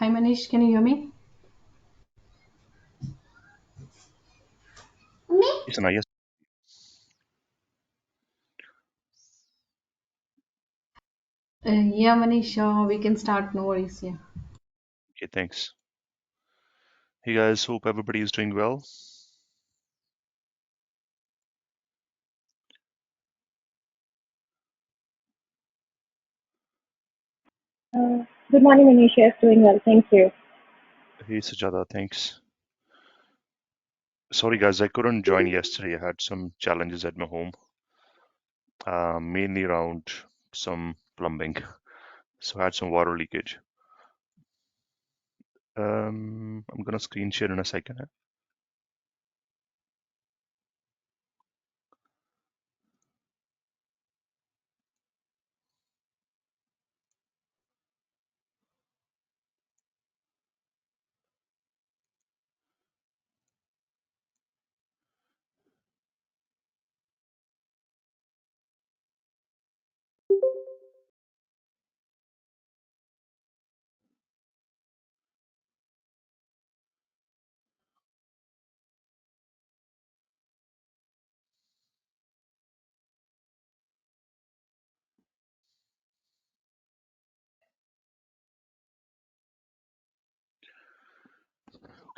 Hi Manish, can you hear me? Yes, Anna, yes. Yeah, Manish, we can start. No worries. Yeah. Okay, thanks. Hey guys, hope everybody is doing well. Good morning, Manish. Yes, doing well. Thank you. Hey Sujata, thanks. Sorry guys, I couldn't join yesterday. I had some challenges at my home, mainly around some plumbing. So I had some water leakage. I'm gonna screen share in a second.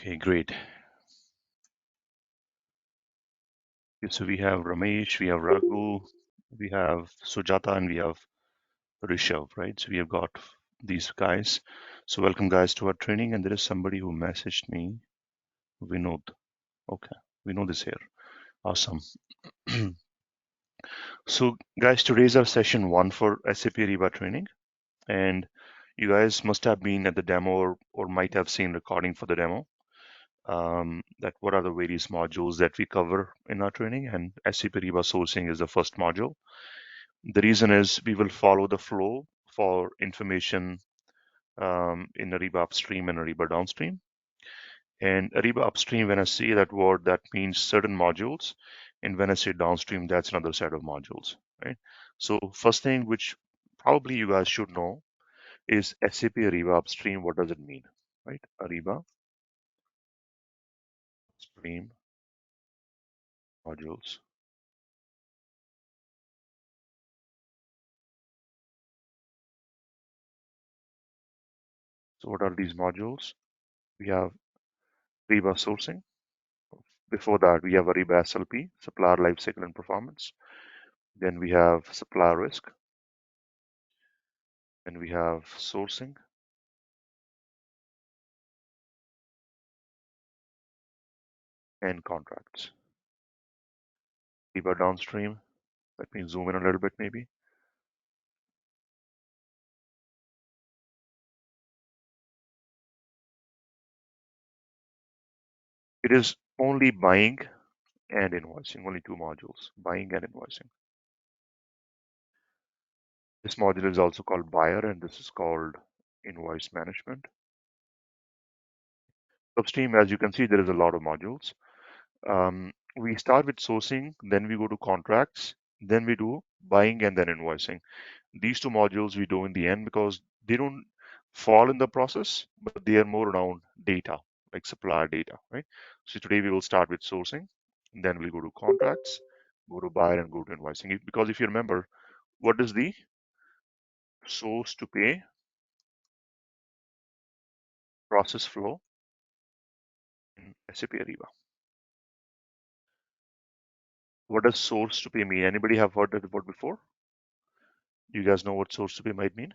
Okay, great. Okay, so we have Ramesh, we have Raghu, we have Sujata, and we have Rishabh, right? So we have got these guys. So welcome guys to our training. And there is somebody who messaged me, Vinod. Okay, we know this here. Awesome. So, guys, today's our session one for SAP Ariba training, and you guys must have been at the demo or might have seen recording for the demo. That what are the various modules that we cover in our training, and SAP Ariba sourcing is the first module. The reason is we will follow the flow for information in Ariba upstream and Ariba downstream. And Ariba upstream, when I say that word, that means certain modules. And when I say downstream, that's another set of modules, right? So first thing which probably you guys should know is SAP Ariba upstream. What does it mean, right? Ariba upstream modules. So what are these modules? We have Ariba sourcing. Before that, we have Ariba SLP, supplier lifecycle and performance. Then we have supplier risk. Then we have sourcing and contracts. Ariba downstream. Let me zoom in a little bit, maybe. It is only buying and invoicing, only two modules, buying and invoicing. This module is also called buyer, and this is called invoice management. Upstream, as you can see, there is a lot of modules. We start with sourcing, then we go to contracts, then we do buying and then invoicing. These two modules we do in the end because they don't fall in the process, but they are more around data, like supplier data, right? So today we will start with sourcing, then we'll go to contracts, go to buyer, and go to invoicing. Because if you remember, what is the source to pay process flow in SAP Ariba? What does source to pay mean? Anybody have heard that word before? You guys know what source to pay might mean?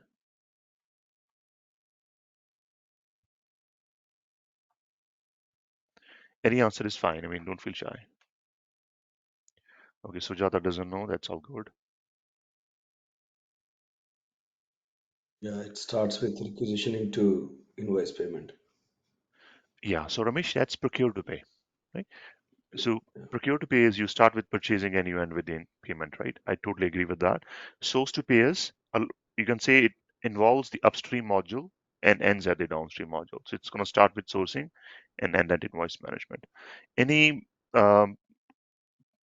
Any answer is fine. I mean, don't feel shy. Okay, Sujata doesn't know. That's all good. Yeah, it starts with requisitioning to invoice payment. Yeah, so Ramesh, that's procure to pay, right? So Yeah. procure to pay is you start with purchasing and you end with the payment, right? I totally agree with that. Source to pay is, you can say it involves the upstream module and ends at the downstream module. So it's going to start with sourcing and end at invoice management. Any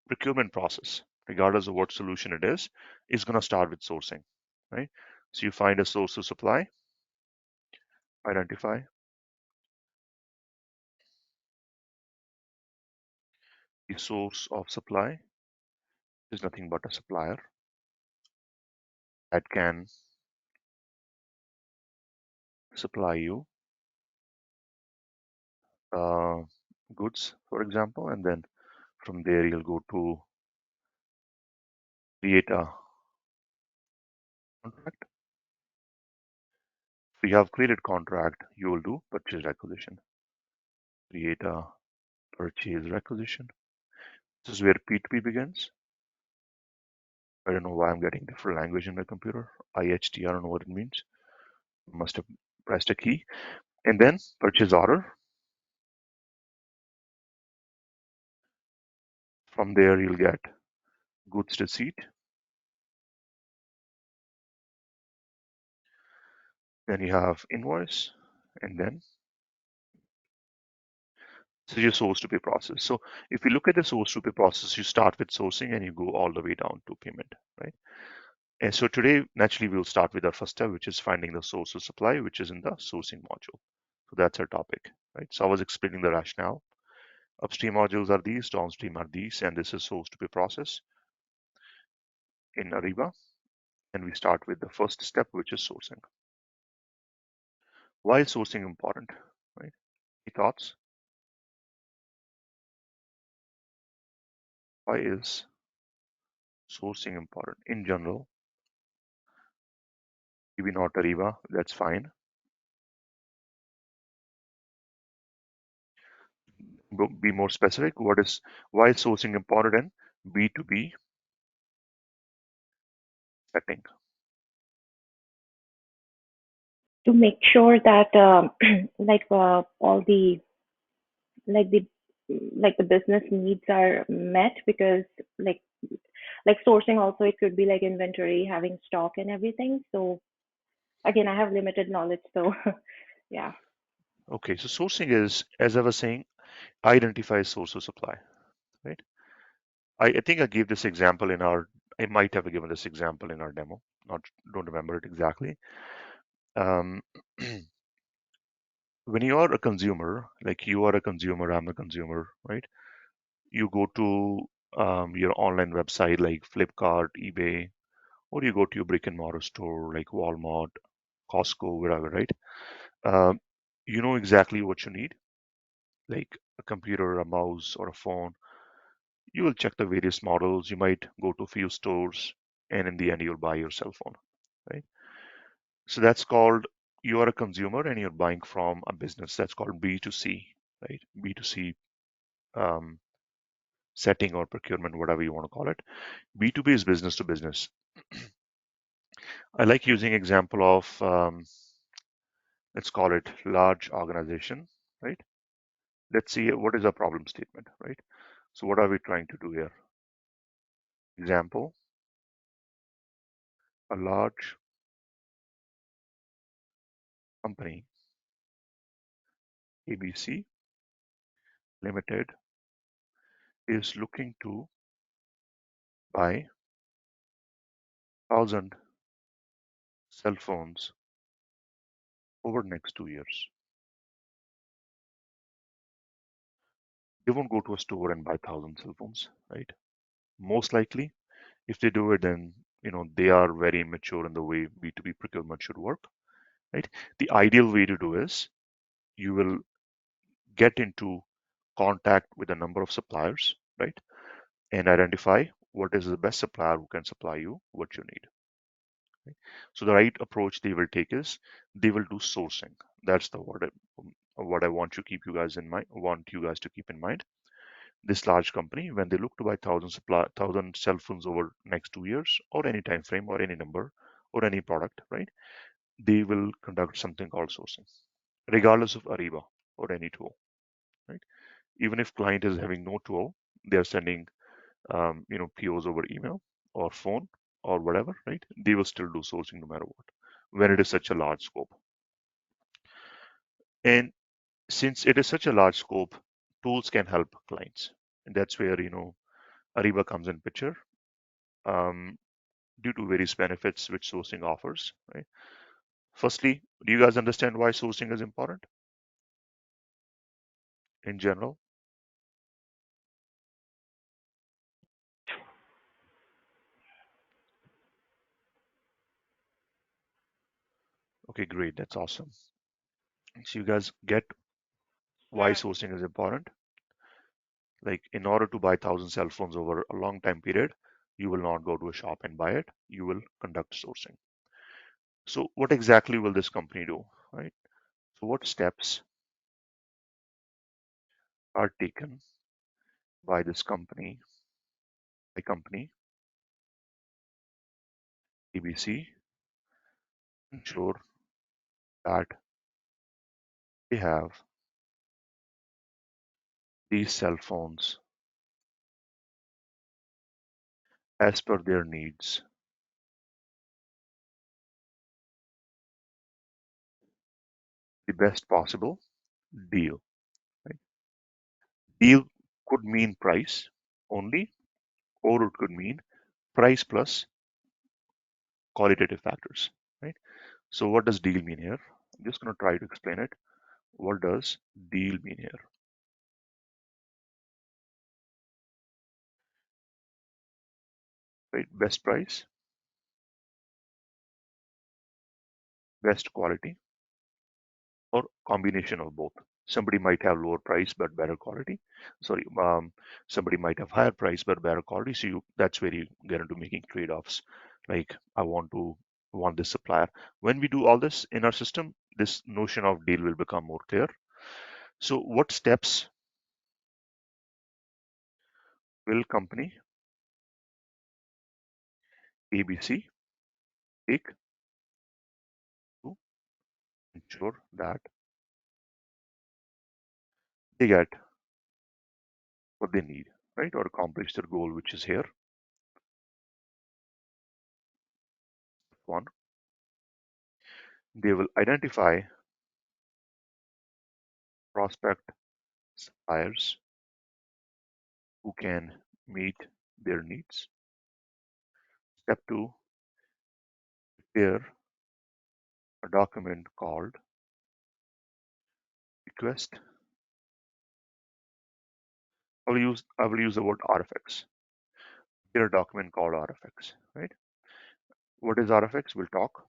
procurement process, regardless of what solution it is going to start with sourcing, right? So you find a source to supply, identify the source of supply is nothing but a supplier that can supply you uh, goods, for example, and then from there you'll go to create a contract. If you have created contract, you will do purchase requisition, create a purchase requisition. This is where P2P begins. I don't know why I'm getting different language in my computer. IHT, I don't know what it means. Must have pressed a key. And then purchase order. From there, you'll get goods receipt. Then you have invoice. And then this is your source to pay process. So if you look at the source to pay process, you start with sourcing and you go all the way down to payment, right? And so today, naturally, we'll start with our first step, which is finding the source of supply, which is in the sourcing module. So that's our topic, right? So I was explaining the rationale. Upstream modules are these, downstream are these, and this is source to pay process in Ariba. And we start with the first step, which is sourcing. Why is sourcing important, right? Any thoughts? Why is sourcing important? In general, maybe not Ariba, that's fine. Be more specific. Why is sourcing important in B2B setting? To make sure that like all the like the like the business needs are met, because like sourcing also, it could be like inventory, having stock and everything. So again, I have limited knowledge, so yeah. Okay, so sourcing is, as I was saying, identify source of supply, right? I think I gave this example in our, I might have given this example in our demo, not don't remember it exactly. Um, when you are a consumer, like you are a consumer, I'm a consumer, right? You go to your online website like Flipkart, eBay, or you go to your brick and mortar store like Walmart, Costco, wherever, right? Um, you know exactly what you need, like a computer, a mouse, or a phone. You will check the various models. You might go to a few stores, and in the end, you'll buy your cell phone, right? So that's called, you are a consumer and you're buying from a business. That's called B2C, right? B2C um, setting or procurement, whatever you want to call it. B2B is business to business. I like using example of let's call it large organization, right? Let's see what is a problem statement, right? So what are we trying to do here? Example, a large company, ABC Limited, is looking to buy 1,000 cell phones over the next 2 years. They won't go to a store and buy 1,000 cell phones, right? Most likely, if they do it, then they are very immature in the way B2B procurement should work, right? The ideal way to do is you will get into contact with a number of suppliers, right? And identify what is the best supplier who can supply you what you need. Right? So the right approach they will take is they will do sourcing. That's the word. What I want you guys in mind. Want you guys to keep in mind. This large company, when they look to buy 1,000 cell phones over next 2 years, or any time frame, or any number, or any product, right? They will conduct something called sourcing, regardless of Ariba or any tool, right? Even if client is having no tool, they are sending POs over email or phone or whatever, right? They will still do sourcing no matter what, when it is such a large scope. And since it is such a large scope, tools can help clients. And that's where, Ariba comes in picture, due to various benefits which sourcing offers, right? Firstly, do you guys understand why sourcing is important in general? Okay, great. That's awesome. So you guys get why sourcing is important. Like in order to buy 1,000 cell phones over a long time period, you will not go to a shop and buy it. You will conduct sourcing. So what exactly will this company do, right? So what steps are taken by this company, by company ABC, ensure that they have these cell phones as per their needs, the best possible deal, right? Deal could mean price only, or it could mean price plus qualitative factors, right? So what does deal mean here? I'm just going to try to explain it. What does deal mean here? Right? Best price, best quality, or combination of both. Somebody might have lower price but better quality. Sorry, somebody might have higher price but better quality. So that's where you get into making trade-offs. Like I want this supplier. When we do all this in our system, this notion of deal will become more clear. So what steps will company ABC take to ensure that they get what they need, right? Or accomplish their goal, which is here. One, they will identify prospect suppliers who can meet their needs. Step two, prepare a document called request. I will use the word RFX. Prepare a document called RFX, right? What is RFX? We'll talk.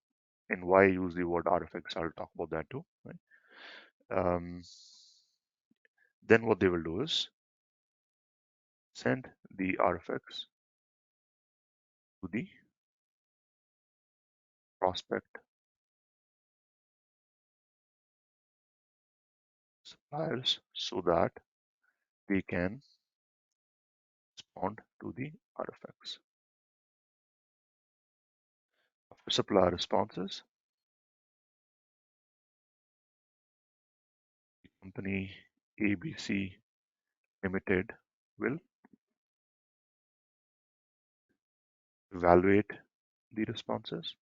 And why I use the word RFX, I'll talk about that too. Right? Um, then what they will do is send the RFX to the prospect suppliers so that they can respond to the RFX. After supplier responses, company ABC Limited will evaluate the responses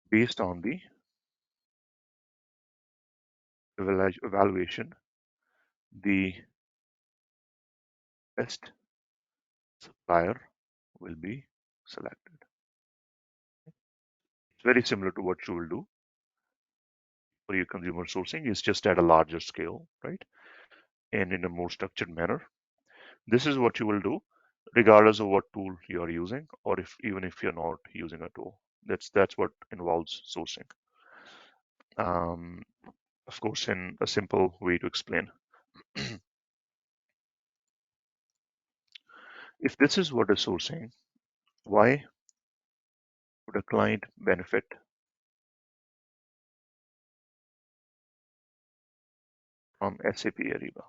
based on the evaluation. The best supplier will be selected. It's very similar to what you will do for your consumer sourcing. It's just at a larger scale, right? And in a more structured manner. This is what you will do regardless of what tool you are using, or if even if you're not using a tool. That's what involves sourcing. Um, of course, in a simple way to explain. If this is what is sourcing, why would a client benefit from SAP Ariba?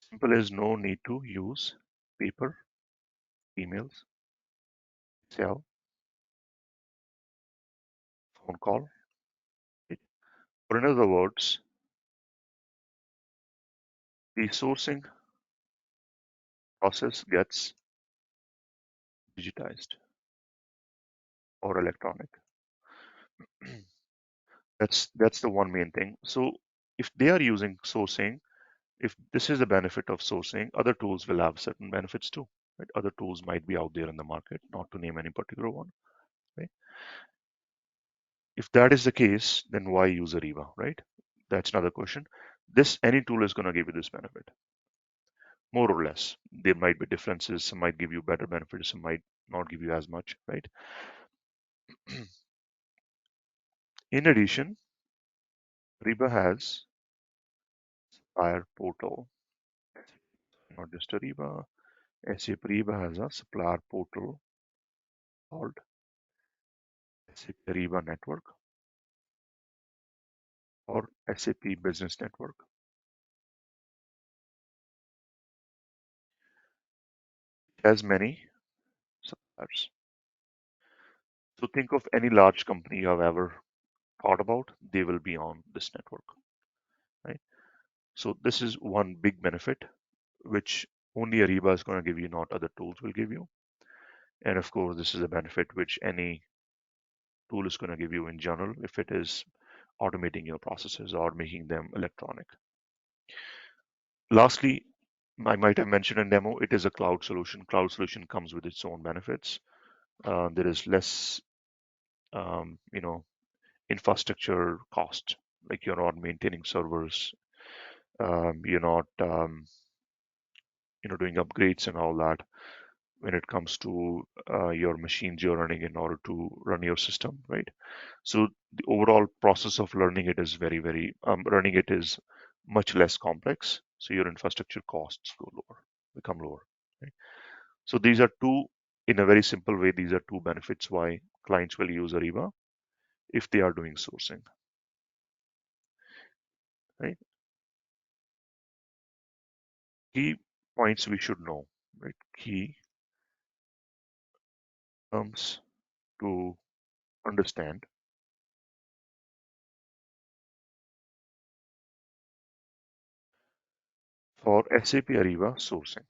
Simple as no need to use paper, emails, Excel, phone call. Right? Or in other words, the sourcing process gets digitized or electronic. That's the one main thing. So if they are using sourcing, If this is the benefit of sourcing, other tools will have certain benefits too. Right? Other tools might be out there in the market, not to name any particular one. Right? If that is the case, then why use Ariba? Right? That's another question. This any tool is going to give you this benefit, more or less. There might be differences. Some might give you better benefits, some might not give you as much. Right? In addition, Ariba has supplier portal, not just Ariba. SAP Ariba has a supplier portal called SAP Ariba Network or SAP Business Network. It has many suppliers. So think of any large company you have ever thought about, they will be on this network, right? So this is one big benefit, which only Ariba is going to give you, not other tools will give you. And of course, this is a benefit which any tool is going to give you in general if it is automating your processes or making them electronic. Lastly, I might have mentioned in demo, it is a cloud solution. Cloud solution comes with its own benefits. There is less, you know, infrastructure cost, like you're not maintaining servers, you're not, doing upgrades and all that when it comes to your machines you're running in order to run your system, right? So the overall process of learning it is running it is much less complex. So your infrastructure costs become lower. Right? So these are two, in a very simple way, these are two benefits why clients will use Ariba if they are doing sourcing, right? Key points we should know, right? Key terms to understand for SAP Ariba sourcing.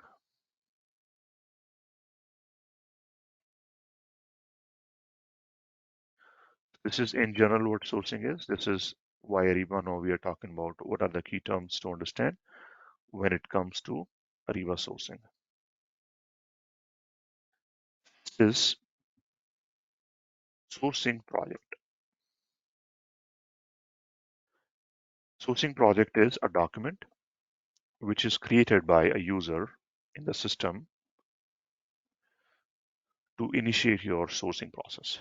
This is in general what sourcing is. This is why Ariba now we are talking about what are the key terms to understand when it comes to Ariba sourcing. This is sourcing project. Sourcing project is a document which is created by a user in the system to initiate your sourcing process,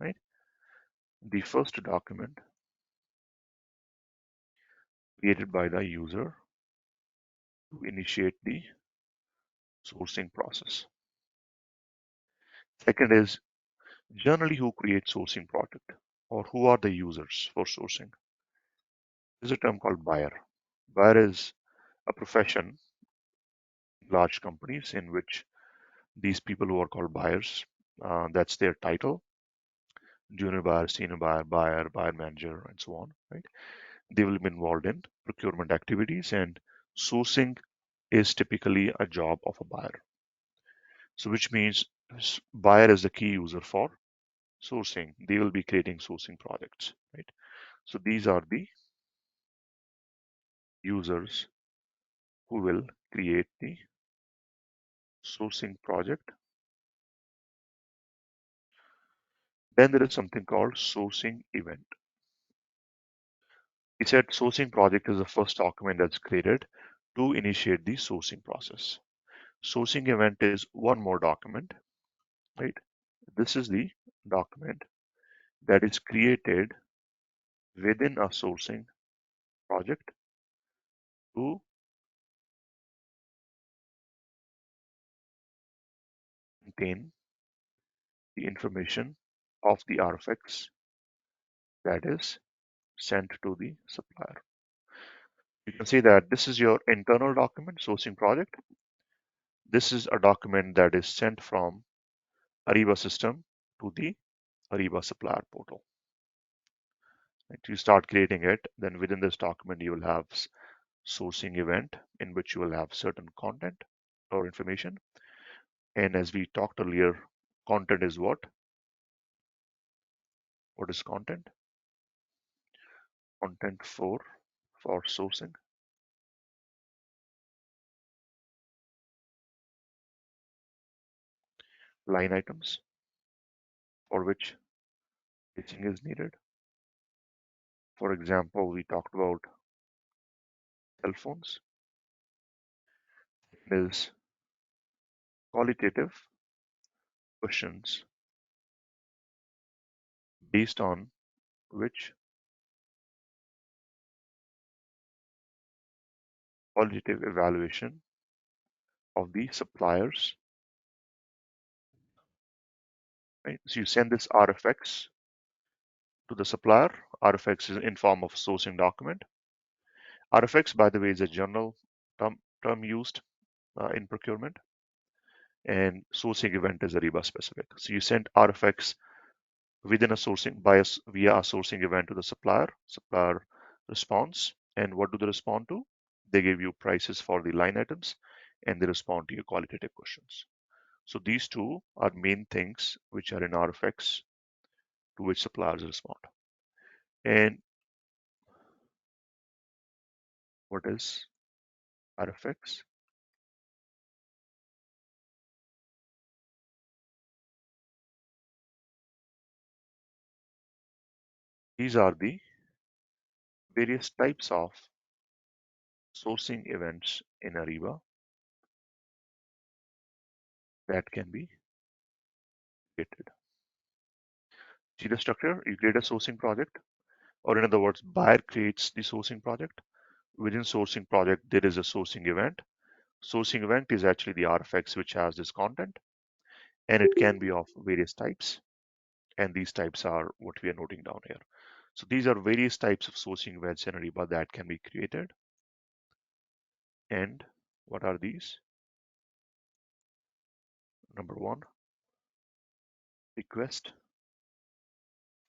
right? The first document created by the user to initiate the sourcing process. Second is generally who creates sourcing project or who are the users for sourcing. There's a term called buyer. Buyer is a profession in large companies in which these people who are called buyers, that's their title, junior buyer, senior buyer, buyer manager, and so on, right? They will be involved in procurement activities, and sourcing is typically a job of a buyer. So which means buyer is the key user for sourcing. They will be creating sourcing projects, right? So these are the users who will create the sourcing project. Then there is something called sourcing event. We said sourcing project is the first document that's created to initiate the sourcing process. Sourcing event is one more document, right? This is the document that is created within a sourcing project to contain the information of the RFX that is sent to the supplier. You can see that this is your internal document, sourcing project. This is a document that is sent from Ariba system to the Ariba supplier portal. Right? You start creating it, then within this document you will have sourcing event in which you will have certain content or information. And as we talked earlier, content is what? What is content? Content for sourcing line items for which stitching is needed. For example, we talked about cell phones. There's qualitative questions based on which qualitative evaluation of the suppliers, right? So you send this RFX to the supplier. RFX is in form of sourcing document. RFX, by the way, is a general term used in procurement, and sourcing event is Ariba specific. So you send RFX within a sourcing via a sourcing event to the supplier. Supplier responds, and what do they respond to? They give you prices for the line items, and they respond to your qualitative questions. So these two are main things which are in RFX to which suppliers respond. And what is RFX? These are the various types of sourcing events in Ariba that can be created. See the structure? You create a sourcing project, or in other words, buyer creates the sourcing project. Within sourcing project, there is a sourcing event. Sourcing event is actually the RFX which has this content, and it can be of various types. And these types are what we are noting down here. So these are various types of sourcing events in Ariba that can be created. And what are these? Number one, request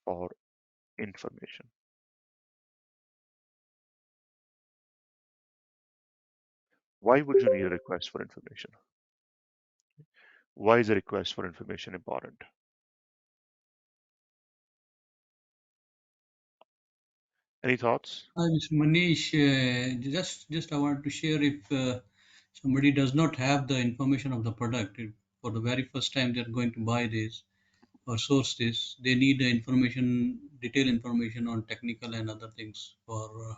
for information. Why would you need a request for information? Why is a request for information important? Any thoughts? Hi, Mr. Manish. Just I want to share if somebody does not have the information of the product for the very first time they're going to buy this or source this, they need the information, detailed information on technical and other things for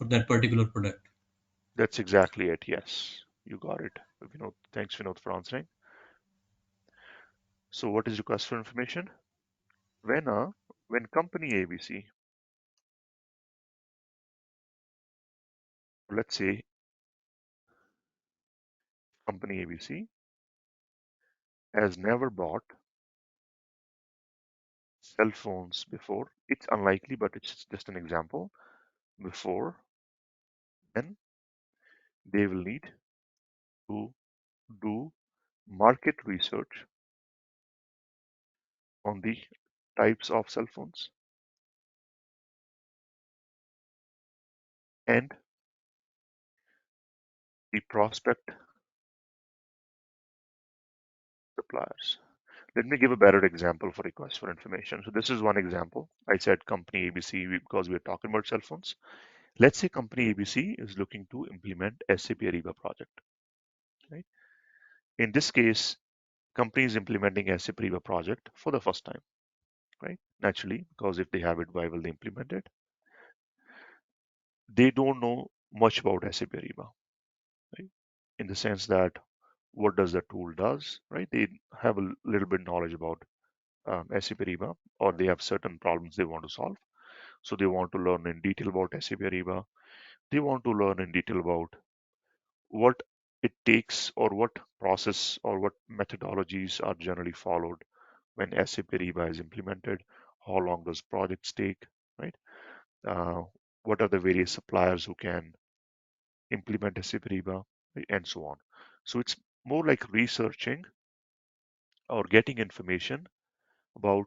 that particular product. That's exactly it. Yes, you got it. Vinod, thanks, Vinod, for answering. So, what is request for information? When company ABC, let's say company ABC has never bought cell phones before, it's unlikely, but it's just an example. Before, then they will need to do market research on the types of cell phones and the prospect suppliers. Let me give a better example for request for information. So this is one example. I said company ABC because we're talking about cell phones. Let's say company ABC is looking to implement SAP Ariba project, right? In this case, company is implementing SAP Ariba project for the first time, right? Naturally, because if they have it, why will they implement it? They don't know much about SAP Ariba, right? In the sense that what does the tool does, right? They have a little bit knowledge about SAP Ariba, or they have certain problems they want to solve. So they want to learn in detail about SAP Ariba. They want to learn in detail about what it takes or what process or what methodologies are generally followed when SAP Ariba is implemented. How long does projects take, right? Uh, what are the various suppliers who can implement SAP Ariba, right? And so on. So it's more like researching or getting information about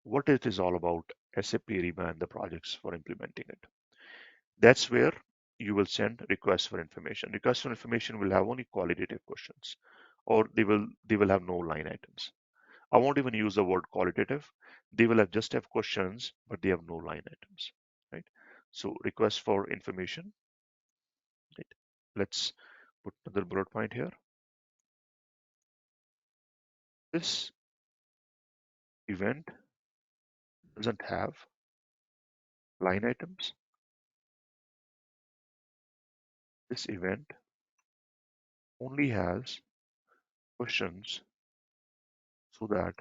what it is all about SAP Ariba and the projects for implementing it. That's where you will send requests for information. Requests for information will have only qualitative questions, or they will have no line items. I won't even use the word qualitative. They will have just have questions, but they have no line items, right? So request for information, right? Let's put another bullet point here. This event doesn't have line items. This event only has questions so that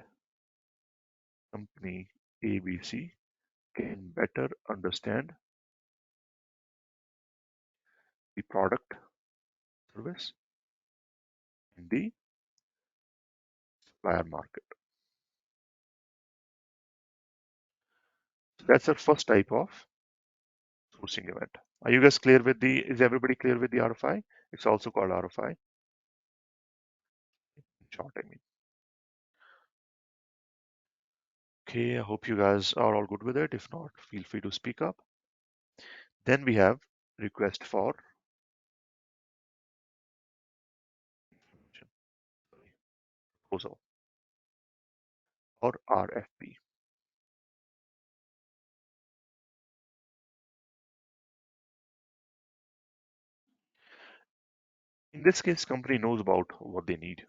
company ABC can better understand the product, service, and the supplier market. So that's the first type of sourcing event. Are you guys clear with is everybody clear with the RFI? It's also called RFI, in short, I mean. Okay, I hope you guys are all good with it. If not, feel free to speak up. Then we have request for proposal or RFP. In this case, company knows about what they need.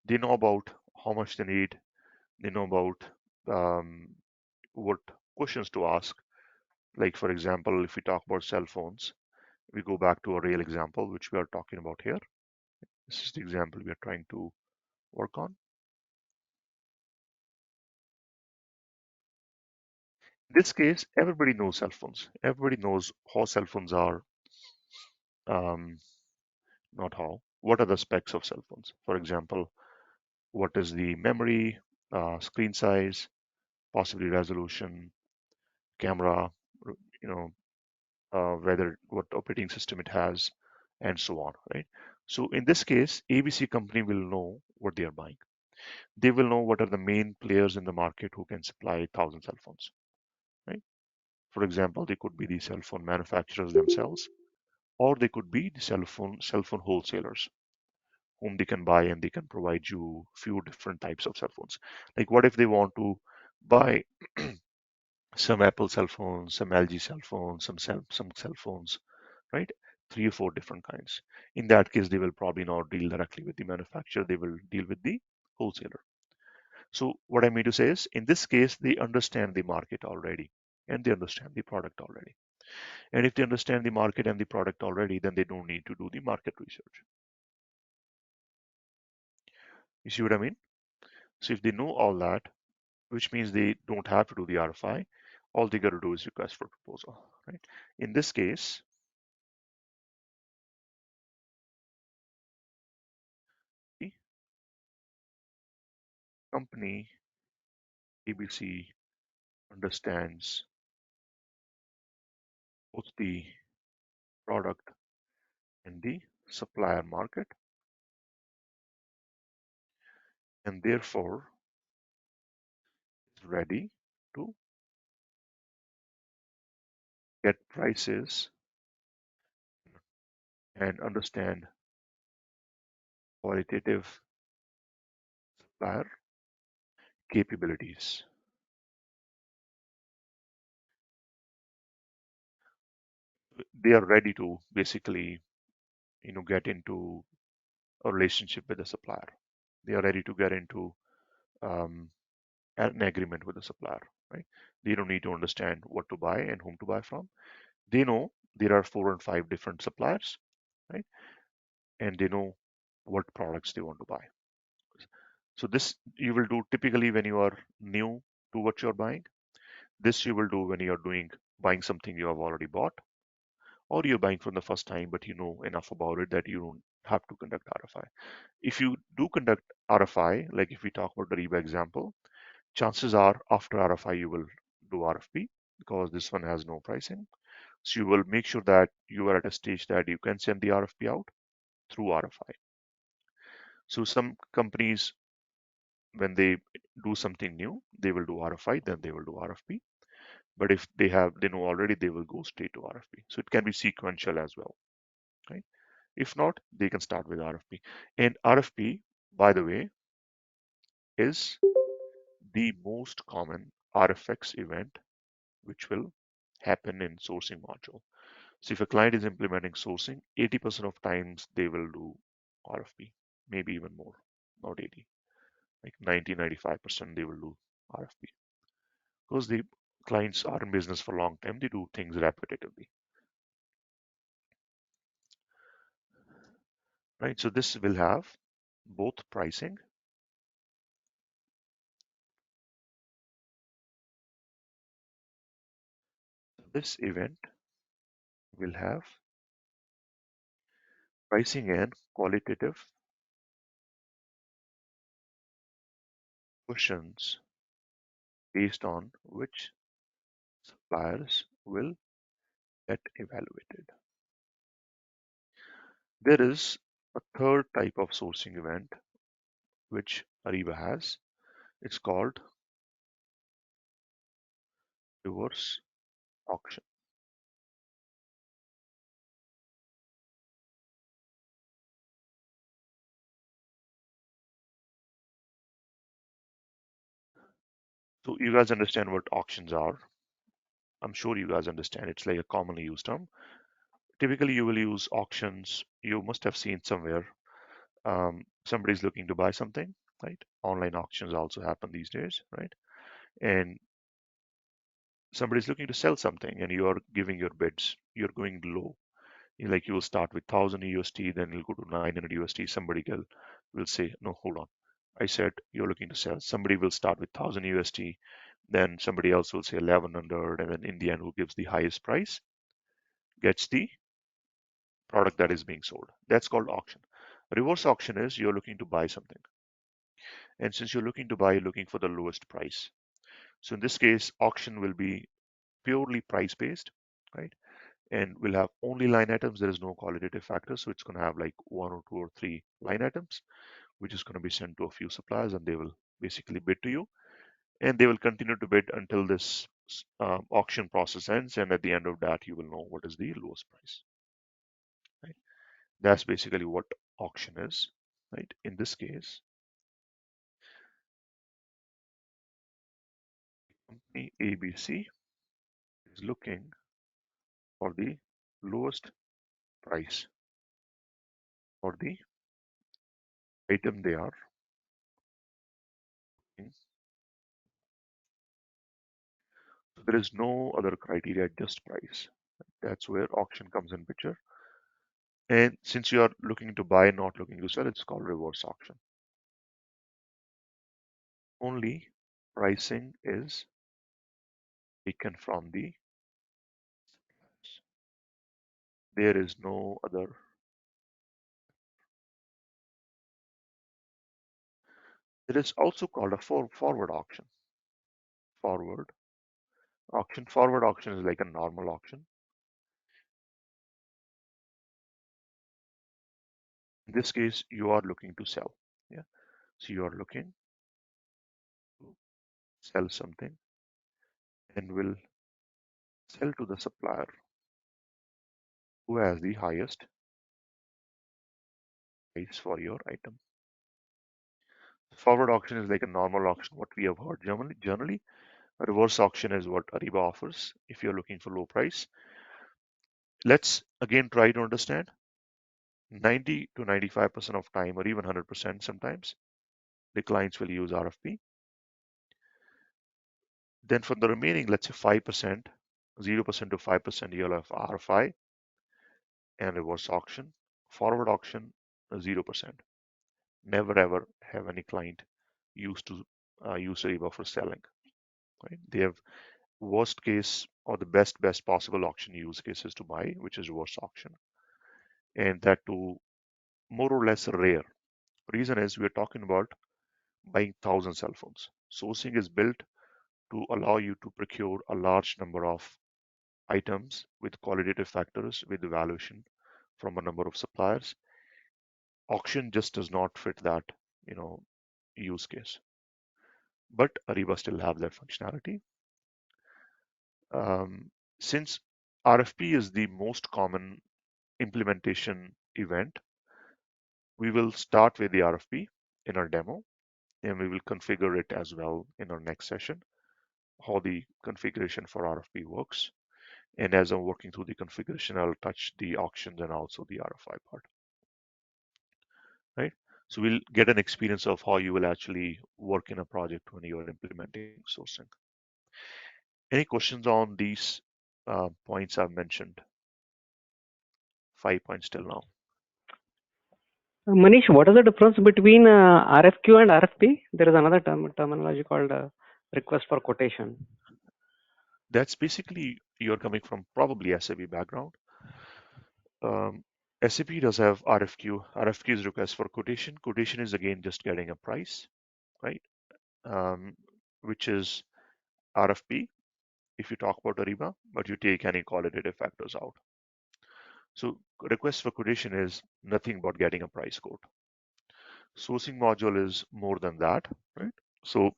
They know about how much they need. They know about um, what questions to ask. Like, for example, if we talk about cell phones, we go back to a real example, which we are talking about here. This is the example we are trying to work on. In this case, everybody knows cell phones. Everybody knows how cell phones are, um, not how. What are the specs of cell phones? For example, what is the memory, screen size, possibly resolution, camera, you know, whether what operating system it has, and so on, right? So in this case, ABC company will know what they are buying. They will know what are the main players in the market who can supply 1,000 cell phones, right? For example, they could be the cell phone manufacturers themselves, or they could be the cell phone wholesalers whom they can buy and they can provide you few different types of cell phones. Like what if they want to buy some Apple cell phones, some LG cell phones, some cell phones, right? Three or four different kinds. In that case, they will probably not deal directly with the manufacturer. They will deal with the wholesaler. So what I mean to say is, in this case, they understand the market already and they understand the product already. And if they understand the market and the product already, then they don't need to do the market research. You see what I mean? So if they know all that, which means they don't have to do the RFI, all they got to do is request for proposal, right? In this case, the company ABC understands both the product and the supplier market, and therefore is ready to get prices and understand qualitative supplier capabilities. They are ready to basically, get into a relationship with the supplier. They are ready to get into um, an agreement with the supplier, right? They don't need to understand what to buy and whom to buy from. They know there are 4 and 5 different suppliers, right? And they know what products they want to buy. So this you will do typically when you are new to what you're buying. This you will do when you're buying something you have already bought, or you're buying from the first time, but you know enough about it that you don't have to conduct RFI. If you do conduct RFI, like if we talk about the Reba example, chances are after RFI you will do RFP because this one has no pricing. So you will make sure that you are at a stage that you can send the RFP out through RFI. So some companies, when they do something new, they will do RFI, then they will do RFP. But if they know already, they will go straight to RFP. So it can be sequential as well, right? If not, they can start with RFP. And RFP, by the way, is the most common RFX event which will happen in sourcing module. So if a client is implementing sourcing, 80% of times they will do RFP, maybe even more, not 80. Like 90-95% they will do RFP because the clients are in business for a long time. They do things repetitively, right? So this will have both pricing. This event will have pricing and qualitative questions based on which suppliers will get evaluated. There is a third type of sourcing event which Ariba has. It's called reverse auction. So you guys understand what auctions are. I'm sure you guys understand. It's like a commonly used term. Typically, you will use auctions. You must have seen somewhere somebody's looking to buy something, right? Online auctions also happen these days, right? And somebody's looking to sell something and you are giving your bids. You're going low. Like you will start with 1000 USD, then you'll go to 900 USD. Somebody will say, no, hold on. I said you're looking to sell. Somebody will start with 1000 USD, then somebody else will say 1100, and then in the end, who gives the highest price gets the product that is being sold. That's called auction. Reverse auction is you're looking to buy something. And since you're looking to buy, you're looking for the lowest price. So in this case, auction will be purely price based, right? And we'll have only line items. There is no qualitative factor. So it's going to have like one or two or three line items, which is going to be sent to a few suppliers and they will basically bid to you. And they will continue to bid until this auction process ends. And at the end of that, you will know what is the lowest price, right? That's basically what auction is, right? In this case, company ABC is looking for the lowest price for the item they are in. So there is no other criteria, just price. That's where auction comes in picture. And since you are looking to buy, not looking to sell, it's called reverse auction. Only pricing is taken from the suppliers. There is no other. It is also called a forward auction. Forward auction. Forward auction is like a normal auction. In this case, you are looking to sell. Yeah. So you are looking to sell something and will sell to the supplier who has the highest price for your item. Forward auction is like a normal auction, what we have heard. Generally, a reverse auction is what Ariba offers if you're looking for low price. Let's again try to understand. 90 to 95% of time, or even 100% sometimes, the clients will use RFP. Then for the remaining, let's say 5%, 0% to 5%, you'll have RFI and reverse auction. Forward auction, 0%. Never ever have any client used to use Ariba for selling. Right? They have worst case or the best possible auction use cases to buy, which is reverse auction, and that too more or less rare. Reason is we're talking about buying 1,000 cell phones. Sourcing is built to allow you to procure a large number of items with qualitative factors with evaluation from a number of suppliers. Auction just does not fit that, you know, use case. But Ariba still have that functionality. Since RFP is the most common implementation event, we will start with the RFP in our demo and we will configure it as well in our next session, how the configuration for RFP works. And as I'm working through the configuration, I'll touch the auctions and also the RFI part, right? So we'll get an experience of how you will actually work in a project when you are implementing sourcing. Any questions on these points I've mentioned? 5 points till now. Manish, what is the difference between RFQ and RFP? There is another terminology called request for quotation. That's basically you're coming from probably SAP background. SAP does have RFQ. RFQ is request for quotation. Quotation is again just getting a price, right? Which is RFP if you talk about Ariba, but you take any qualitative factors out. So request for quotation is nothing but getting a price quote. Sourcing module is more than that, right? So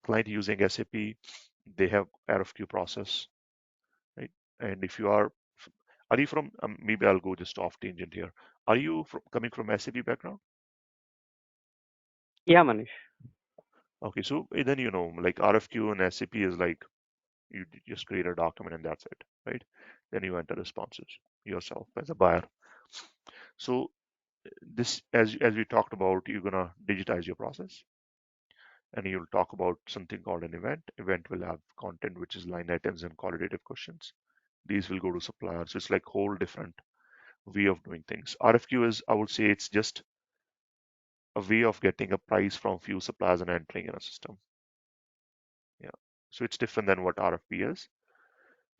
client using SAP, they have RFQ process, right? And if you are you from, maybe I'll go just off tangent here. Are you coming from SAP background? Yeah, Manish. Okay, so then you know, like RFQ and SAP is like you just create a document and that's it, right? Then you enter responses yourself as a buyer. So this, as we talked about, you're gonna digitize your process, and you'll talk about something called an event. Event will have content, which is line items and qualitative questions. These will go to suppliers. It's like whole different way of doing things. RFQ is, I would say, it's just a way of getting a price from few suppliers and entering in a system. Yeah. So it's different than what RFP is.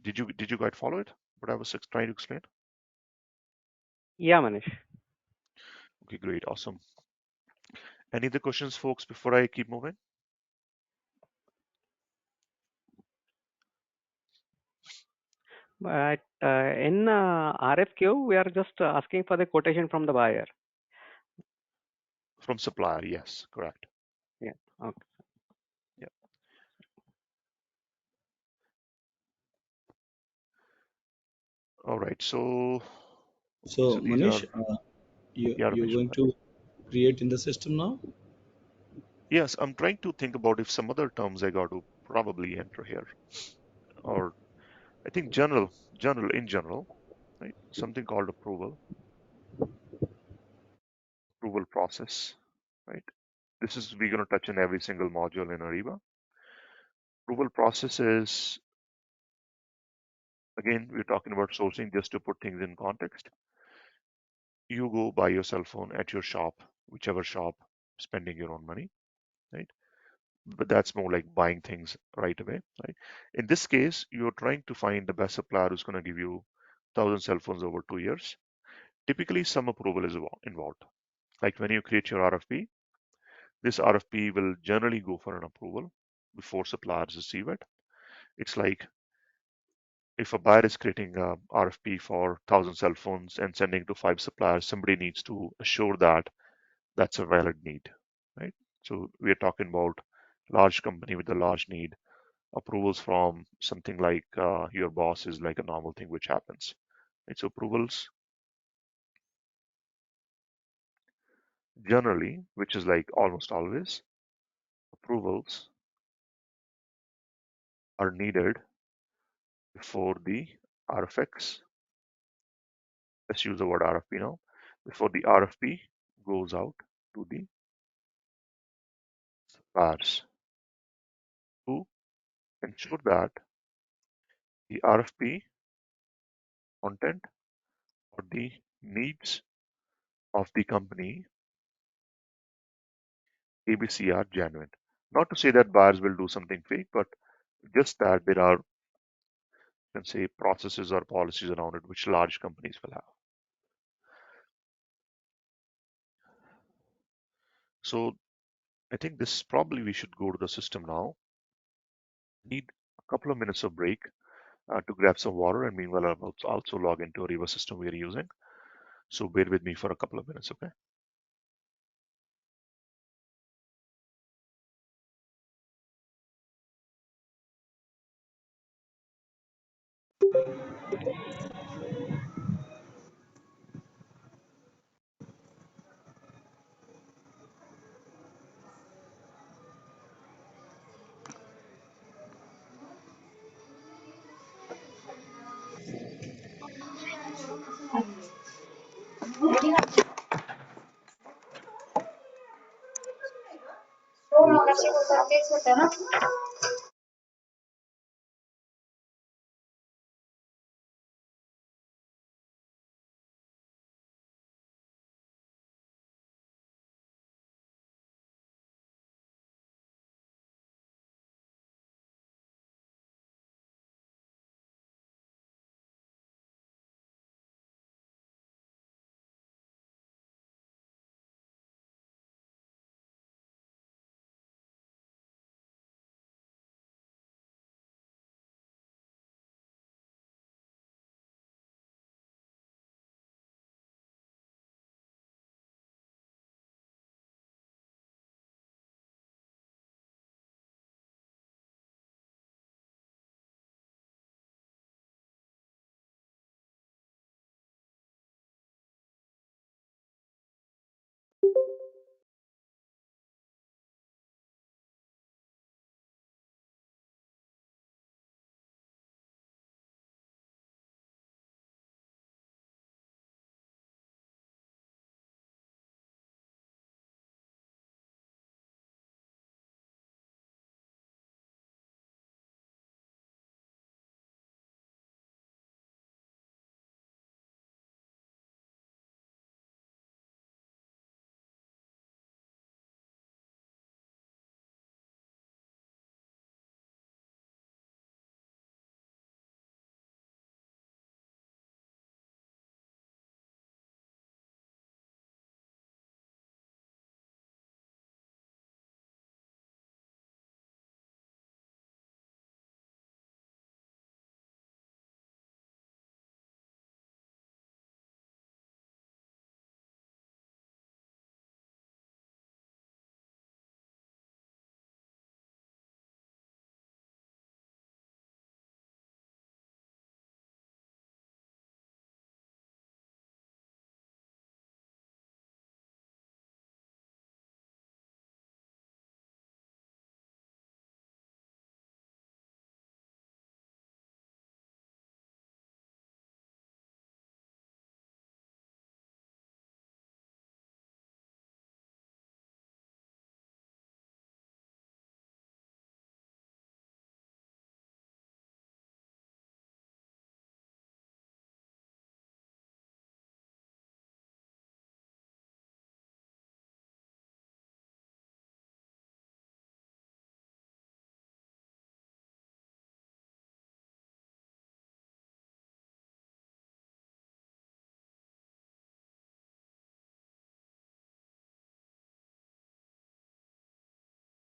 Did you guys follow it? What I was trying to explain? Yeah, Manish. Okay, great, awesome. Any other questions, folks, before I keep moving? But in RFQ, we are just asking for the quotation from the buyer. From supplier, yes, correct. Yeah. Okay. Yeah. All right. So, okay, So so these are, Manish, yeah, you're Ramesh, go going ahead. to create in the system now? Yes, I'm trying to think about if some other terms I got to probably enter here, or I think in general, right? Something called approval process, right? This is we're going to touch on every single module in Ariba. Approval process is, again, we're talking about sourcing just to put things in context. You go buy your cell phone at your shop, whichever shop, spending your own money, right? But that's more like buying things right away, right? In this case, you're trying to find the best supplier who's going to give you 1,000 cell phones over 2 years. Typically, some approval is involved. Like when you create your RFP, this RFP will generally go for an approval before suppliers receive it. It's like if a buyer is creating a RFP for 1,000 cell phones and sending to 5 suppliers, somebody needs to assure that that's a valid need, right? So we are talking about large company with a large need. Approvals from something like your boss is like a normal thing which happens, right? So approvals generally, which is like almost always, approvals are needed before the RFX. Let's use the word RFP now. Before the RFP goes out to the suppliers to ensure that the RFP content or the needs of the company ABC are genuine. Not to say that buyers will do something fake, but just that there are, you can say, processes or policies around it which large companies will have. So I think this probably we should go to the system now. Need a couple of minutes of break to grab some water, and meanwhile I'll also log into a Riva system we are using. So bear with me for a couple of minutes, okay?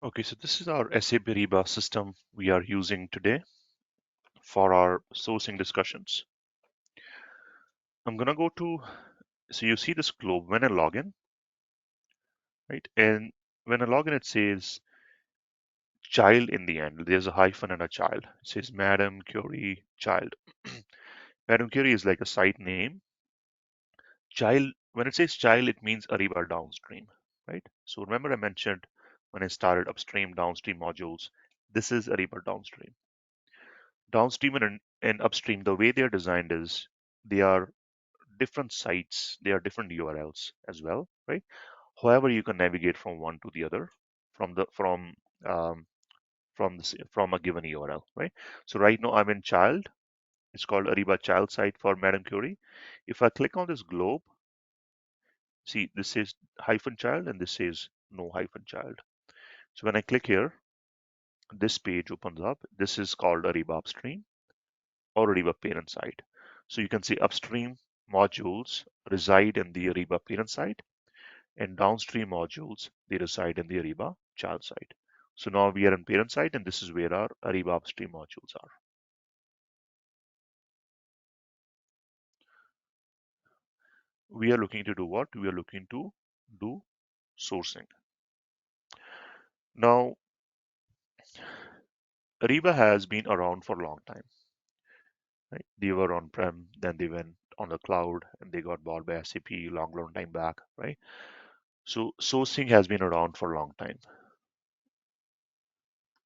Okay, so this is our SAP Ariba system we are using today for our sourcing discussions. I'm gonna go to, so you see this globe when I log in, right? And when I log in, it says child in the end. There's a hyphen and a child. It says Madam Curie child. Madam Curie is like a site name. Child, when it says child, it means Ariba downstream, right? So remember I mentioned when I started upstream, downstream modules, this is Ariba downstream. Downstream and upstream, the way they're designed is they are different sites, they are different URLs as well, right? However, you can navigate from one to the other from the um, from a given URL, right? So right now I'm in child. It's called Ariba child site for Madam Curie. If I click on this globe, see this says hyphen child and this says no hyphen child. So when I click here, this page opens up. This is called Ariba upstream or Ariba parent site. So you can see upstream modules reside in the Ariba parent site and downstream modules, they reside in the Ariba child site. So now we are in parent site and this is where our Ariba upstream modules are. We are looking to do what? We are looking to do sourcing. Now, Ariba has been around for a long time, right? They were on-prem, then they went on the cloud and they got bought by SAP long time back, right? So sourcing has been around for a long time,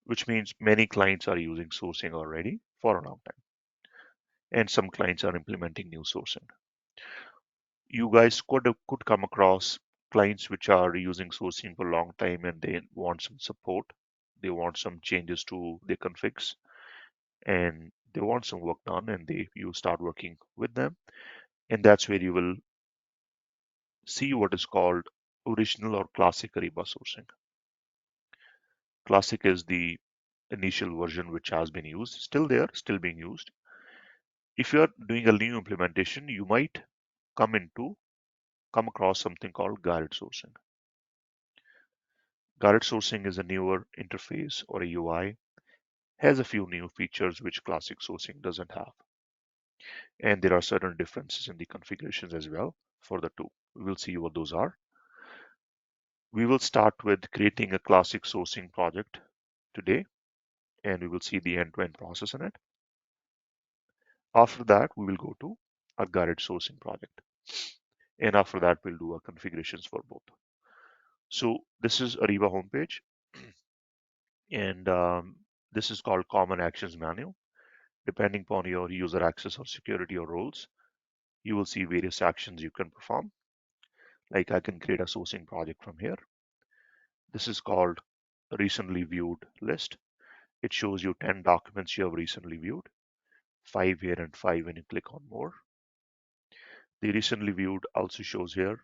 which means many clients are using sourcing already for a long time. And some clients are implementing new sourcing. You guys could come across clients which are using sourcing for a long time and they want some support. they want some changes to their configs, and they want some work done, and you start working with them. And that's where you will see what is called original or classic Ariba sourcing. Classic is the initial version which has been used, still there, still being used. If you're doing a new implementation, you might come across something called guided sourcing. Guided sourcing is a newer interface or a UI, has a few new features which classic sourcing doesn't have. And there are certain differences in the configurations as well for the two. We will see what those are. We will start with creating a classic sourcing project today, and we will see the end-to-end process in it. After that, we will go to our guided sourcing project. And after that, we'll do our configurations for both. So this is Ariba homepage, and this is called Common Actions Manual. Depending upon your user access or security or roles, you will see various actions you can perform. Like I can create a sourcing project from here. This is called recently viewed list. It shows you 10 documents you have recently viewed, 5 here and 5 when you click on more. The recently viewed also shows here,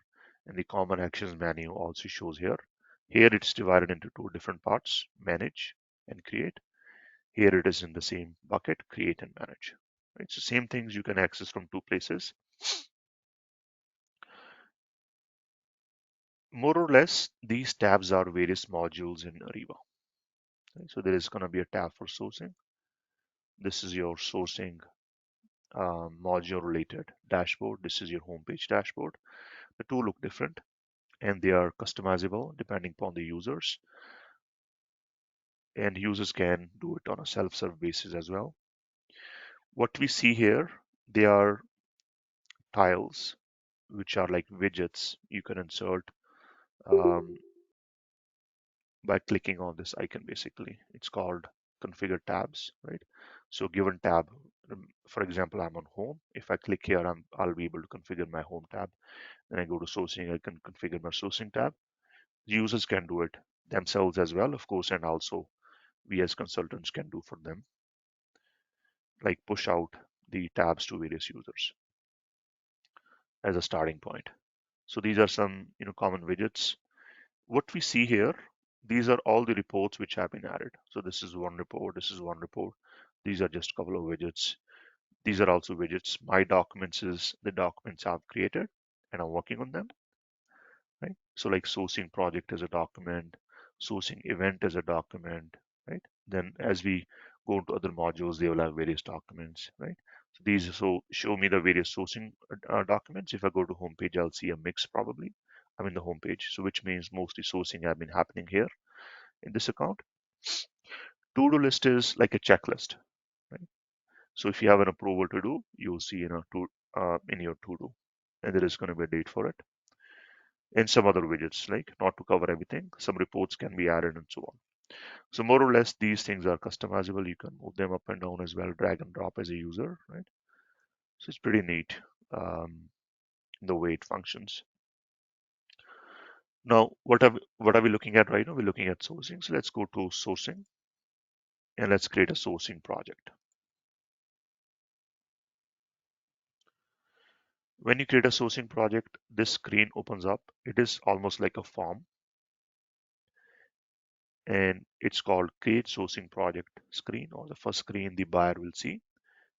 and the common actions menu also shows here. Here it's divided into two different parts, manage and create. Here it is in the same bucket, create and manage. Right? So same things you can access from two places. More or less, these tabs are various modules in Ariba. Right? So there is going to be a tab for sourcing. This is your sourcing module related dashboard. This is your homepage dashboard. The two look different and they are customizable depending upon the users. And users can do it on a self-serve basis as well. What we see here, they are tiles, which are like widgets you can insert um, by clicking on this icon basically. It's called configure tabs, right? So given tab, for example, I'm on home. If I click here, I'll be able to configure my home tab. Then I go to sourcing, I can configure my sourcing tab. Users can do it themselves as well, of course, and also we as consultants can do for them, like push out the tabs to various users as a starting point. So these are some common widgets. What we see here, these are all the reports which have been added. So this is one report, this is one report. These are just a couple of widgets. These are also widgets. My documents is the documents I've created and I'm working on them, right? So like sourcing project is a document, sourcing event is a document, right? Then as we go into other modules, they will have various documents, right? So these show me the various sourcing documents. If I go to homepage, I'll see a mix probably. I'm in the homepage, so which means mostly sourcing have been happening here in this account. To-do list is like a checklist, right? So if you have an approval to do, you'll see in your to-do, and there is going to be a date for it. And some other widgets, like not to cover everything, some reports can be added and so on. So more or less, these things are customizable. You can move them up and down as well, drag and drop as a user, right? So it's pretty neat the way it functions. Now, what are we looking at right now? We're looking at sourcing. So let's go to sourcing and let's create a sourcing project. When you create a sourcing project, this screen opens up. It is almost like a form, and it's called create sourcing project screen, or the first screen the buyer will see,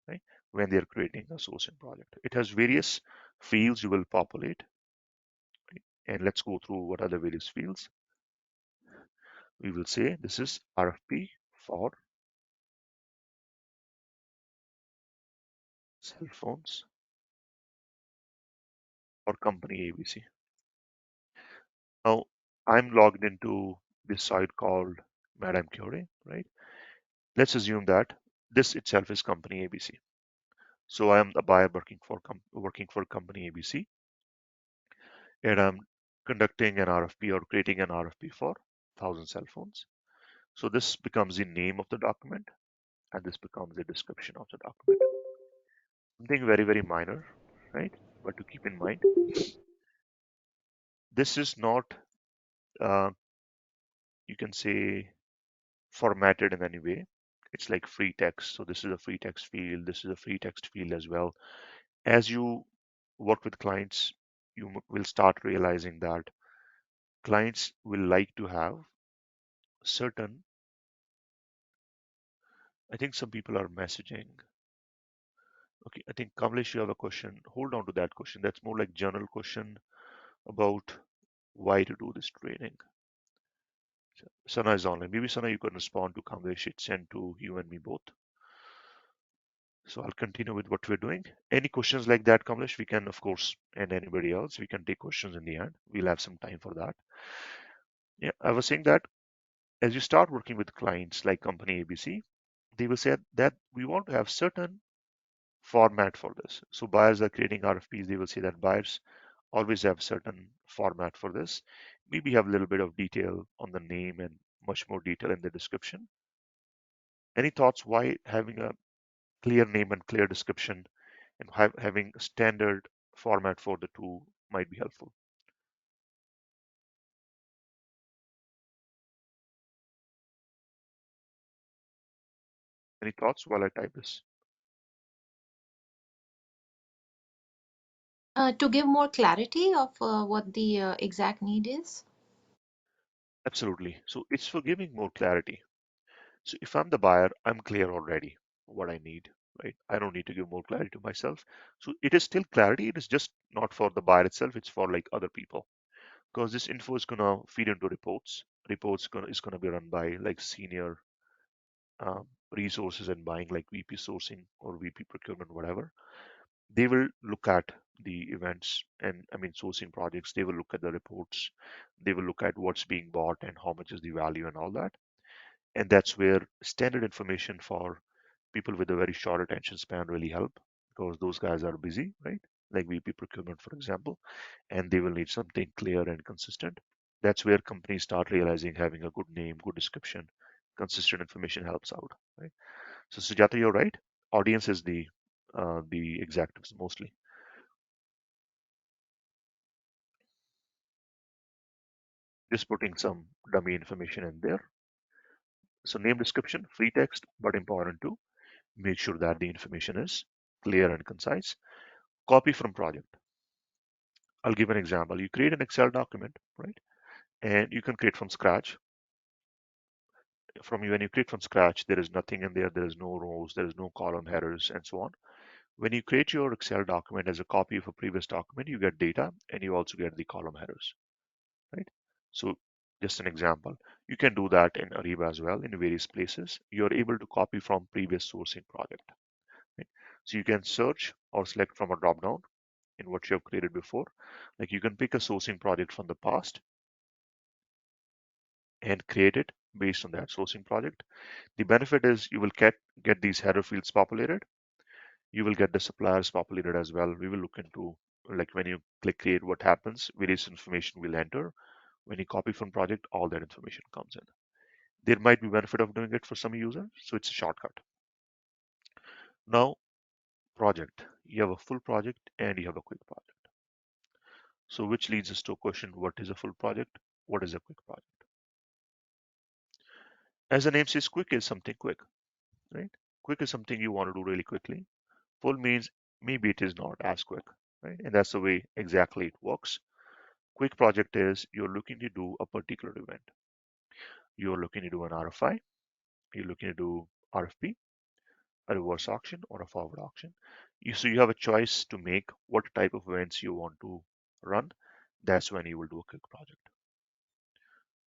right, when they're creating a sourcing project. It has various fields you will populate, right? And let's go through what are the various fields. We will say this is RFP for cell phones for company ABC. Now I'm logged into this site called Madame Curie, right? Let's assume that this itself is company ABC. So I am the buyer working for company ABC, and I'm conducting an RFP or creating an RFP for 1,000 cell phones. So this becomes the name of the document, and this becomes the description of the document. Something very, very minor, right? But to keep in mind, this is not, you can say, formatted in any way. It's like free text. So this is a free text field. This is a free text field as well. As you work with clients, you will start realizing that clients will like to have certain, I think some people are messaging. Okay, I think Kamlesh, you have a question. Hold on to that question. That's more like general question about why to do this training. Sana is online. Maybe Sana, you can respond to Kamlesh. It's sent to you and me both. So I'll continue with what we're doing. Any questions like that, Kamlesh? We can, of course, and anybody else, we can take questions in the end. We'll have some time for that. Yeah, I was saying that as you start working with clients like company ABC, they will say that we want to have certain format for this. So buyers are creating RFPs. They will say that buyers always have certain format for this. Maybe have a little bit of detail on the name and much more detail in the description. Any thoughts why having a clear name and clear description and having a standard format for the two might be helpful? Any thoughts while I type this? To give more clarity of what the exact need is. Absolutely. So it's for giving more clarity. So if I'm the buyer, I'm clear already what I need, right? I don't need to give more clarity to myself. So it is still clarity. It is just not for the buyer itself. It's for like other people because this info is gonna feed into reports. Reports is gonna be run by like senior resources and buying like VP sourcing or VP procurement, whatever. They will look at the events and I mean sourcing projects. They will look at the reports. They will look at what's being bought and how much is the value and all that. And that's where standard information for people with a very short attention span really help because those guys are busy, right? Like VP procurement, for example, and they will need something clear and consistent. That's where companies start realizing having a good name, good description, consistent information helps out, right? So Sujata, you're right. Audience is the executives mostly. Just putting some dummy information in there. So name description, free text, but important too. Make sure that the information is clear and concise. Copy from project. I'll give an example. You create an Excel document, right? And you can create from scratch. When you create from scratch, there is nothing in there. There is no rows, there is no column headers, and so on. When you create your Excel document as a copy of a previous document, you get data and you also get the column headers, right? So just an example. You can do that in Ariba as well in various places. You're able to copy from previous sourcing project, right? So you can search or select from a drop down in what you have created before. Like you can pick a sourcing project from the past and create it based on that sourcing project. The benefit is you will get these header fields populated. You will get the suppliers populated as well. We will look into like when you click create what happens, various information will enter. When you copy from project, all that information comes in. There might be benefit of doing it for some users, so it's a shortcut. Now, project. You have a full project and you have a quick project. So which leads us to a question, what is a full project? What is a quick project? As the name says, quick is something quick, right? Quick is something you want to do really quickly. Full means maybe it is not as quick, right? And that's the way exactly it works. Quick project is you're looking to do a particular event. You're looking to do an RFI, you're looking to do RFP, a reverse auction, or a forward auction. So you have a choice to make what type of events you want to run. That's when you will do a quick project.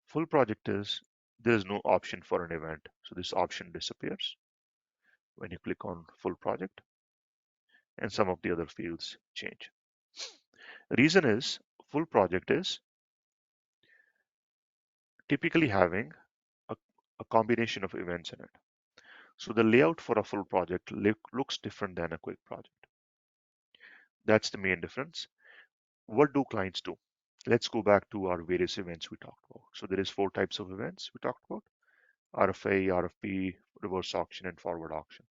Full project is there is no option for an event. So this option disappears when you click on full project and some of the other fields change. Reason is full project is typically having a, a combination of events in it. So the layout for a full project looks different than a quick project. That's the main difference. What do clients do? Let's go back to our various events we talked about. So there is four types of events we talked about: RFA, RFP, reverse auction, and forward auction.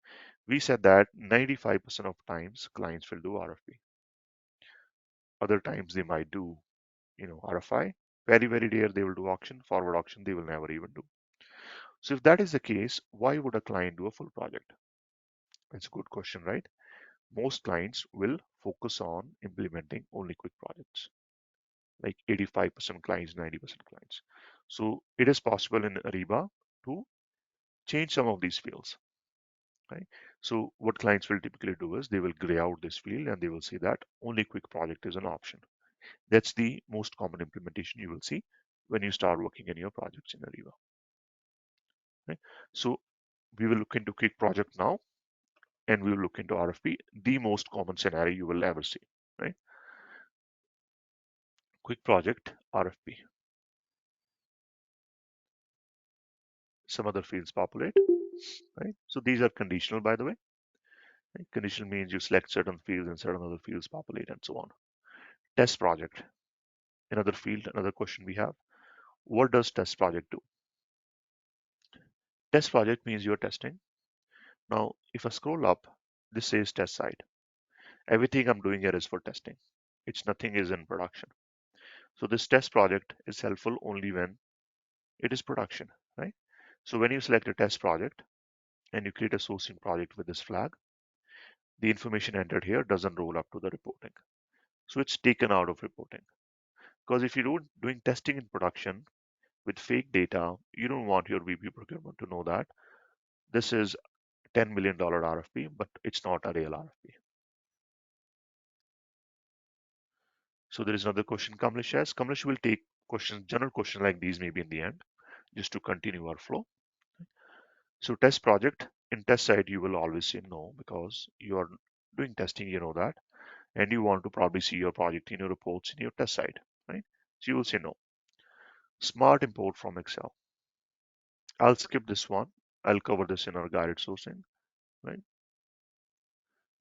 We said that 95% of times clients will do RFP. Other times they might do, RFI. Very, very rare they will do auction. Forward auction they will never even do. So if that is the case, why would a client do a full project? That's a good question, right? Most clients will focus on implementing only quick projects, like 85% clients, 90% clients. So it is possible in Ariba to change some of these fields, right? So what clients will typically do is they will gray out this field and they will say that only quick project is an option. That's the most common implementation you will see when you start working in your projects in Ariba. Right? So we will look into quick project now, and we will look into RFP, the most common scenario you will ever see. Right? Quick project, RFP. Some other fields populate. Right? So these are conditional, by the way. Right? Conditional means you select certain fields and certain other fields populate and so on. Test project, another field, another question we have. What does test project do? Test project means you're testing. Now, if I scroll up, this says test site. Everything I'm doing here is for testing. It's nothing is in production. So this test project is helpful only when it is production, right? So when you select a test project and you create a sourcing project with this flag, the information entered here doesn't roll up to the reporting. So it's taken out of reporting. Because if you're doing testing in production with fake data, you don't want your VP procurement to know that this is $10 million RFP, but it's not a real RFP. So there is another question Kamlesh has. Kamlesh will take questions, general questions like these maybe in the end, just to continue our flow. So test project, in test side, you will always say no because you are doing testing, you know that, and you want to probably see your project in your reports in your test side, right? So you will say no. Smart import from Excel. I'll skip this one. I'll cover this in our guided sourcing, right?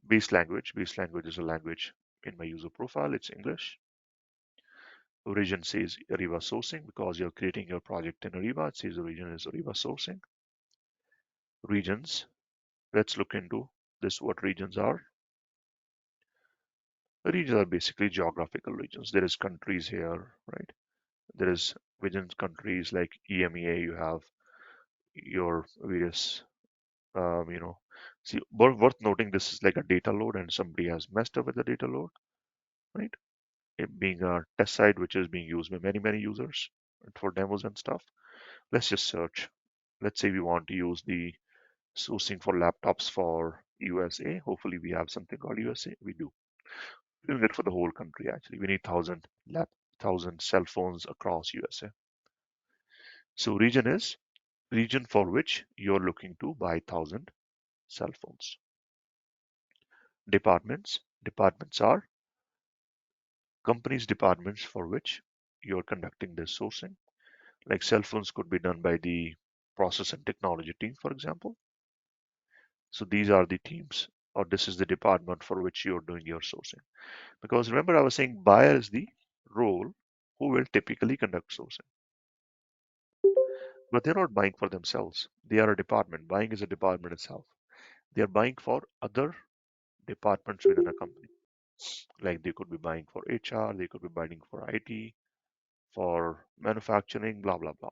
Base language. Base language is a language in my user profile. It's English. Origin says Ariba sourcing because you're creating your project in Ariba. It says origin is Ariba sourcing. Regions. Let's look into this, what regions are. The regions are basically geographical regions. There is countries here, right? There is within countries like EMEA, you have your various, you know, see, worth noting this is like a data load and somebody has messed up with the data load, right? It being a test site, which is being used by many, many users for demos and stuff. Let's just search. Let's say we want to use the sourcing for laptops for USA. Hopefully we have something called USA. We do. We're doing it for the whole country actually. We need 1,000 cell phones across USA. So region is region for which you're looking to buy 1,000 cell phones. Departments are companies departments for which you're conducting this sourcing. Like cell phones could be done by the process and technology team, for example. So these are the teams, or this is the department for which you're doing your sourcing. Because remember, I was saying buyer is the role who will typically conduct sourcing. But they're not buying for themselves. They are a department. Buying is a department itself. They are buying for other departments within a company. Like they could be buying for HR, they could be buying for IT, for manufacturing, blah, blah, blah.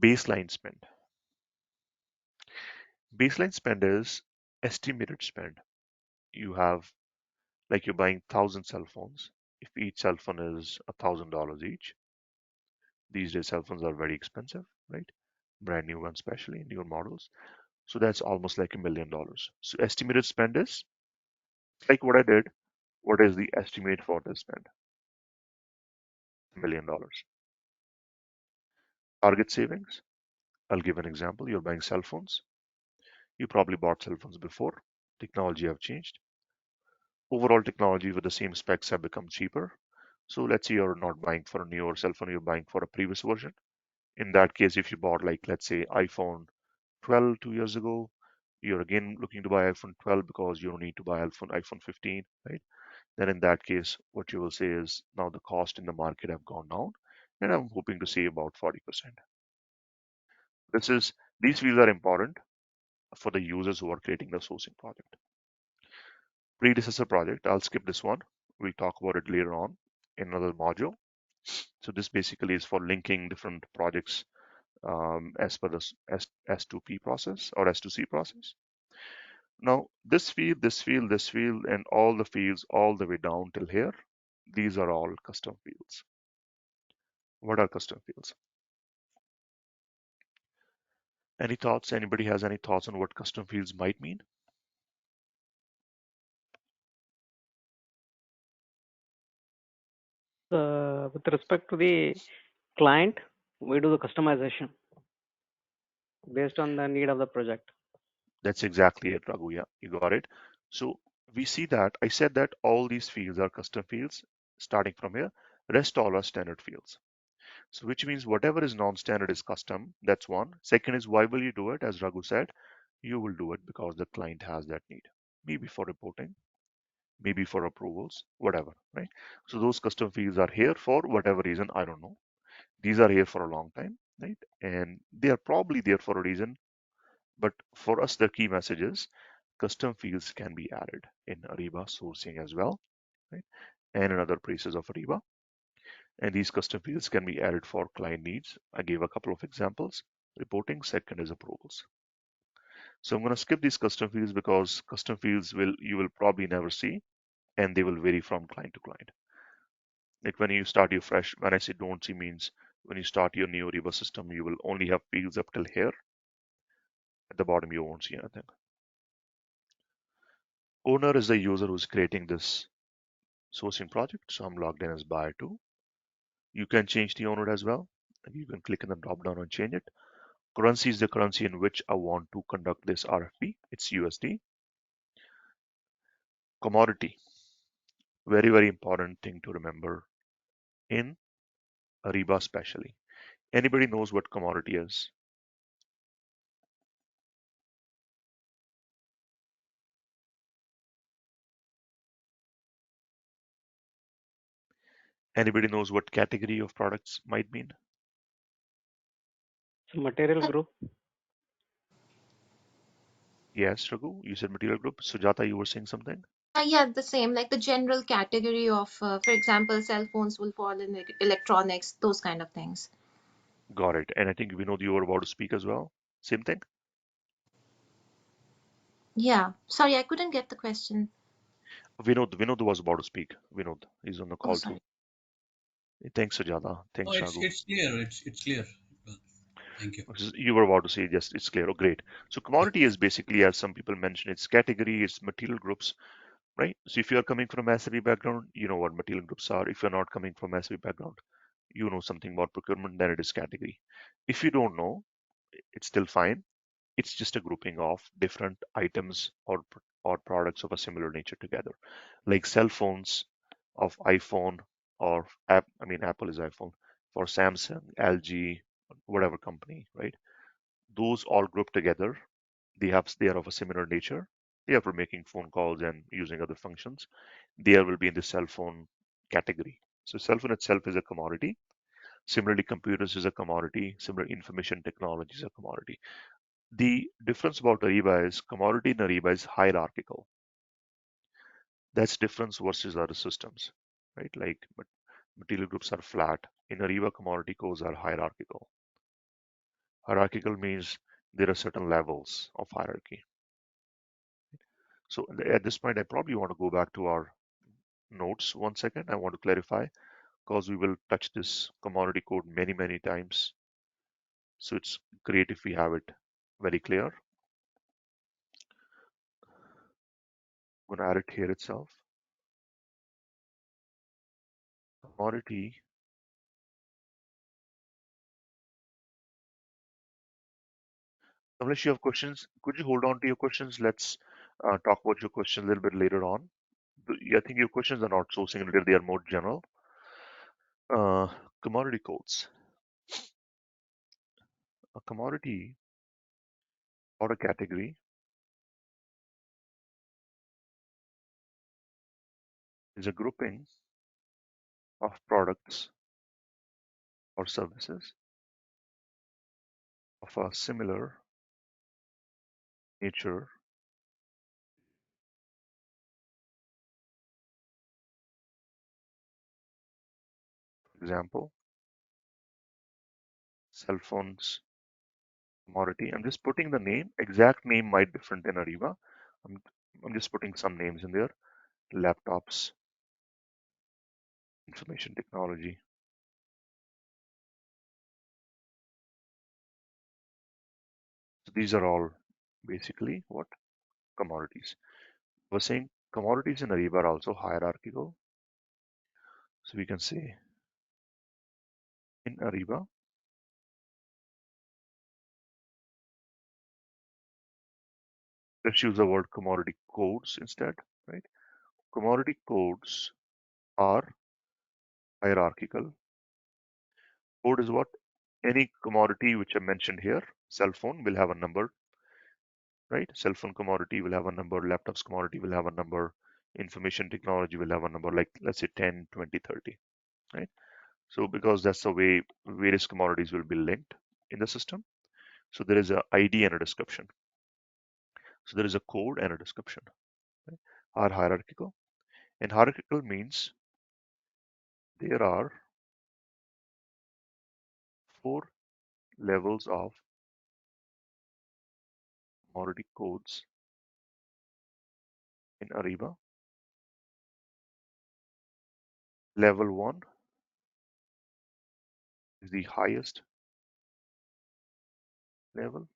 Baseline spend. Baseline spend is estimated spend. You have, like you're buying 1,000 cell phones. If each cell phone is $1,000 each, these days cell phones are very expensive, right? Brand new ones, especially newer models. So that's almost like $1 million. So estimated spend is like what I did. What is the estimate for this spend? $1 million. Target savings. I'll give an example. You're buying cell phones. You probably bought cell phones before. Technology have changed. Overall technology with the same specs have become cheaper. So let's say you're not buying for a newer cell phone, you're buying for a previous version. In that case, if you bought like, let's say iPhone 12 2 years ago, you're again looking to buy iPhone 12 because you don't need to buy iPhone 15, right? Then in that case, what you will say is now the cost in the market have gone down and I'm hoping to save about 40%. This is, these fields are important for the users who are creating the sourcing project. Predecessor project, I'll skip this one. We'll talk about it later on in another module. So this basically is for linking different projects as per the S2P process or S2C process. Now, this field, this field, this field, and all the fields all the way down till here, these are all custom fields. What are custom fields? Any thoughts? Anybody has any thoughts on what custom fields might mean? With respect to the client, we do the customization based on the need of the project. That's exactly it, Raghu. Yeah, you got it. So we see that I said that all these fields are custom fields starting from here. Rest all are standard fields. So which means whatever is non-standard is custom. That's one. Second is why will you do it? As Raghu said, you will do it because the client has that need. Maybe for reporting, maybe for approvals, whatever, right? So those custom fields are here for whatever reason, I don't know. These are here for a long time, right? And they are probably there for a reason. But for us, the key message is custom fields can be added in Ariba sourcing as well, right? And in other places of Ariba. And these custom fields can be added for client needs. I gave a couple of examples. Reporting, second is approvals. So I'm going to skip these custom fields because custom fields you will probably never see, and they will vary from client to client. Like when you start your fresh, when I say don't see means when you start your new Ariba system, you will only have fields up till here. At the bottom, you won't see anything. Owner is the user who's creating this sourcing project. So I'm logged in as buyer too. You can change the owner as well. You can click in the drop down and change it. Currency is the currency in which I want to conduct this RFP. It's USD. Commodity, very, very important thing to remember in Ariba especially. Anybody knows what commodity is? Anybody knows what category of products might mean? So material group. Yes, Raghu, you said material group. Sujata, you were saying something? Yeah, the same, like the general category of, for example, cell phones will fall in like electronics, those kind of things. Got it. And I think Vinod, you were about to speak as well. Same thing? Yeah, sorry, I couldn't get the question. Vinod was about to speak. Vinod is on the Oh, call too. sorry. Thanks, Sujata. No, Thanks, Raghu. it's clear. It's clear. Thank you. You were about to say, yes, it's clear. Oh, great. So Yeah. commodity is basically, as some people mention, it's category, it's material groups, right? So if you're coming from a SAP background, you know what material groups are. If you're not coming from a SAP background, you know something about procurement, then it is category. If you don't know, it's still fine. It's just a grouping of different items or products of a similar nature together, like cell phones of iPhone or app. I mean, Apple is iPhone for Samsung, LG, whatever company, right? Those all grouped together. They are of a similar nature. They are for making phone calls and using other functions. They will be in the cell phone category. So cell phone itself is a commodity. Similarly, computers is a commodity. Similar information technology is a commodity. The difference about Ariba is commodity in Ariba is hierarchical. That's difference versus other systems, right? Like material groups are flat. In Ariba, commodity codes are hierarchical. Hierarchical means there are certain levels of hierarchy. So at this point, I probably want to go back to our notes 1 second. I want to clarify because we will touch this commodity code many, many times. So it's great if we have it very clear. I'm going to add it here itself. Commodity. Unless you have questions, could you hold on to your questions? Let's talk about your questions a little bit later on. I think your questions are not sourcing related, they are more general. Uh, Commodity codes. A commodity or a category is a grouping of products or services of a similar nature. For example, cell phones commodity. I'm just putting the name. Exact name might be different than Ariba. I'm, I'm just putting some names in there. Laptops, information technology. So these are all basically what? Commodities. We're saying commodities in Ariba are also hierarchical. So we can say in Ariba, let's use the word commodity codes instead, right? Commodity codes are hierarchical. Code is what? Any commodity which I mentioned here, cell phone will have a number, right? Cell phone commodity will have a number, laptops commodity will have a number, information technology will have a number, like let's say 10, 20, 30, right? So because that's the way various commodities will be linked in the system. So there is a ID and a description. So there is a code and a description, right? Are hierarchical. And hierarchical means there are 4 levels of commodity codes in Ariba. Level 1 is the highest level.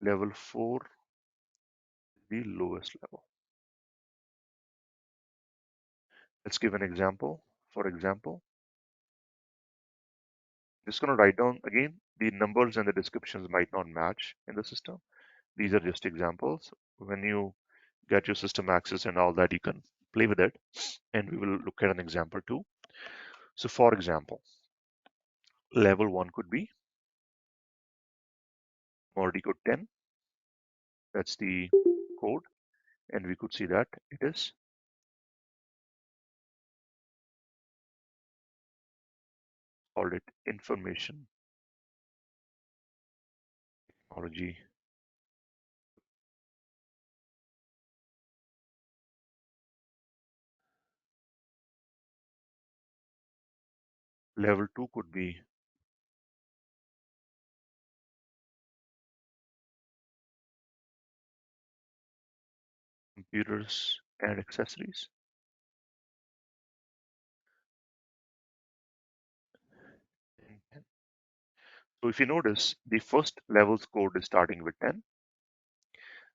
Level 4 is the lowest level. Let's give an example. For example, just going to write down again, the numbers and the descriptions might not match in the system. These are just examples. When you get your system access and all that, you can play with it. And we will look at an example too. So for example, level 1 could be commodity code 10. That's the code. And we could see that it is called it information technology. Level 2 could be computers and accessories. So if you notice, the first level's code is starting with 10.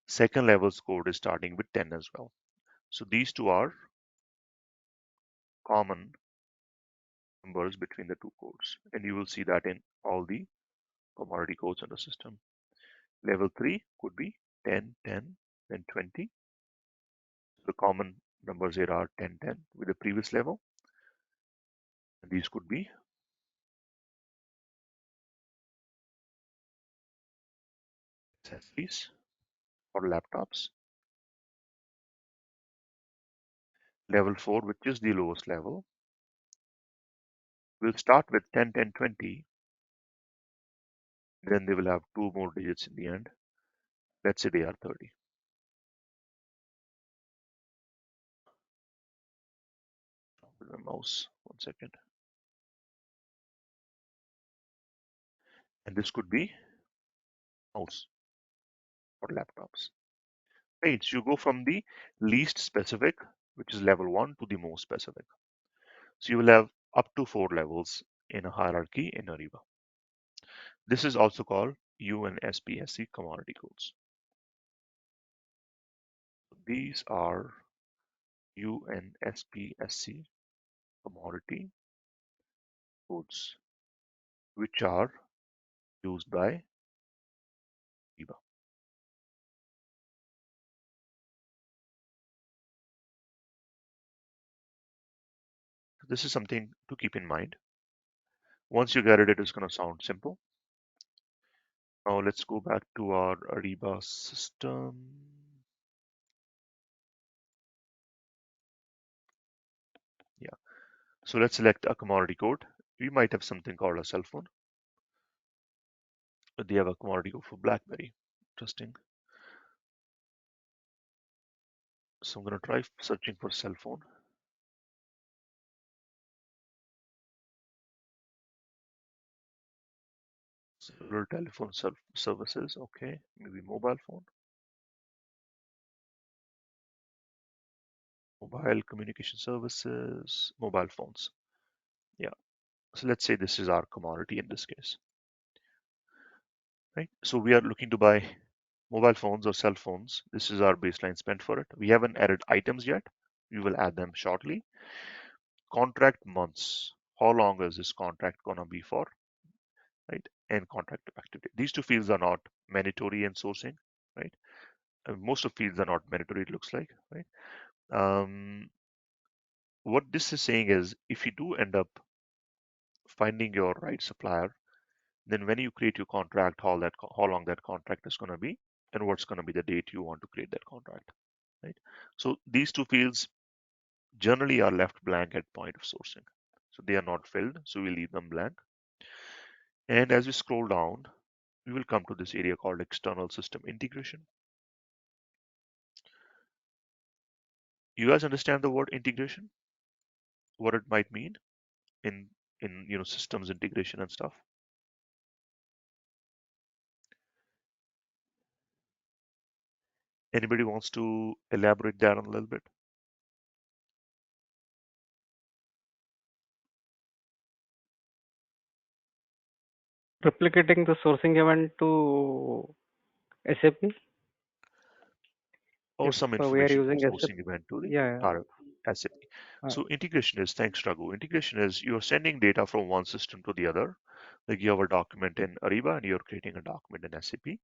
Second level's code is starting with 10 as well. So these two are common numbers between the two codes. And you will see that in all the commodity codes in the system. Level 3 could be 10, 10, then 20. The common numbers here are 10, 10 with the previous level. And these could be accessories or laptops. Level 4, which is the lowest level, will start with 10, 10, 20. Then they will have 2 more digits in the end. Let's say they are 30. With my mouse, 1 second. And this could be mouse or laptops. Right, so you go from the least specific, which is level 1, to the most specific. So you will have up to 4 levels in a hierarchy in Ariba. This is also called UNSPSC commodity codes. These are UNSPSC commodity codes, which are used by Ariba. This is something to keep in mind. Once you get it, it is going to sound simple. Now let's go back to our Ariba system. Yeah. So let's select a commodity code. We might have something called a cell phone. But they have a commodity code for BlackBerry. Interesting. So I'm going to try searching for cell phone. So Rural telephone services, okay, maybe mobile phone, mobile communication services, mobile phones. Yeah. So let's say this is our commodity in this case, right? So we are looking to buy mobile phones or cell phones. This is our baseline spend for it. We haven't added items yet. We will add them shortly. Contract months. How long is this contract gonna be for, right? And contract activity. These two fields are not mandatory in sourcing, right? Most of fields are not mandatory, it looks like, right? What this is saying is if you do end up finding your right supplier, then when you create your contract, how long that contract is going to be, and what's going to be the date you want to create that contract, right? So these two fields generally are left blank at point of sourcing. So they are not filled, so we leave them blank. And as we scroll down, we will come to this area called external system integration. You guys understand the word integration? What it might mean in systems integration and stuff? Anybody wants to elaborate that on a little bit? Replicating the sourcing event to SAP. Or If some we are information from using SAP, sourcing event to the yeah, SAP. uh, So integration is, thanks Raghu. Integration is you're sending data from one system to the other. Like you have a document in Ariba and you're creating a document in SAP.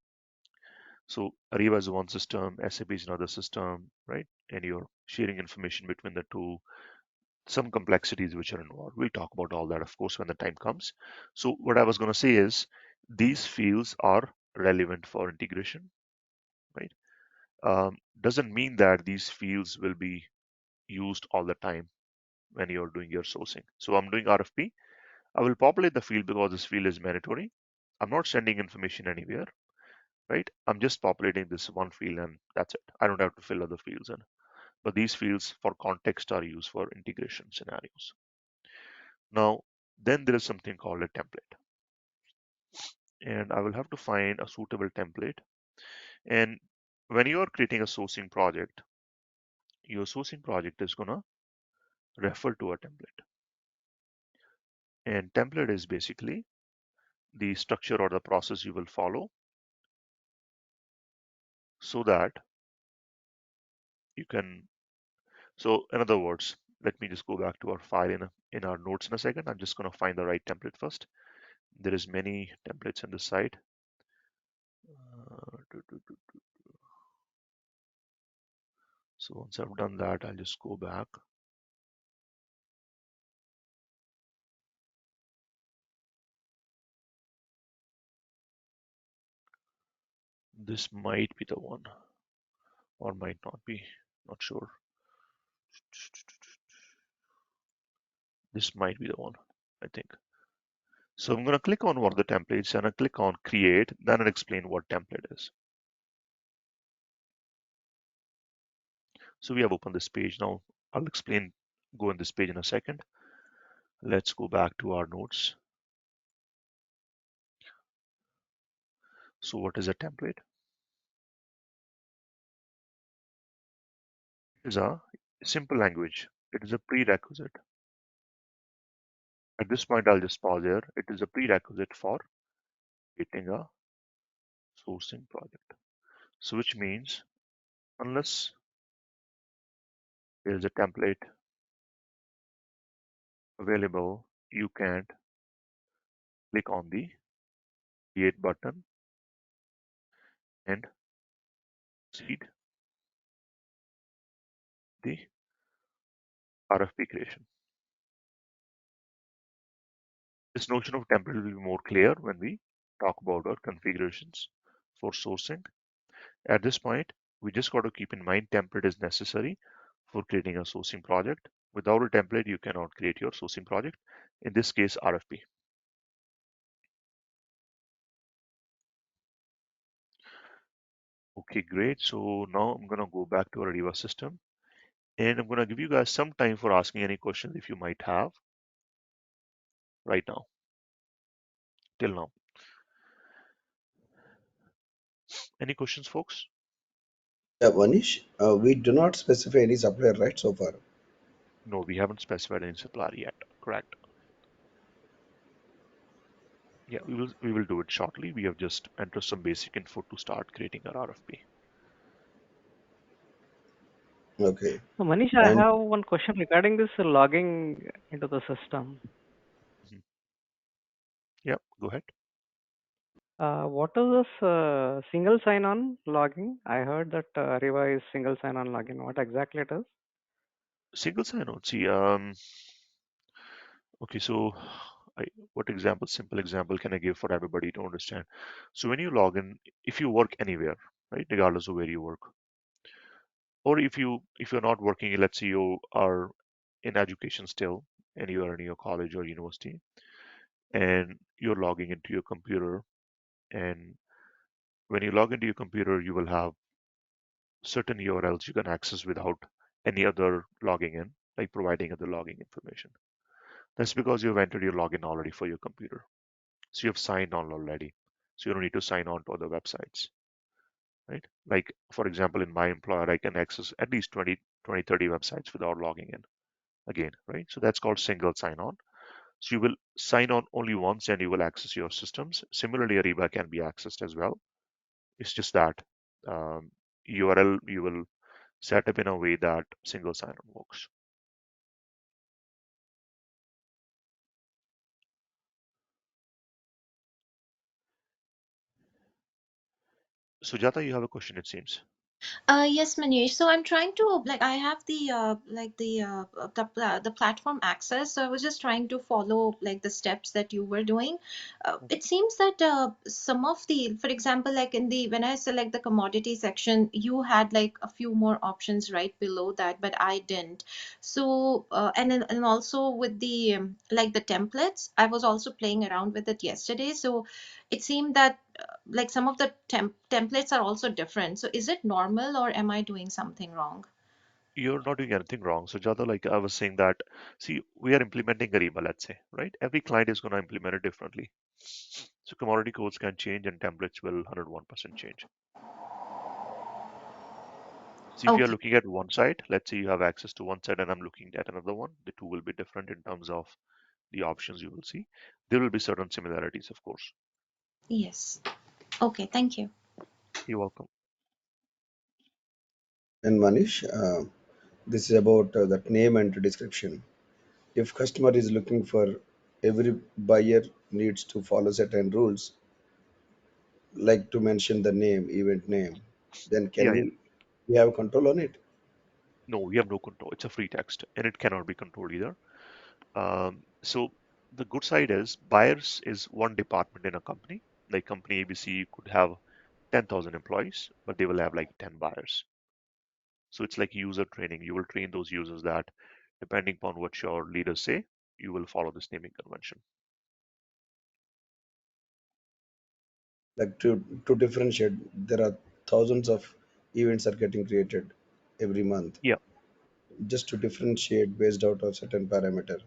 So Ariba is one system, SAP is another system, right? And you're sharing information between the two. Some complexities which are involved. We'll talk about all that, of course, when the time comes. So what I was going to say is these fields are relevant for integration, right? Doesn't mean that these fields will be used all the time when you're doing your sourcing. So I'm doing RFP. I will populate the field because this field is mandatory. I'm not sending information anywhere, right? I'm just populating this one field and that's it. I don't have to fill other fields in. But these fields for context are used for integration scenarios. Now, then there is something called a template. And I will have to find a suitable template. And when you are creating a sourcing project, your sourcing project is going to refer to a template. And template is basically the structure or the process you will follow so that you can. So in other words, let me just go back to our file in our notes in a second. I'm just going to find the right template first. There is many templates on the site. So once I've done that, I'll just go back. This might be the one or might not be, not sure. This might be the one, I think. So I'm going to click on one of the templates and I click on create, then I'll explain what template is. So we have opened this page now. I'll go in this page in a second. Let's go back to our notes. So what is a template? It is a simple language. It is a prerequisite. At this point, I'll just pause here. It is a prerequisite for creating a sourcing project. So which means unless there is a template available, you can't click on the create button and proceed the RFP creation. This notion of template will be more clear when we talk about our configurations for sourcing. At this point, we just got to keep in mind template is necessary for creating a sourcing project. Without a template, you cannot create your sourcing project. In this case, RFP. Okay, great. So now I'm going to go back to our Ariba system and I'm going to give you guys some time for asking any questions if you might have right now, till now. Any questions, folks? Yeah, Manish, we do not specify any supplier, right, so far. No, we haven't specified any supplier yet. Correct. Yeah, we will do it shortly. We have just entered some basic info to start creating our RFP. Okay. So Manish, I And have one question regarding this logging into the system. Mhm. Yeah, go ahead. What is this single sign-on logging? I heard that Ariba is single sign-on login. What exactly it is? Single sign-on. See, okay, so I, what example, simple example can I give for everybody to understand? So when you log in, if you work anywhere, right, regardless of where you work, or if you're not working, let's say you are in education still, and you are in your college or university, and you're logging into your computer, and when you log into your computer, you will have certain URLs you can access without any other logging in, like providing other logging information. That's because you've entered your login already for your computer. So you've signed on already. So you don't need to sign on to other websites, right? Like, for example, in my employer, I can access at least 20, 30 websites without logging in again, right? So that's called single sign on. So you will sign on only once and you will access your systems. Similarly, Ariba can be accessed as well. It's just that um, URL you will set up in a way that single sign on works. Sujata, you have a question, it seems. Yes, Manish. So I'm trying to like I have the the platform access. So I was just trying to follow like the steps that you were doing. It seems that some of the, for example, like in the when I select the commodity section, you had like a few more options right below that, but I didn't. So and also with the like the templates, I was also playing around with it yesterday. So it seemed that like some of the templates are also different. So is it normal or am I doing something wrong? You're not doing anything wrong. So, Jada, like I was saying that, see, we are implementing Ariba, let's say, right? Every client is going to implement it differently. So commodity codes can change and templates will 101% change. So if you're Okay. looking at one side, let's say you have access to one side and I'm looking at another one, the two will be different in terms of the options you will see. There will be certain similarities, of course. Yes. Okay. Thank you. You're welcome. Manish, this is about that name and description. If customer is looking for every buyer needs to follow certain rules, like to mention the name, event name, then can Yeah, yeah. we have control on it? No, we have no control. It's a free text and it cannot be controlled either. So the good side is buyers is one department in a company. Like company ABC could have 10,000 employees, but they will have like 10 buyers. So it's like user training. You will train those users that depending upon what your leaders say, you will follow this naming convention. Like to differentiate, there are thousands of events are getting created every month. Yeah. Just to differentiate based out of certain parameter,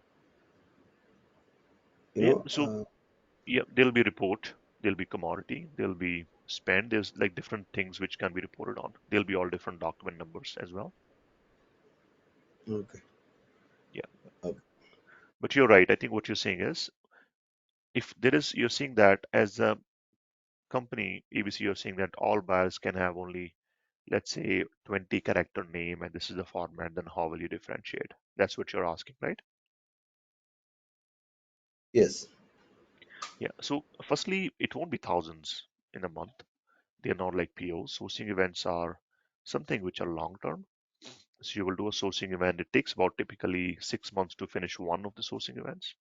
you Yeah. know. So yeah, there'll be report, there'll be commodity, there'll be spend. There's like different things which can be reported on. There'll be all different document numbers as well. Okay. Yeah. Okay. But you're right. I think what you're saying is if there is, you're seeing that as a company, ABC, you're saying that all buyers can have only, let's say, 20 character name and this is the format, then how will you differentiate? That's what you're asking, right? Yes. Yeah. So firstly, it won't be thousands in a month. They're not like POs. Sourcing events are something which are long term. So you will do a sourcing event. It takes about typically 6 months to finish one of the sourcing events.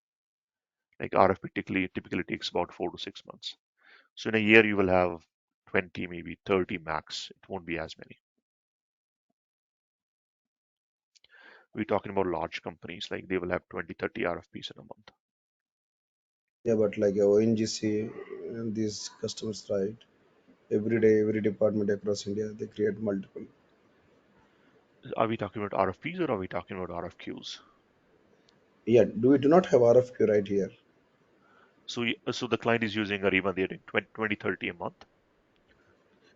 Like RFP typically takes about 4 to 6 months. So in a year you will have 20, maybe 30 max. It won't be as many. We're talking about large companies, like they will have 20, 30 RFPs in a month. Yeah, but like ONGC and these customers, right? Every day, every department across India, they create multiple. Are we talking about RFPs or are we talking about RFQs? Yeah, we do not have RFQ right here. So the client is using Ariba, they're doing 20, 20, 30 a month.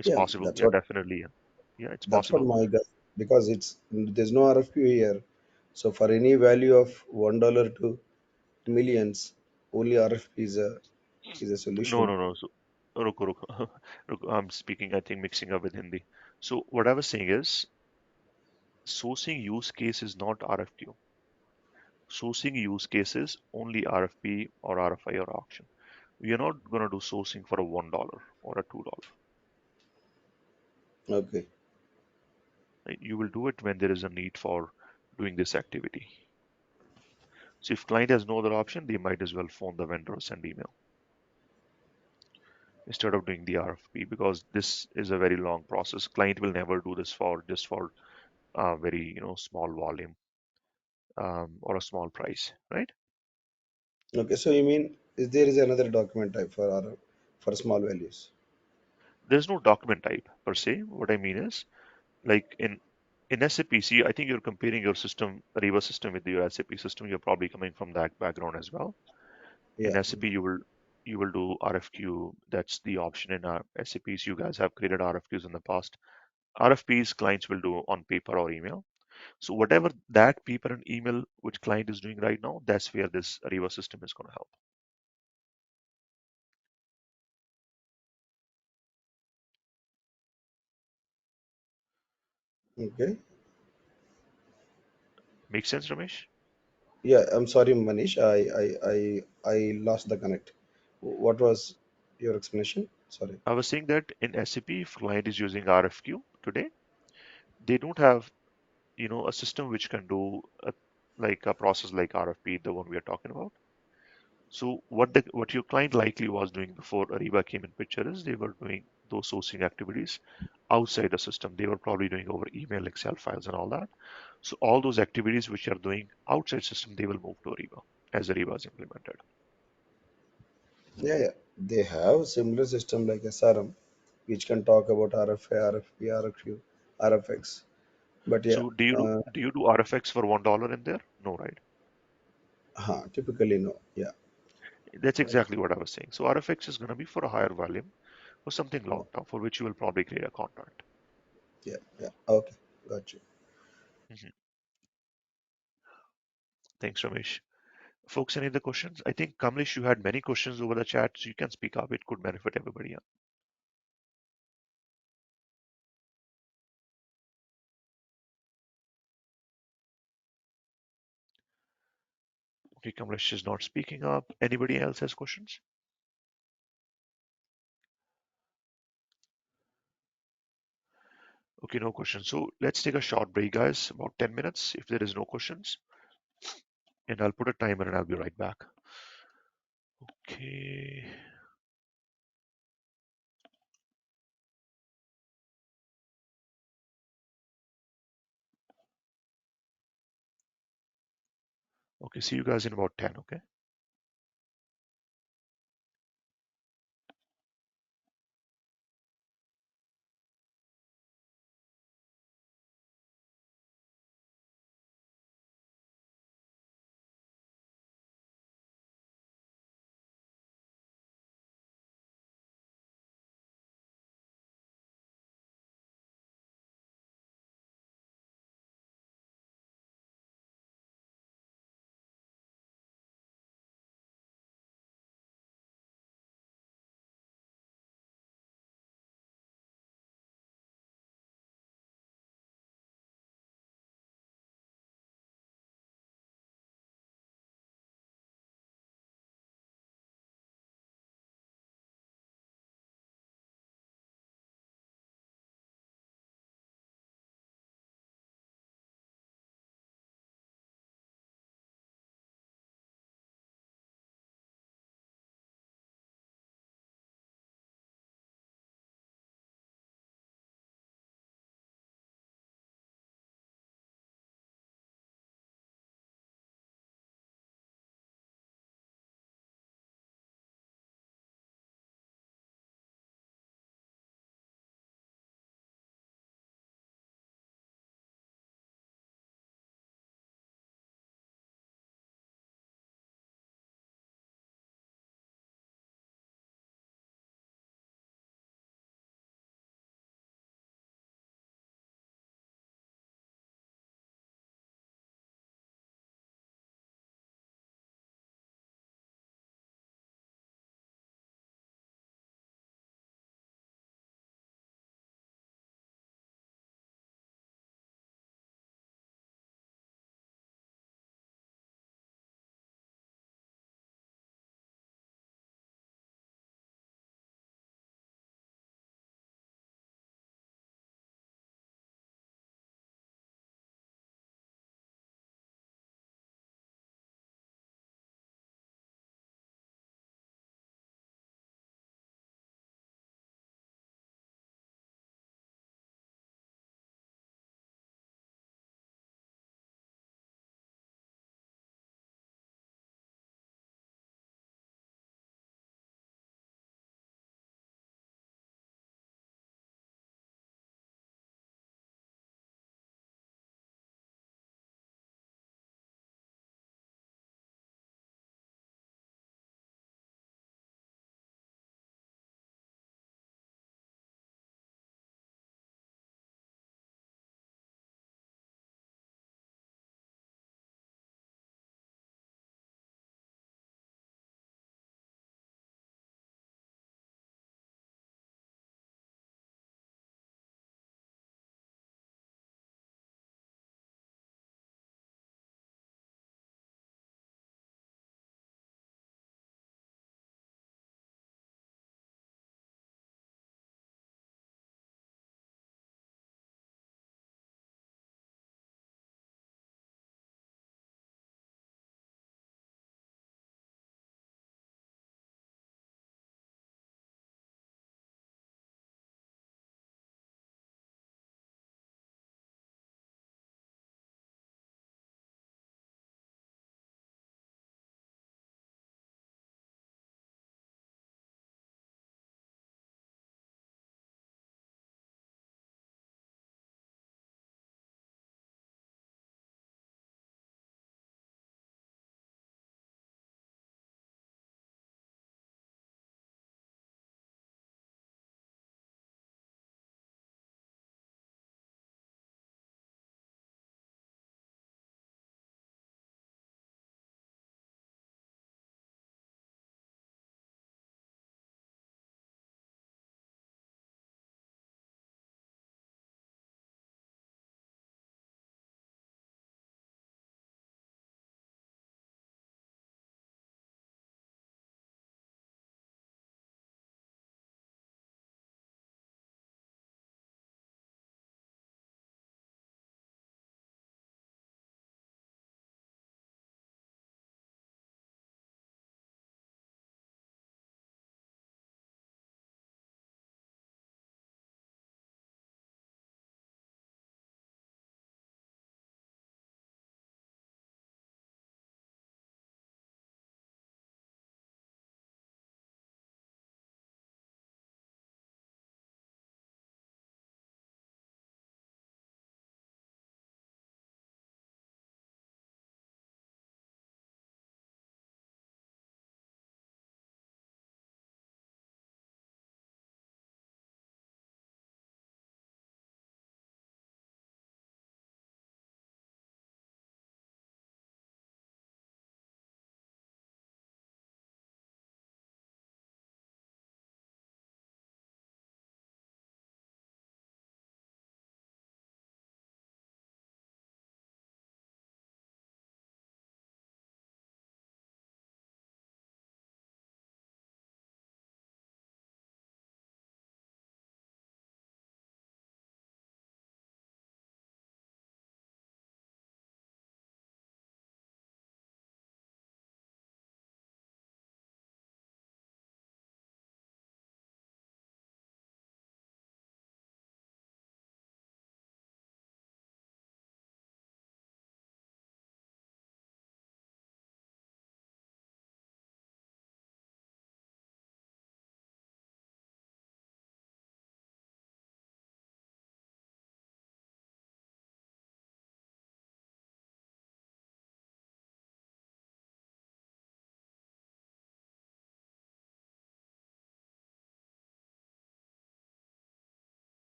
It's Yeah, possible. that's Yeah, what definitely. Yeah, yeah, it's that's what possible. my guess, because there's no RFQ here. So for any value of $1 to millions, only RFP is a No, solution. no, no. So, ruko, ruko. Ruko, I'm speaking, I think, mixing up with Hindi. So, what I was saying is, sourcing use case is not RFQ. Sourcing use cases only RFP or RFI or auction. We are not going to do sourcing for a $1 or a $2. Okay. Right? You will do it when there is a need for doing this activity. So if client has no other option, they might as well phone the vendor or send email instead of doing the RFP, because this is a very long process. Client will never do this for just for very small volume or a small price, right? Okay. So you mean is another document type for for small values? There's no document type per se. What I mean is, like in SAP, see, I think you're comparing your system, Ariba system, with your SAP system. You're probably coming from that background as well. In Yeah. SAP, you will do RFQ. That's the option in SAPs. You guys have created RFQs in the past. RFPs clients will do on paper or email. So whatever that paper and email which client is doing right now, that's where this Ariba system is going to help. Okay. Make sense, Ramesh? Yeah. I'm sorry, Manish. I lost the connect. What was your explanation? Sorry. I was saying that in SAP, if client is using RFQ today, they don't have a system which can do like a process like RFP, the one we are talking about. So what your client likely was doing before Ariba came in picture is they were doing those sourcing activities outside the system. They were probably doing over email, Excel files, and all that. So all those activities which are doing outside system, they will move to Ariba as Ariba is implemented. Yeah, yeah. They have similar system like SRM, which can talk about RFA, RFP, RFQ, RFX. But yeah, So do you do uh, do you do RFX for $1 in there? No, right? typically no. Yeah, That's right. exactly what I was saying. So RFX is going to be for a higher volume or something Oh, long term for which you will probably create a contract. yeah, yeah. Okay, got you. Mhm. Thanks, Ramesh. Folks, any other questions? I think Kamlesh, you had many questions over the chat, so you can speak up. It could benefit everybody. Yeah. Okay, Kamlesh is not speaking up. Anybody else has questions? Okay, no questions. So let's take a short break, guys, about 10 minutes if there is no questions. And I'll put a timer and I'll be right back. Okay. Okay, see you guys in about 10, okay?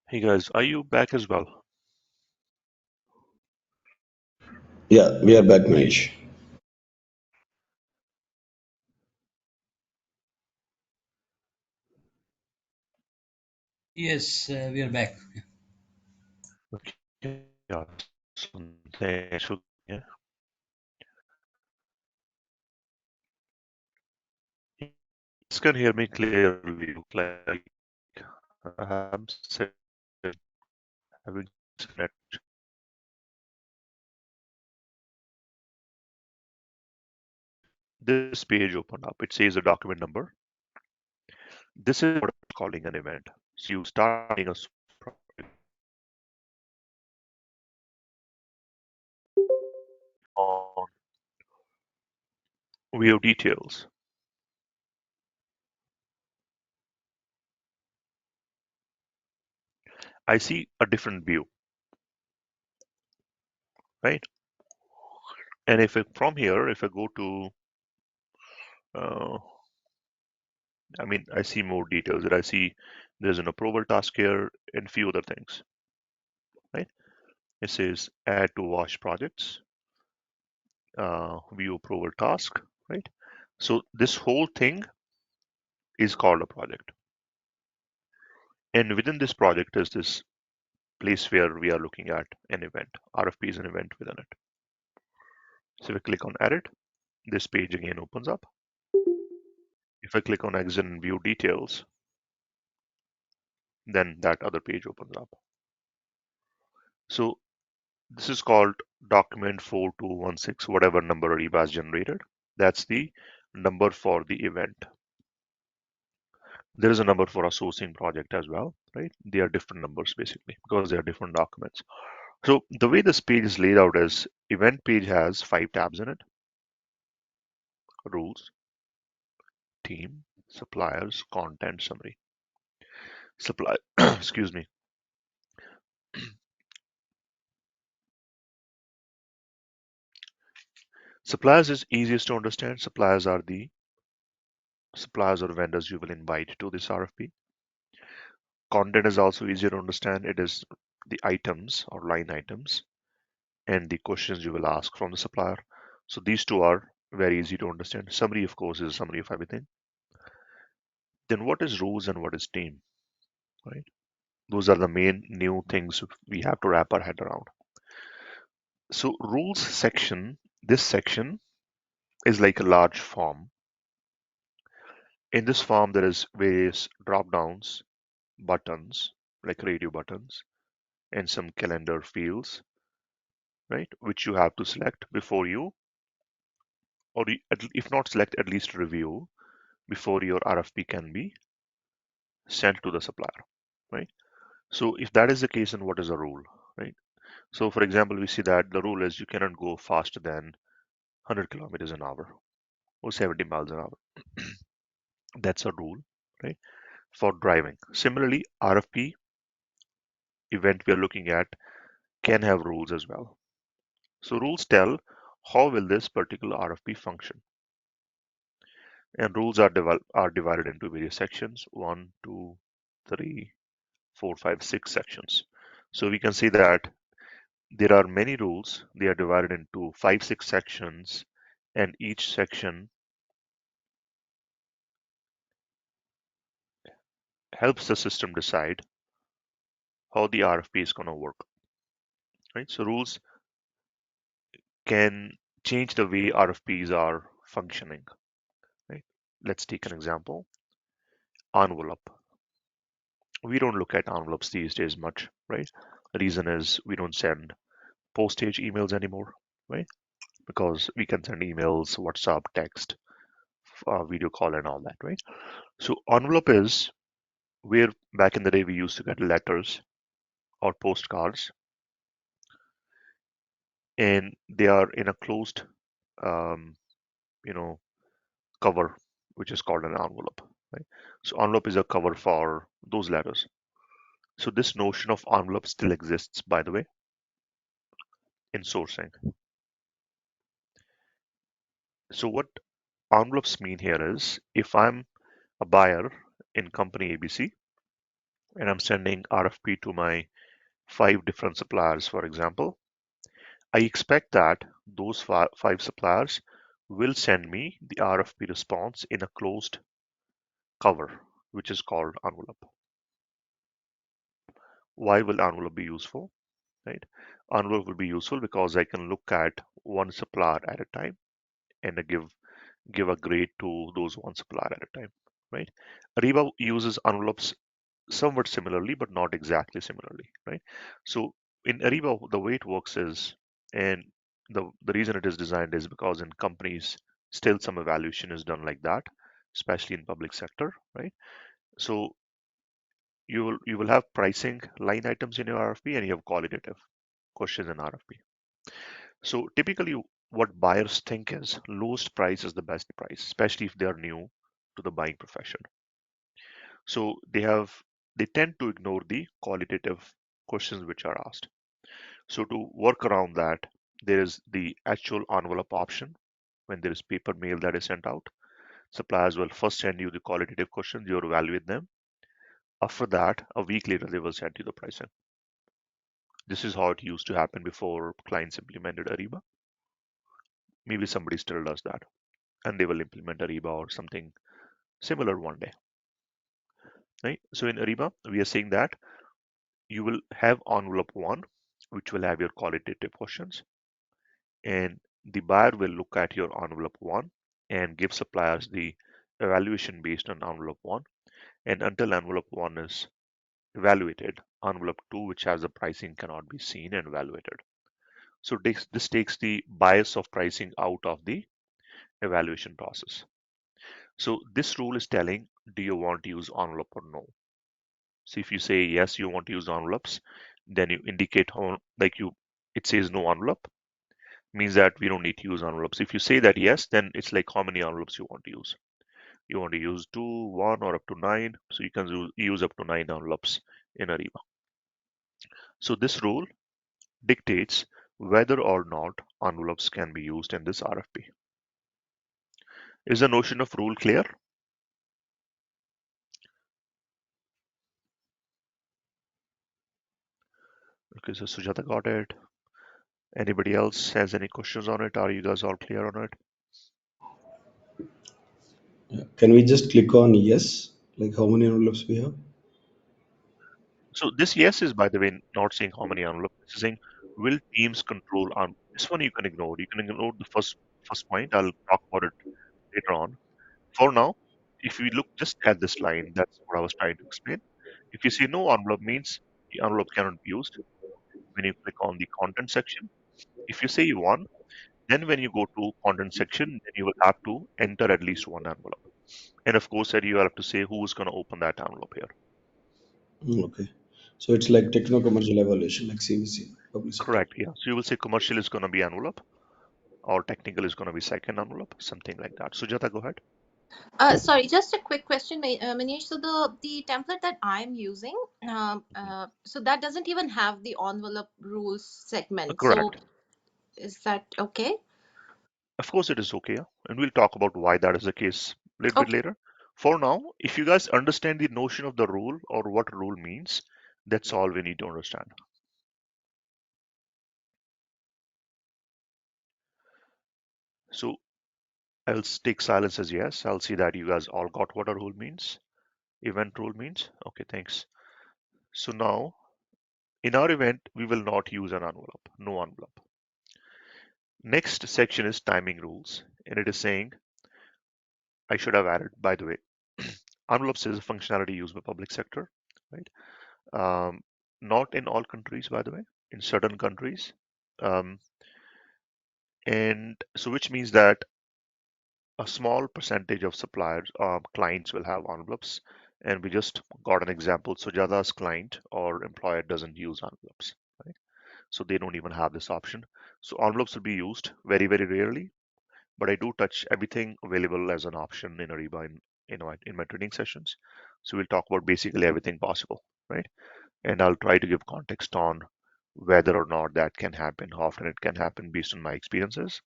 Hey guys, are you back as well? Yeah, we are back, Mahesh. Yes, we are back. Okay. Yeah. So thanks for yeah. You guys can hear me clearly. Look like I'm having some net. This page opened up. It says a document number. This is what I'm calling an event. So you start running a project on view details. I see a different view, right? And if I, from here, if I go to, uh, I see more details. That I see there's an approval task here and few other things, right? It says add to wash projects, view approval task, right? So this whole thing is called a project. And within this project is this place where we are looking at an event. RFP is an event within it. So if I click on edit, this page again opens up. If I click on exit and view details, then that other page opens up. So this is called document 4216, whatever number Ariba has generated. That's the number for the event. There is a number for a sourcing project as well, right? They are different numbers basically because they are different documents. So the way this page is laid out is event page has 5 tabs in it: rules, team, suppliers, content, summary. Supply, excuse me. Suppliers is easiest to understand. Suppliers are the suppliers or vendors you will invite to this RFP. Content is also easier to understand. It is the items or line items and the questions you will ask from the supplier. So these two are very easy to understand. Summary, of course, is a summary of everything. Then what is rules and what is team, right? Those are the main new things we have to wrap our head around. So rules section, this section is like a large form. In this form, there is various drop downs, buttons, like radio buttons, and some calendar fields, right? Which you have to select before you, or if not select, at least review before your RFP can be sent to the supplier, right? So if that is the case, then what is the rule, right? So for example, we see that the rule is you cannot go faster than 100 kilometers an hour or 70 miles an hour. That's a rule, right? For driving. Similarly, RFP event we are looking at can have rules as well. So rules tell how will this particular RFP function. And rules are divided into various sections: one, two, three, four, five, six sections. So we can see that there are many rules. They are divided into five, six sections, and each section helps the system decide how the RFP is going to work. Right? So rules can change the way RFPs are functioning. Right? Let's take an example. Envelope. We don't look at envelopes these days much, right? The reason is we don't send postage emails anymore, right? Because we can send emails, WhatsApp, text, video call, and all that, right? So envelope is where back in the day we used to get letters or postcards, and they are in a closed, um, you know, cover, which is called an envelope, right? So envelope is a cover for those letters. So this notion of envelope still exists, by the way, in sourcing. So what envelopes mean here is if I'm a buyer in company ABC and I'm sending RFP to my 5 different suppliers, for example, I expect that those 5 suppliers will send me the RFP response in a closed cover, which is called envelope. Why will envelope be useful? Right? Envelope will be useful because I can look at one supplier at a time and give a grade to those one supplier at a time. Right? Ariba uses envelopes somewhat similarly, but not exactly similarly. Right? So in Ariba, the way it works is, and the reason it is designed is because in companies still some evaluation is done like that, especially in public sector. Right? So you will have pricing line items in your RFP, and you have qualitative questions in RFP. So typically, what buyers think is lowest price is the best price, especially if they are new to the buying profession. So they tend to ignore the qualitative questions which are asked. So to work around that, there is the actual envelope option. When there is paper mail that is sent out, suppliers will first send you the qualitative questions, you evaluate them. After that, a week later, they will send you the pricing. This is how it used to happen before clients implemented Ariba. Maybe somebody still does that, and they will implement Ariba or something similar one day. Right? So in Ariba, we are saying that you will have envelope one, which will have your qualitative questions, and the buyer will look at your envelope one and give suppliers the evaluation based on envelope one. And until envelope one is evaluated, envelope two, which has the pricing, cannot be seen and evaluated. So this takes the bias of pricing out of the evaluation process. So this rule is telling, do you want to use envelope or no? So if you say yes, you want to use envelopes, then you indicate how, like it says no envelope, means that we don't need to use envelopes. If you say that yes, then it's like how many envelopes you want to use. You want to use 2, 1, or up to 9. So you can use up to 9 envelopes in Ariba. So this rule dictates whether or not envelopes can be used in this RFP. Is the notion of rule clear? Okay, so Sujata got it. Anybody else has any questions on it? Are you guys all clear on it? Yeah. Can we just click on yes? Like how many envelopes we have? So this yes is, by the way, not saying how many envelopes. This is saying will teams control on this one. You can ignore. You can ignore the first point. I'll talk about it later on. For now, if we look just at this line, that's what I was trying to explain. If you say no envelope means the envelope cannot be used. When you click on the content section, if you say you want, then when you go to content section, then you will have to enter at least one envelope. And of course, then you have to say who's going to open that envelope here. Okay. So it's like techno-commercial evaluation, like CVC, public sector. Correct. Yeah. So you will say commercial is going to be envelope, or technical is going to be second envelope, something like that. Sujata, go ahead. Sorry, just a quick question, Manish. So the template that I'm using, Mhm. so that doesn't even have the envelope rules segment. So Correct. is that okay? Of course, it is okay. Yeah? And we'll talk about why that is the case a little bit Okay. later. For now, if you guys understand the notion of the rule or what rule means, that's all we need to understand. So I'll take silence as yes. I'll see that you guys all got what a rule means. Event rule means. Okay, thanks. So now, in our event, we will not use an envelope. No envelope. Next section is timing rules. And it is saying, I should have added, by the way, envelopes is a functionality used by public sector, right? Um, not in all countries, by the way, in certain countries. Um, and so, which means that a small percentage of suppliers, clients will have envelopes. And we just got an example. Sujata's client or employer doesn't use envelopes, right? So they don't even have this option. So envelopes will be used very, very rarely, but I do touch everything available as an option in Ariba in my training sessions. So we'll talk about basically everything possible, right? And I'll try to give context on whether or not that can happen, how often it can happen based on my experiences.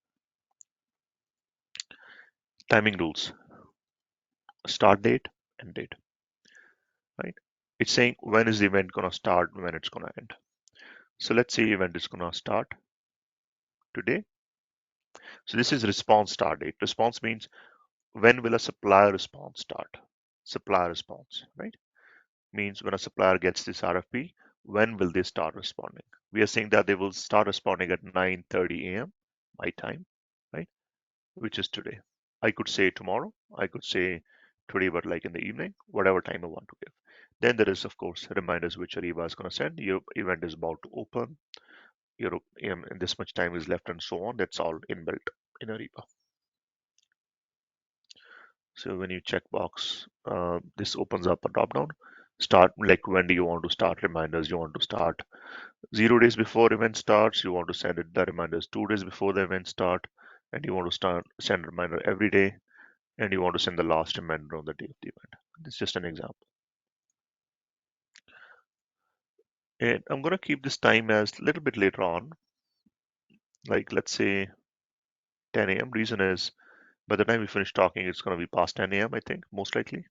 Timing rules, start date, end date, right? It's saying when is the event going to start, when it's going to end. So let's say event is going to start today. So this is response start date. Response means when will a supplier response start? Supplier response, right? Means when a supplier gets this RFP, when will they start responding? We are saying that they will start responding at 9:30 a.m. my time, right? Which is today. I could say tomorrow. I could say today, but like in the evening, whatever time I want to give. Then there is, of course, reminders which Ariba is going to send. Your event is about to open. Your and this much time is left, and so on. That's all inbuilt in Ariba. So when you check box, this opens up a drop down. Start like when do you want to start reminders? You want to start 0 days before event starts. You want to send it the reminders 2 days before the event start, and you want to start send reminder every day, and you want to send the last reminder on the day of the event. It's just an example. And I'm gonna keep this time as a little bit later on, like let's say 10 a.m. Reason is by the time we finish talking, it's gonna be past 10 a.m. I think most likely,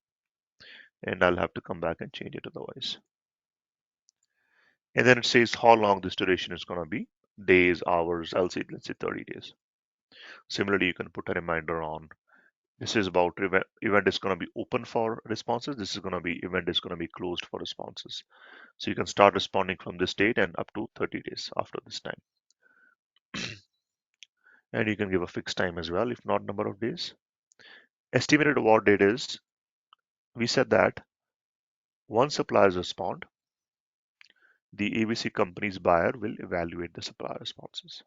and I'll have to come back and change it otherwise. And then it says how long this duration is going to be, days, hours. Let's say 30 days. Similarly, you can put a reminder on this is about event is going to be open for responses. This is going to be event is going to be closed for responses. So you can start responding from this date and up to 30 days after this time. And you can give a fixed time as well, if not number of days. Estimated award date is, we said that once suppliers respond, the ABC company's buyer will evaluate the supplier responses.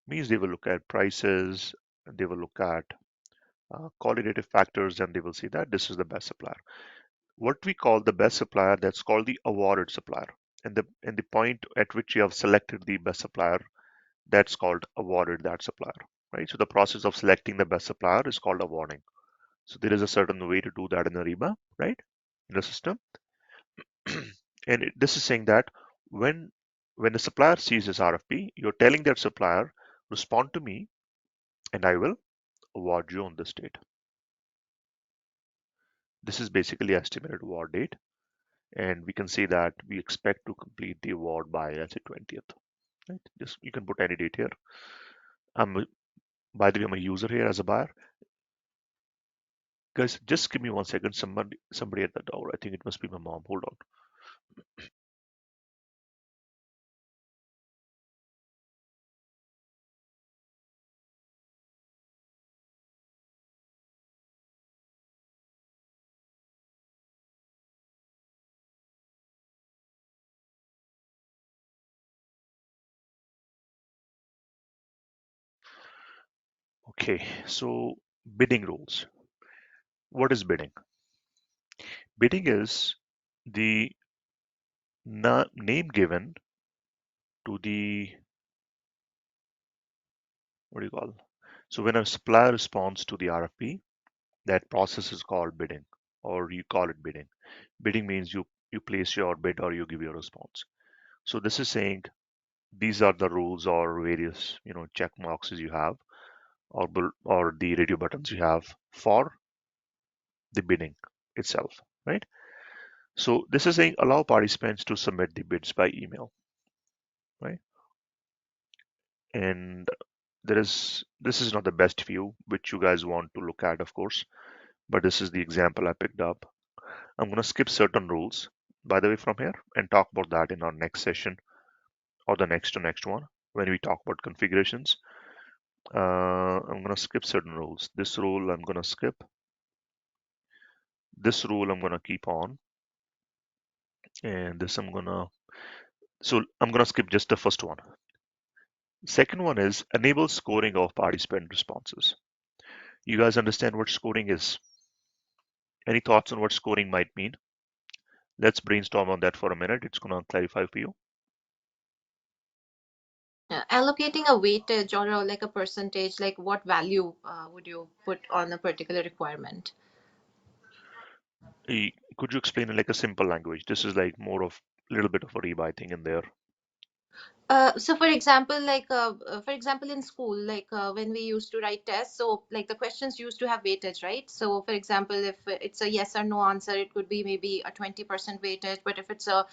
Means they will look at prices, they will look at qualitative factors, and they will see that this is the best supplier. What we call the best supplier, that's called the awarded supplier. And the point at which you have selected the best supplier, that's called awarded that supplier, right? So the process of selecting the best supplier is called awarding. So there is a certain way to do that in Ariba, right? In the system. And this is saying that when when the supplier sees this RFP, you're telling that supplier, respond to me, and I will award you on this date. This is basically estimated award date, and we can say that we expect to complete the award by, let's say, 20th. Right? Just you can put any date here. By the way, I'm a user here as a buyer. Guys, just give me 1 second. Somebody at the door. I think it must be my mom. Hold on. Okay, so bidding rules. What is bidding? Bidding is the name given to the, what do you call? So when a supplier responds to the RFP, that process is called bidding, or you call it bidding. Bidding means you place your bid or you give your response. So this is saying these are the rules or various check boxes you have, or the radio buttons you have for the bidding itself, right? So this is saying allow participants to submit the bids by email, right? And this is not the best view which you guys want to look at, of course, but this is the example I picked up. I'm going to skip certain rules, by the way, from here and talk about that in our next session or the next to next one when we talk about configurations. I'm going to skip certain rules. This rule I'm going to skip. This rule I'm going to keep on. And this I'm going to, so I'm going to skip just the first one. Second one is enable scoring of participant responses. You guys understand what scoring is? Any thoughts on what scoring might mean? Let's brainstorm on that for a minute. It's going to clarify for you. Allocating a weightage or like a percentage, like what value would you put on a particular requirement? Could you explain in like a simple language? This is like more of a little bit of a Ariba, I think, in there. So for example, for example, in school, when we used to write tests, so like the questions used to have weightage, right? So for example, if it's a yes or no answer, it could be maybe a 20% weightage. But if it's a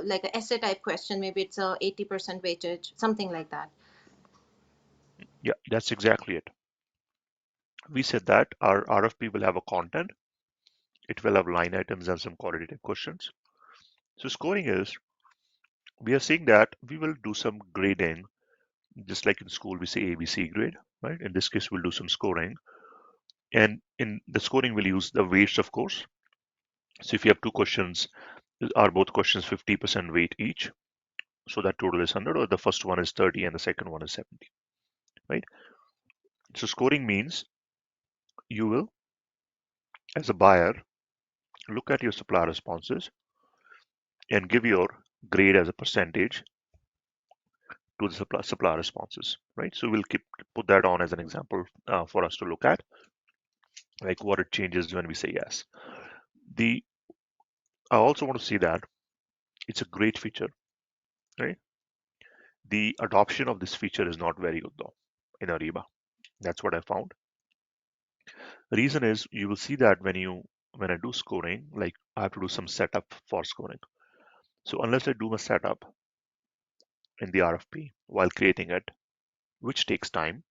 like a essay type question, maybe it's a 80% weightage, something like that. Yeah, that's exactly it. We said that our RFP will have a content, it will have line items and some qualitative questions. So scoring is, we are saying that we will do some grading, just like in school we say ABC grade, right? In this case, we'll do some scoring. And in the scoring, we'll use the weights, of course. So if you have two questions, are both questions 50% weight each? So that total is 100, or the first one is 30 and the second one is 70, right? So scoring means you will, as a buyer, look at your supplier responses and give your grade as a percentage to the supplier responses, right? So we'll put that on as an example for us to look at, like what it changes when we say yes. I also want to see that it's a great feature, right? The adoption of this feature is not very good though in Ariba. That's what I found. The reason is, you will see that when I do scoring, like I have to do some setup for scoring. So unless I do a setup in the RFP while creating it, which takes time,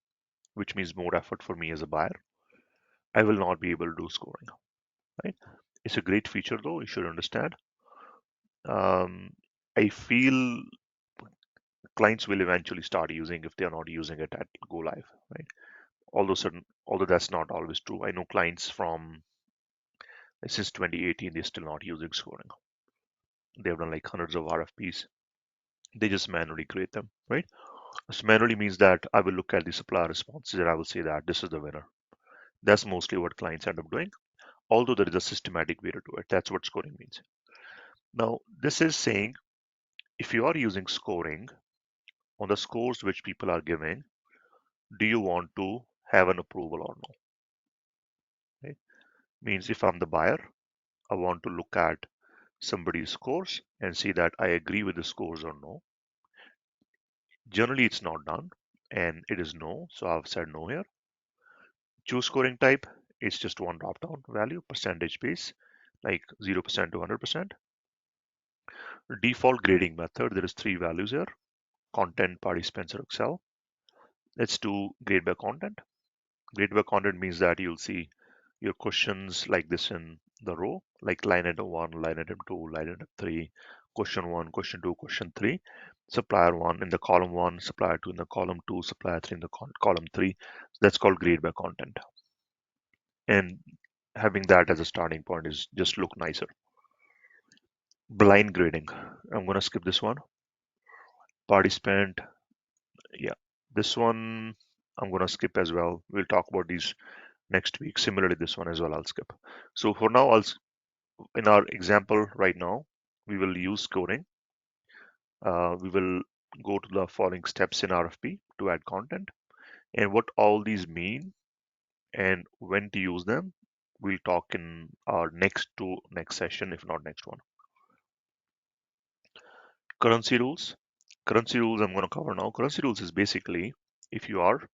which means more effort for me as a buyer, I will not be able to do scoring, right? It's a great feature though, you should understand. I feel clients will eventually start using if they are not using it at go live, right? Although that's not always true. I know clients from since 2018, they're still not using scoring. They've done like hundreds of RFPs. They just manually create them, right? So manually means that I will look at the supplier responses and I will say that this is the winner. That's mostly what clients end up doing, although there is a systematic way to do it. That's what scoring means. Now, this is saying if you are using scoring on the scores which people are giving, do you want to have an approval or no? Right? Means if I'm the buyer, I want to look at somebody's scores and see that I agree with the scores or no. Generally, it's not done and it is no. So I've said no here. Choose scoring type. It's just one drop down value, percentage base, like 0% to 100%. Default grading method, there is three values here: content, participants, or Excel. Let's do grade by content. Grade by content means that you'll see your questions like this in the row, like line item 1, line item 2, line item 3, question 1, question 2, question 3, supplier 1 in the column 1, supplier 2 in the column 2, supplier 3 in the column 3. So that's called grade by content. And having that as a starting point is just look nicer. Blind grading. I'm going to skip this one. Participant. Yeah. This one I'm going to skip as well. We'll talk about these next week. Similarly, this one as well, I'll skip. So for now, in our example right now, we will use scoring. We will go to the following steps in RFP to add content, and what all these mean and when to use them. We'll talk in our next session, if not next one. Currency rules. Currency rules I'm going to cover now. Currency rules is basically if you are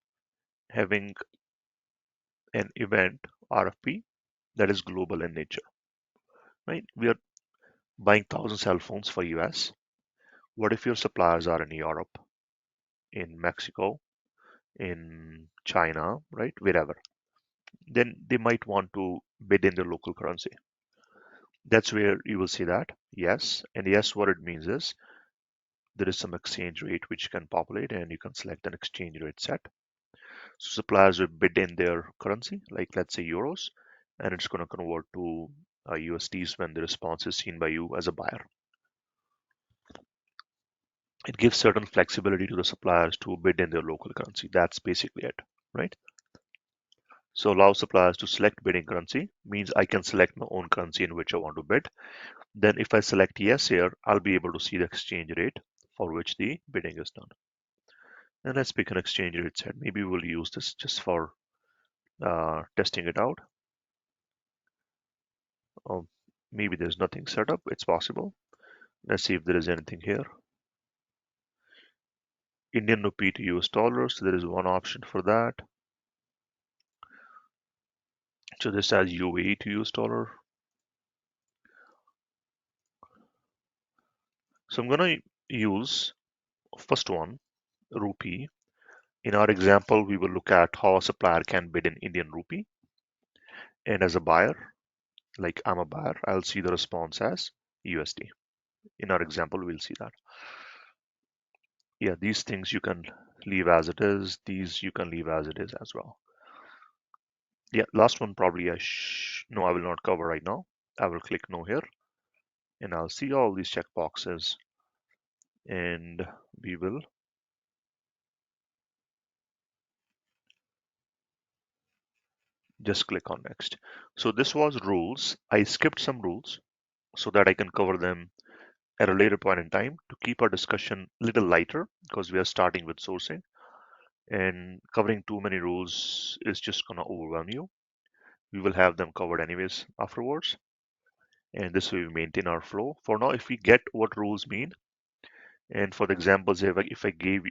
having an event RFP that is global in nature, right? We are buying 1,000 cell phones for US. What if your suppliers are in Europe, in Mexico, in China, right? Wherever. Then they might want to bid in their local currency. That's where you will see that. Yes. And yes, what it means is there is some exchange rate which can populate and you can select an exchange rate set. So suppliers will bid in their currency, like let's say euros, and it's going to convert to USDs when the response is seen by you as a buyer. It gives certain flexibility to the suppliers to bid in their local currency. That's basically it, right? So allow suppliers to select bidding currency means I can select my own currency in which I want to bid. Then if I select yes here, I'll be able to see the exchange rate for which the bidding is done. And let's pick an exchange rate set. Maybe we'll use this just for testing it out. Or maybe there's nothing set up. It's possible. Let's see if there is anything here. Indian rupee to US dollar. So there is one option for that. So this has UAE to US dollar. So I'm going to use first one, rupee. In our example, we will look at how a supplier can bid in Indian rupee. And as a buyer, like I'm a buyer, I'll see the response as USD. In our example, we'll see that. Yeah, these things you can leave as it is. These you can leave as it is as well. Yeah, last one probably no, I will not cover right now. I will click no here and I'll see all these checkboxes and we will just click on next. So this was rules. I skipped some rules so that I can cover them at a later point in time to keep our discussion a little lighter because we are starting with sourcing and covering too many rules is just going to overwhelm you. We will have them covered anyways afterwards. And this way we maintain our flow. For now, if we get what rules mean, and for the examples, if I gave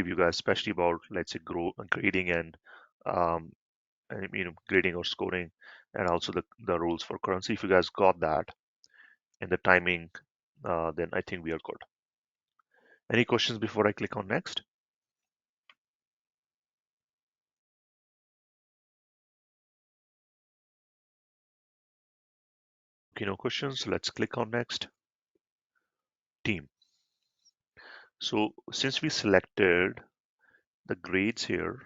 you guys, especially about let's say grading um, and grading or scoring, and also the rules for currency. If you guys got that and the timing, then I think we are good. Any questions before I click on next? Okay, no questions. Let's click on next. Team. So since we selected the grades here,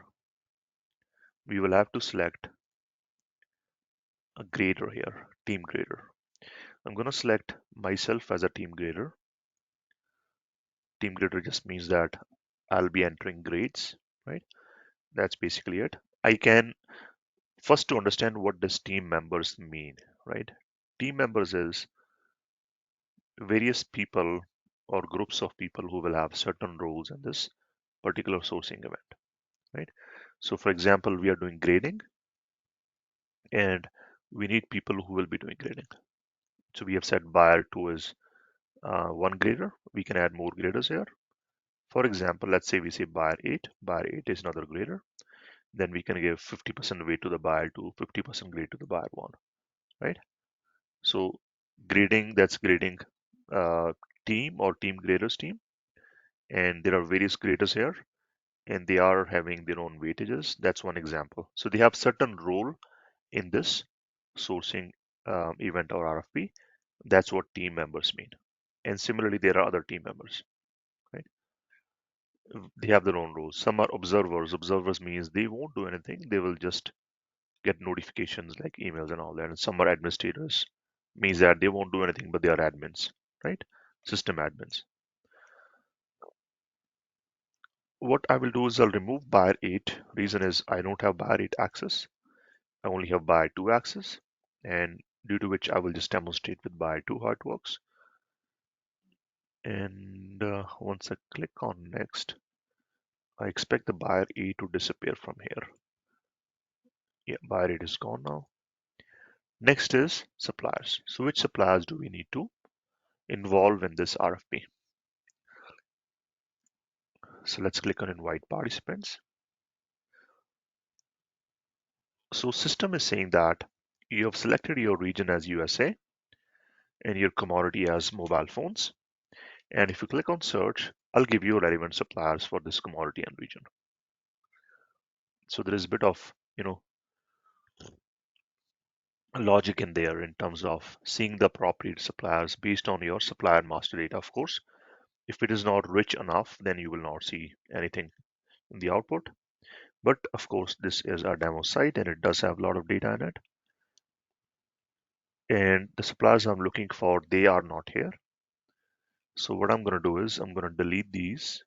we will have to select a grader here, team grader. I'm going to select myself as a team grader. Team grader just means that I'll be entering grades, right? That's basically it. I can first to understand what does team members mean, right? Team members is various people or groups of people who will have certain roles in this particular sourcing event, right? So for example, we are doing grading and we need people who will be doing grading. So we have said buyer 2 is one grader. We can add more graders here. For example, let's say we say buyer 8. Buyer 8 is another grader. Then we can give 50% weight to the buyer 2, 50% grade to the buyer 1, right? So grading, that's grading uh, team or team graders team. And there are various graders here and they are having their own weightages. That's one example. So they have certain role in this sourcing event or RFP. That's what team members mean. And similarly, there are other team members, right? They have their own roles. Some are observers. Observers means they won't do anything. They will just get notifications like emails and all that. And some are administrators, means that they won't do anything, but they are admins, right? System admins. What I will do is I'll remove buyer 8. Reason is I don't have buyer 8 access. I only have buyer 2 access. And due to which I will just demonstrate with buyer 2 how it works. And once I click on next, I expect the buyer A to disappear from here. Yeah, buyer 8 is gone now. Next is suppliers. So which suppliers do we need to involve in this RFP? So let's click on invite participants. So system is saying that you have selected your region as USA and your commodity as mobile phones. And if you click on search, I'll give you relevant suppliers for this commodity and region. So there is a bit of, logic in there in terms of seeing the appropriate suppliers based on your supplier master data. Of course, if it is not rich enough, then you will not see anything in the output. But of course, this is our demo site and it does have a lot of data in it. And the suppliers I'm looking for, they are not here. So what I'm going to do is I'm going to delete these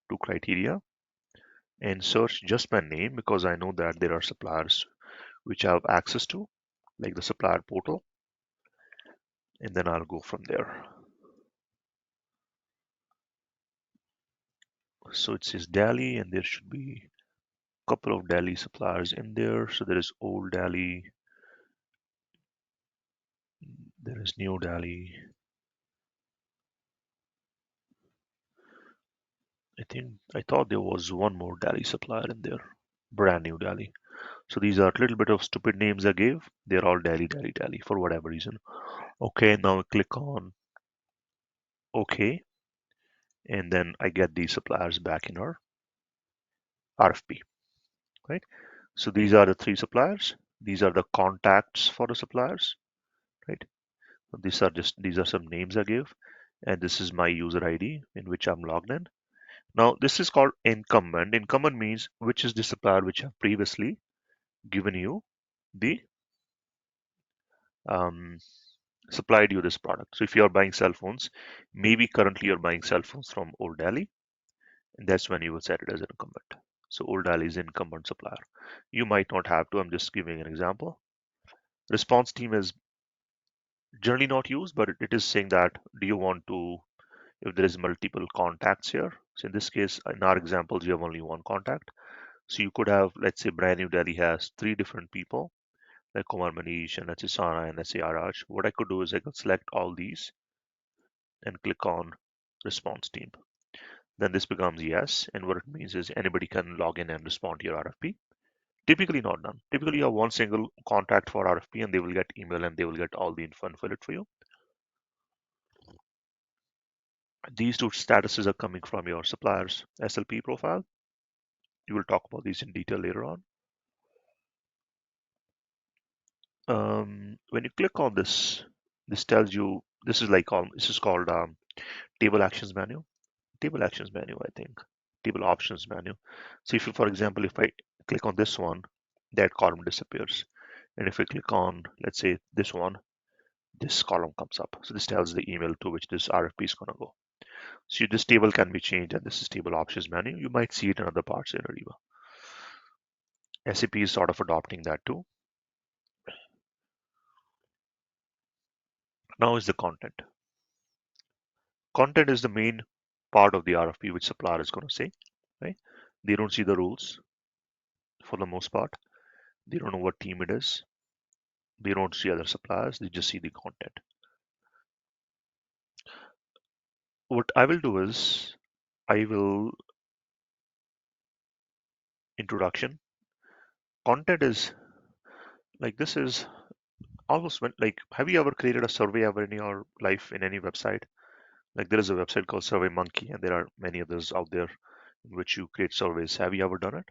two criteria and search just by name because I know that there are suppliers which I have access to, like the supplier portal, and then I'll go from there. So it says Delhi, and there should be a couple of Delhi suppliers in there. So there is Old Delhi, there is New Delhi, I thought there was one more Dali supplier in there, brand new Dali. So these are a little bit of stupid names I gave. They're all Dali for whatever reason. Okay, now I click on OK, and then I get these suppliers back in our RFP, right? So these are the three suppliers. These are the contacts for the suppliers, right? These are some names I gave, and this is my user ID in which I'm logged in. Now this is called incumbent. Incumbent means which is the supplier which have previously given you the um, supplied you this product. So if you are buying cell phones, maybe currently you're buying cell phones from Old Delhi, and that's when you will set it as an incumbent. So Old Delhi is incumbent supplier. You might not have to. I'm just giving an example. Response team is generally not used, but it is saying that do you want to, if there is multiple contacts here. So in this case, in our examples, you have only one contact. So you could have, let's say, Brand New Delhi has three different people, like Kumar Manish and let's say Sana and let's say Araj. What I could do is I could select all these and click on response team. Then this becomes yes, and what it means is anybody can log in and respond to your RFP. Typically not done. Typically you have one single contact for RFP and they will get email and they will get all the info and fill it for you. These two statuses are coming from your supplier's SLP profile. You will talk about these in detail later on. When you click on this, this tells you this is like this is called table actions menu. Table actions menu, I think. Table options menu. So if you, for example, if I click on this one, that column disappears. And if I click on, let's say this one, this column comes up. So this tells the email to which this RFP is going to go. So this table can be changed, and this is table options menu. You might see it in other parts in Ariba. SAP is sort of adopting that too. Now is the content. Content is the main part of the RFP which supplier is going to say, right? They don't see the rules for the most part. They don't know what team it is. They don't see other suppliers. They just see the content. What I will do is I will introduction. Content is like this is almost like have you ever created a survey ever in your life in any website? Like there is a website called Survey Monkey, and there are many others out there in which you create surveys. Have you ever done it?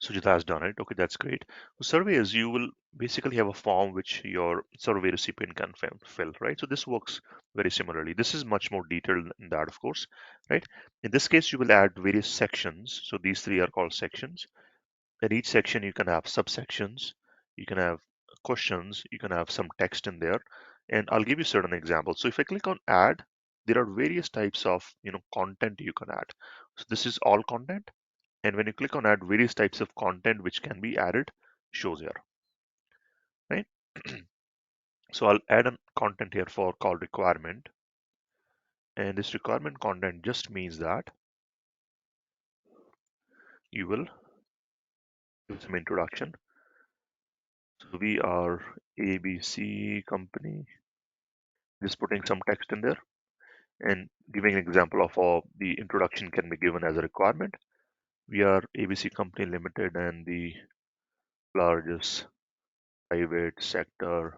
Sujita has done it. Okay, that's great. So survey is you will basically have a form which your survey recipient can fill, right? So this works very similarly. This is much more detailed than that, of course, right? In this case, you will add various sections. So these three are called sections. In each section, you can have subsections, you can have questions, you can have some text in there, and I'll give you certain examples. So if I click on add, there are various types of content you can add. So this is all content, and when you click on add, various types of content which can be added shows here, right? So I'll add a content here for called requirement, and this requirement content just means that you will give some introduction. So we are ABC company, just putting some text in there and giving an example of how the introduction can be given as a requirement. We are ABC Company Limited and the largest private sector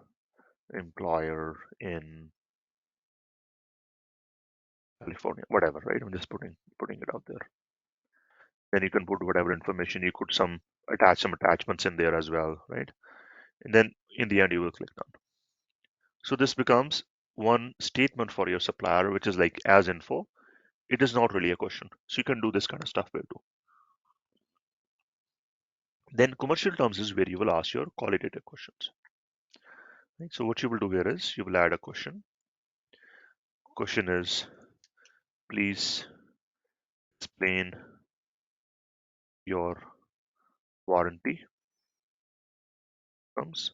employer in California, whatever, right? I'm just putting it out there. Then you can put whatever information. You could attach some attachments in there as well, right? And then in the end, you will click done. So this becomes one statement for your supplier, which is like as info. It is not really a question. So you can do this kind of stuff here too. Then commercial terms is where you will ask your qualitative questions. Right? So what you will do here is you will add a question. Question is, please explain your warranty terms.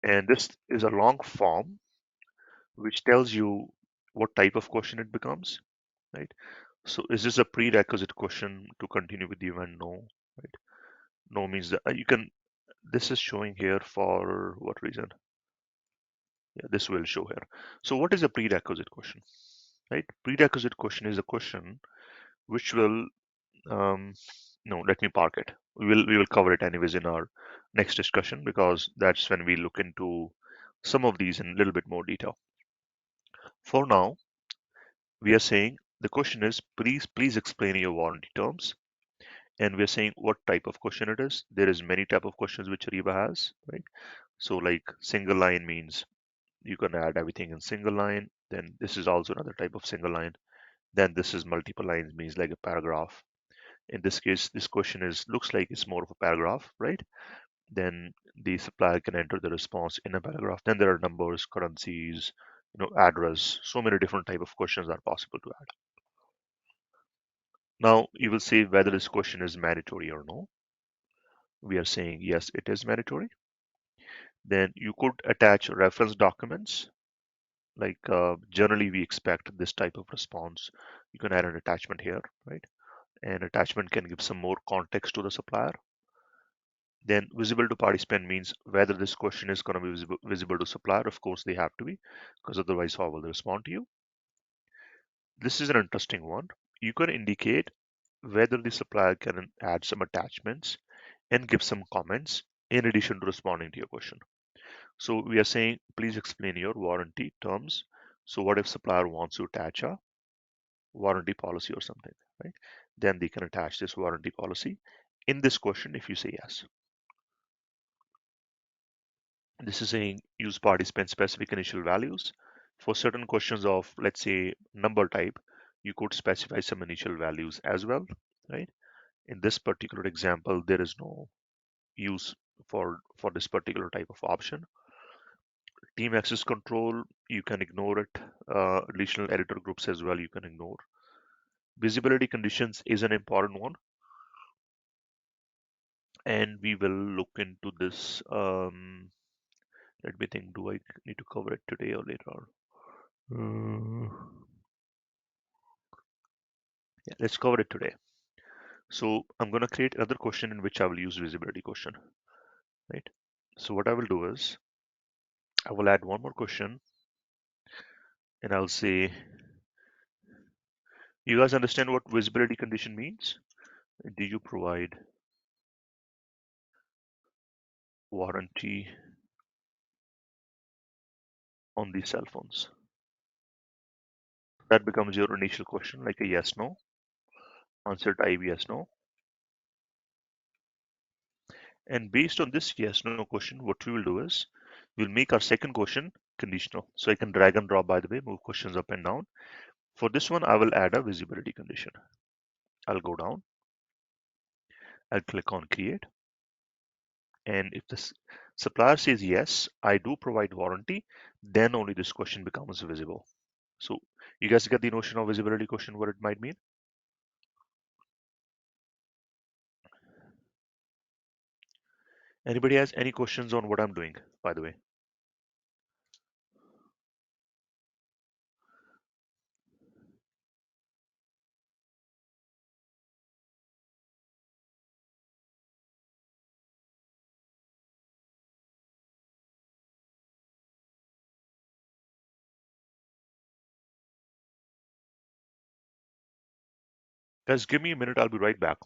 And this is a long form which tells you what type of question it becomes, right? So is this a prerequisite question to continue with the event? No, right? No means that you can this is showing here for what reason? Yeah, this will show here. So what is a prerequisite question, right? Prerequisite question is a question which will, no, let me park it. We will cover it anyways in our next discussion, because that's when we look into some of these in a little bit more detail. For now, we are saying the question is, please explain your warranty terms, and we're saying what type of question it is. There is many type of questions which Ariba has, right? So like single line means you can add everything in single line. Then this is also another type of single line. Then this is multiple lines, means like a paragraph. In this case, this question is looks like it's more of a paragraph, right? Then the supplier can enter the response in a paragraph. Then there are numbers, currencies, address. So many different type of questions are possible to add. Now you will say whether this question is mandatory or no. We are saying yes, it is mandatory. Then you could attach reference documents. Like generally we expect this type of response. You can add an attachment here, right? And attachment can give some more context to the supplier. Then visible to participant means whether this question is going to be visible to supplier. Of course they have to be, because otherwise how will they respond to you? This is an interesting one. You can indicate whether the supplier can add some attachments and give some comments in addition to responding to your question. So we are saying, please explain your warranty terms. So what if supplier wants to attach a warranty policy or something, right? Then they can attach this warranty policy in this question if you say yes. This is saying use participant specific initial values. For certain questions of, let's say, number type, you could specify some initial values as well, right? In this particular example, there is no use for this particular type of option. Team access control, you can ignore it. Additional editor groups as well, you can ignore. Visibility conditions is an important one, and we will look into this. Let me think, do I need to cover it today or later on? Yeah, let's cover it today. So I'm going to create another question in which I will use visibility question, right? So what I will do is I will add one more question, and I'll say, you guys understand what visibility condition means? Do you provide warranty on these cell phones? That becomes your initial question, like a yes, no. Answer type yes, no. And based on this yes, no question, what we will do is we'll make our second question conditional. So I can drag and drop, by the way, move questions up and down. For this one, I will add a visibility condition. I'll go down. I'll click on create. And if the supplier says yes, I do provide warranty, then only this question becomes visible. So you guys get the notion of visibility question, what it might mean? Anybody has any questions on what I'm doing, by the way? Guys, give me a minute. I'll be right back.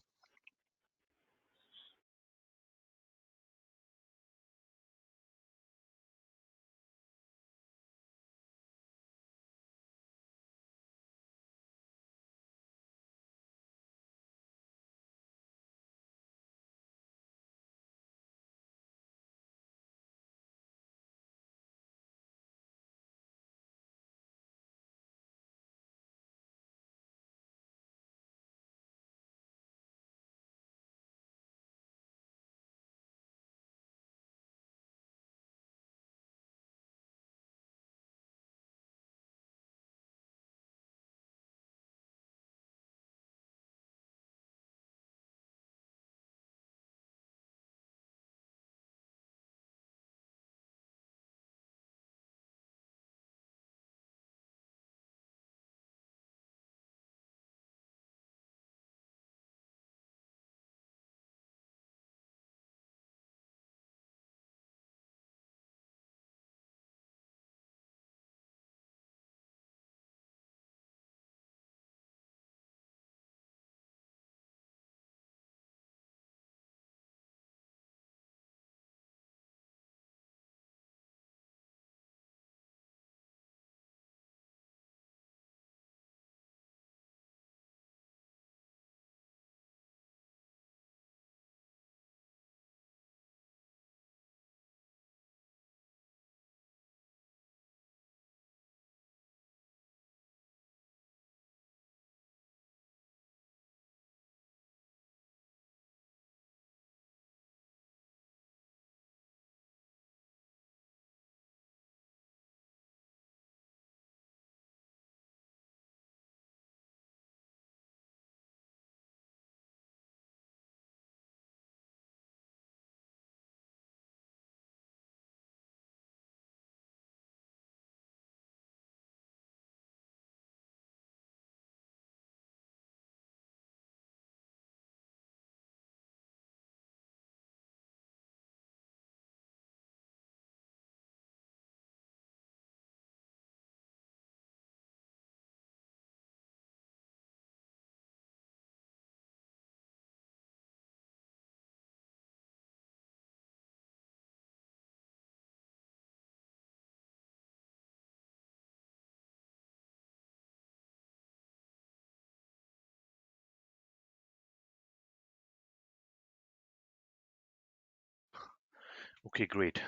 Okay, great.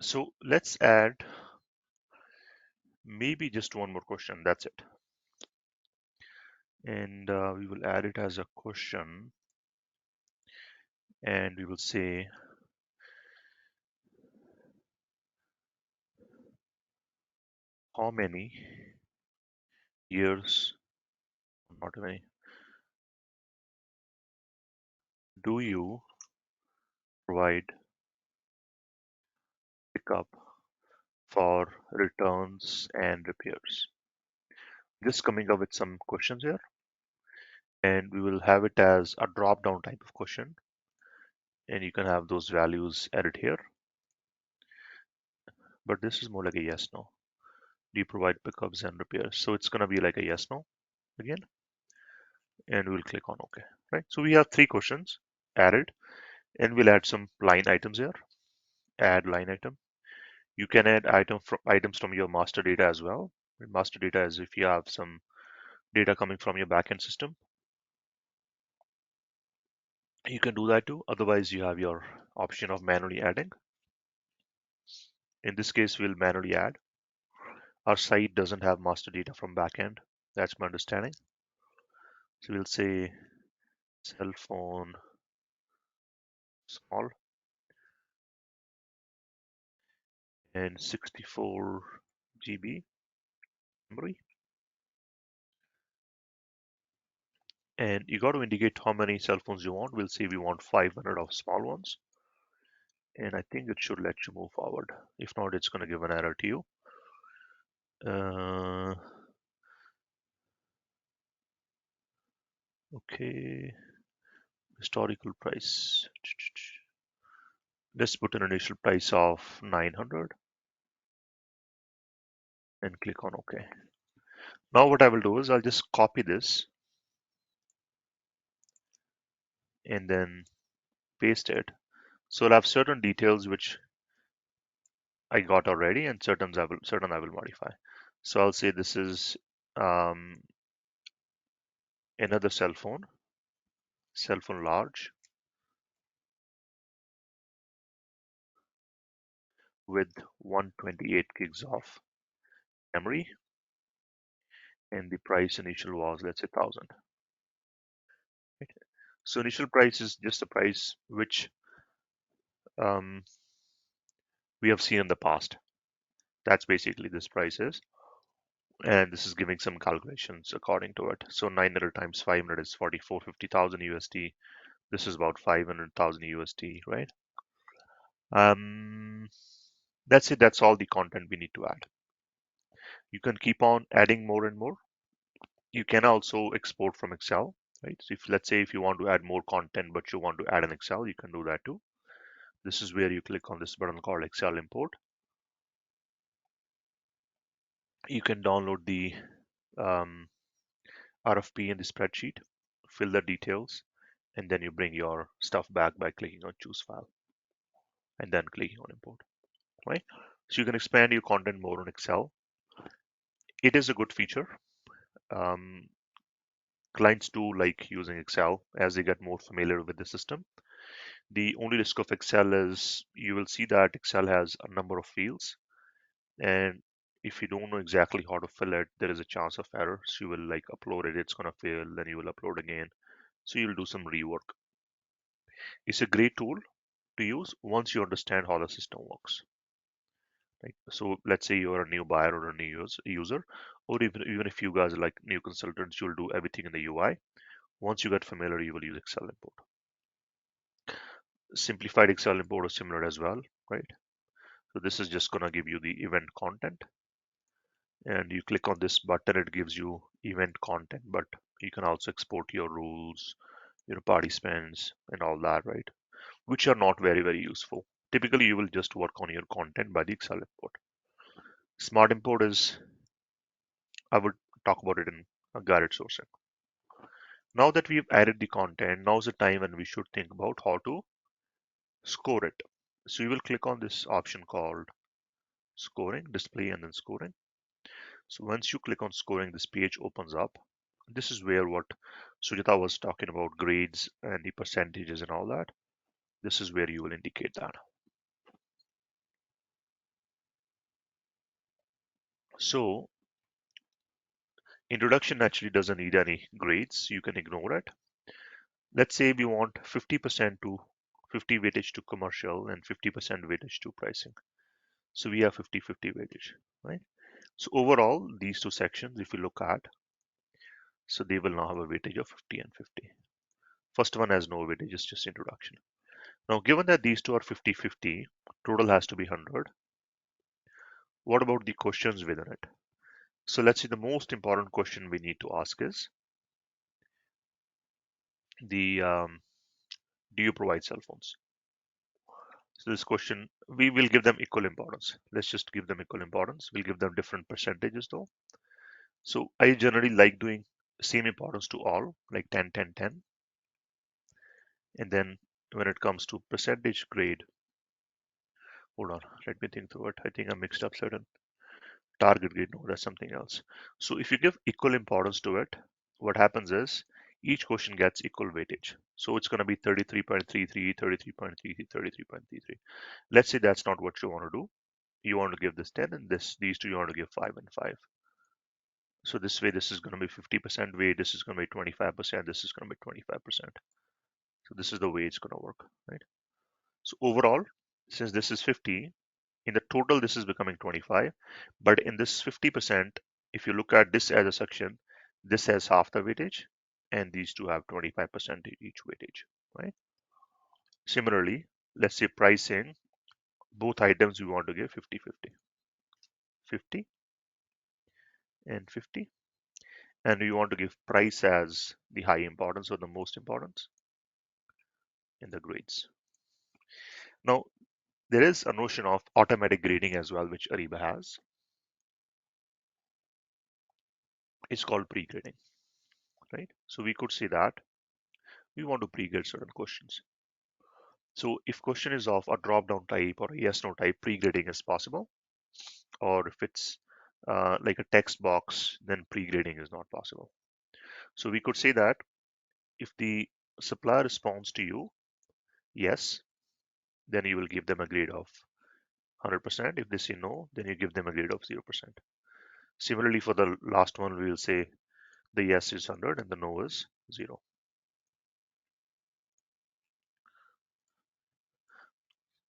So let's add maybe just one more question. That's it. And we will add it as a question, and we will say how many years, not many, do you provide pickup for returns and repairs? Just coming up with some questions here, and we will have it as a drop down type of question, and you can have those values added here, but this is more like a yes no. Do you provide pickups and repairs? So it's going to be like a yes no again, and we'll click on OK. Right, so we have three questions added, and we'll add some line items here. Add line item. You can add items from your master data as well. Master data is if you have some data coming from your backend system, you can do that too. Otherwise, you have your option of manually adding. In this case, we'll manually add. Our site doesn't have master data from backend. That's my understanding. So we'll say cell phone small and 64 GB memory. And you got to indicate how many cell phones you want. We'll say we want 500 of small ones. And I think it should let you move forward. If not, it's going to give an error to you. Okay, historical price. Let's put an initial price of 900 and click on OK. Now what I will do is I'll just copy this and then paste it. So I'll have certain details which I got already, and certain I will modify. So I'll say this is another cell phone large with 128 gigs of memory, and the price initial was, let's say, 1000. Right? So initial price is just the price which um, we have seen in the past. That's basically this price is. And this is giving some calculations according to it. So 900 times 500 is 50,000 USD. This is about 500,000 USD, right? That's it. That's all the content we need to add. You can keep on adding more and more. You can also export from Excel, right? So if let's say if you want to add more content, but you want to add an Excel, you can do that too. This is where you click on this button called Excel import. You can download the RFP in the spreadsheet, fill the details, and then you bring your stuff back by clicking on choose file and then clicking on import, right? So you can expand your content more on Excel. It is a good feature. Clients do like using Excel as they get more familiar with the system. The only risk of Excel is you will see that Excel has a number of fields, and if you don't know exactly how to fill it, there is a chance of error. So you will like upload it, it's gonna fail, then you will upload again. So you'll do some rework. It's a great tool to use once you understand how the system works. Right? So let's say you're a new buyer or a new user, or even if you guys are like new consultants, you'll do everything in the UI. Once you get familiar, you will use Excel import. Simplified Excel import is similar as well, right? So this is just gonna give you the event content, and you click on this button, it gives you event content, but you can also export your rules, your participants, and all that, right? Which are not very useful. Typically, you will just work on your content by the Excel import. Smart import is, I would talk about it in a guided sourcing. Now that we've added the content, now's the time when we should think about how to score it. So you will click on this option called scoring, display, and then scoring. So once you click on scoring, this page opens up. This is where what Sujata was talking about, grades and the percentages and all that. This is where you will indicate that. So introduction actually doesn't need any grades. You can ignore it. Let's say we want 50% to 50 weightage to commercial and 50% weightage to pricing. So we have 50-50 weightage, right? So overall, these two sections, if you look at, so they will now have a weightage of 50 and 50. First one has no weightage, it's just introduction. Now, given that these two are 50-50, total has to be 100. What about the questions within it? So let's see, the most important question we need to ask is the do you provide cell phones? So this question, we will give them equal importance. Let's just give them equal importance. We'll give them different percentages though. So I generally like doing same importance to all, like 10, 10, 10. And then when it comes to percentage grade, hold on, let me think through it. I think I mixed up certain target grade. No, that's something else. So if you give equal importance to it, what happens is each question gets equal weightage. So it's going to be 33.33, 33.33, 33.33. Let's say that's not what you want to do. You want to give this 10 and these two you want to give 5 and 5. So this way, this is going to be 50% weight, this is going to be 25%, this is going to be 25%. So this is the way it's going to work, right? So overall, since this is 50, in the total, this is becoming 25. But in this 50%, if you look at this as a section, this has half the weightage, and these two have 25% each weightage, right? Similarly, let's say pricing, both items we want to give 50, 50, 50, and 50. And we want to give price as the high importance or the most importance in the grades. Now, there is a notion of automatic grading as well, which Ariba has. It's called pre-grading, right? So we could say that we want to pre-grade certain questions. So if question is of a drop-down type or a yes/no type, pre-grading is possible. Or if it's like a text box, then pre-grading is not possible. So we could say that if the supplier responds to you, yes, then you will give them a grade of 100%. If they say no, then you give them a grade of 0%. Similarly, for the last one, we will say the yes is 100 and the no is 0.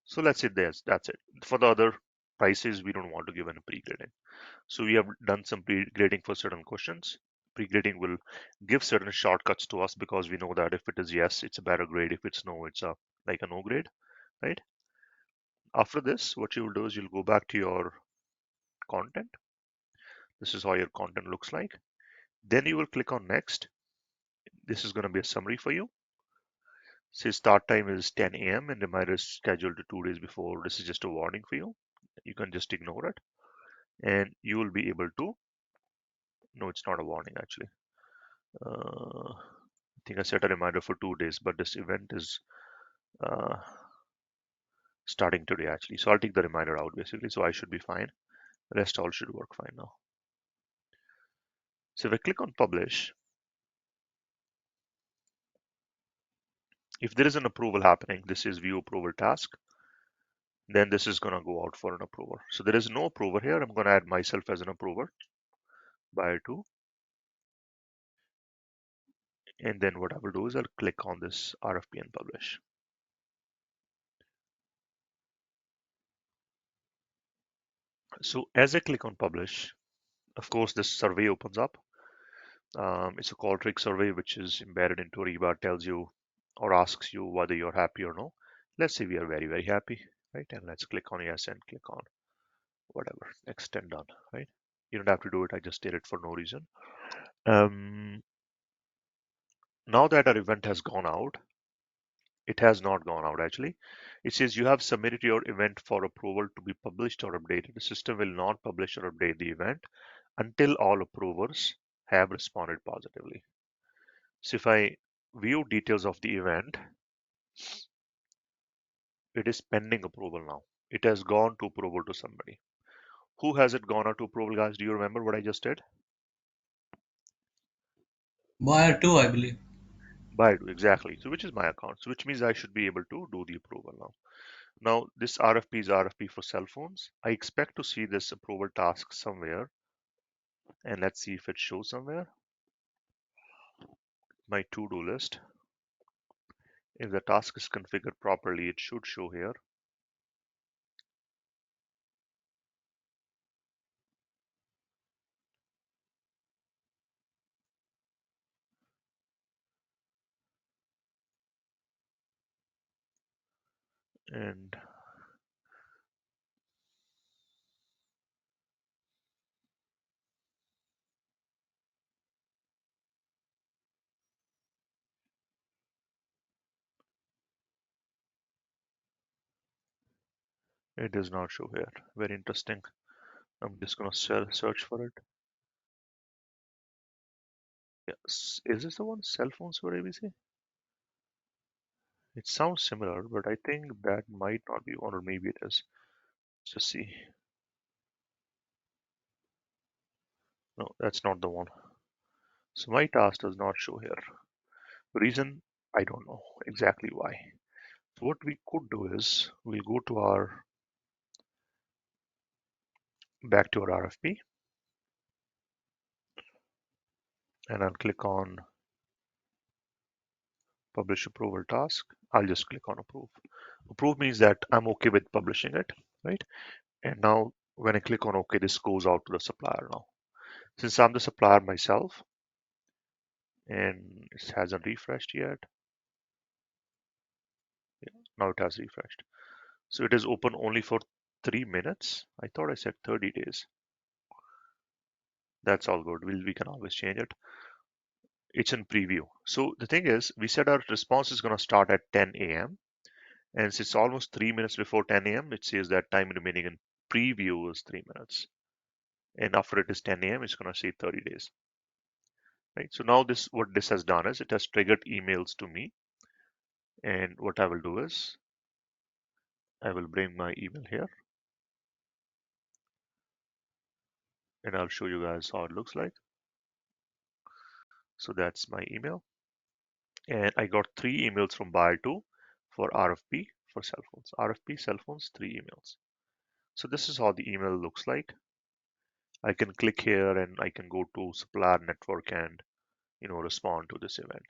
So let's say that's it. For the other prices, we don't want to give any pre-grading. So we have done some pre-grading for certain questions. Pre-grading will give certain shortcuts to us because we know that if it is yes, it's a better grade. If it's no, it's a like a no grade, right? After this, what you will do is you'll go back to your content. This is how your content looks like. Then you will click on next. This is going to be a summary for you. Say start time is 10 a.m. and reminder is scheduled to 2 days before. This is just a warning for you. You can just ignore it and you will be able to. No, it's not a warning actually. I think I set a reminder for 2 days, but this event is uh, starting today actually. So I'll take the reminder out basically. So I should be fine. Rest all should work fine now. So if I click on publish, if there is an approval happening, this is view approval task, then this is going to go out for an approver. So there is no approver here. I'm going to add myself as an approver, buyer 2. And then what I will do is I'll click on this RFP and publish. So as I click on publish, of course, this survey opens up. It's a call trick survey, which is embedded into Ariba, tells you or asks you whether you're happy or no. Let's say we are very, very happy, right? And let's click on yes and click on whatever, extend done, right? You don't have to do it. I just did it for no reason. Now that our event has gone out, it has not gone out actually. It says you have submitted your event for approval to be published or updated. The system will not publish or update the event until all approvers have responded positively. So if I view details of the event, it is pending approval now. It has gone to approval to somebody. Who has it gone out to approval, guys? Do you remember what I just did? Buyer 2, I believe. Baidu, exactly. So which is my account. So which means I should be able to do the approval now. Now this RFP is RFP for cell phones. I expect to see this approval task somewhere, and let's see if it shows somewhere. My to-do list. If the task is configured properly, it should show here. And it does not show here. Very interesting. I'm just gonna search for it. Yes. Is this the one? Cell phones for ABC? It sounds similar, but I think that might not be one, or maybe it is. Let's just see. No, that's not the one. So my task does not show here. Reason, I don't know exactly why. So what we could do is we'll go to our back to our RFP and I'll click on publish approval task. I'll just click on approve. Approve means that I'm okay with publishing it, right? And now when I click on OK, this goes out to the supplier now. Since I'm the supplier myself and it hasn't refreshed yet, yeah, now it has refreshed. So it is open only for 3 minutes. I thought I said 30 days. That's all good. We can always change it. It's in preview. So the thing is, we said our response is going to start at 10 a.m. And since it's almost 3 minutes before 10 a.m., it says that time remaining in preview is 3 minutes. And after it is 10 a.m., it's going to say 30 days. Right. So now what this has done is it has triggered emails to me. And what I will do is I will bring my email here and I'll show you guys how it looks like. So that's my email. And I got 3 emails from buyer 2 for RFP for cell phones. RFP cell phones, 3 emails. So this is how the email looks like. I can click here and I can go to supplier network and respond to this event.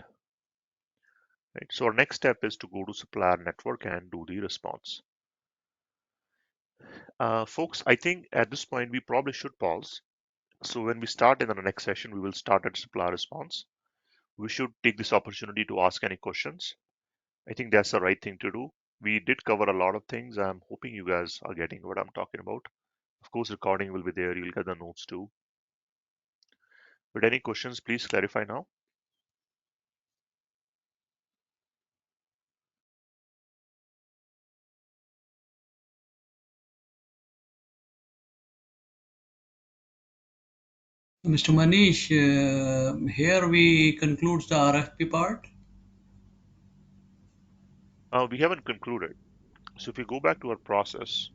Right. So our next step is to go to supplier network and do the response. Folks, I think at this point we probably should pause. So when we start in the next session, we will start at supplier response. We should take this opportunity to ask any questions. I think that's the right thing to do. We did cover a lot of things. I'm hoping you guys are getting what I'm talking about. Of course, recording will be there. You'll get the notes too. But any questions, please clarify now. Mr. Manish, here we concludes the RFP part. We haven't concluded. So if we go back to our process,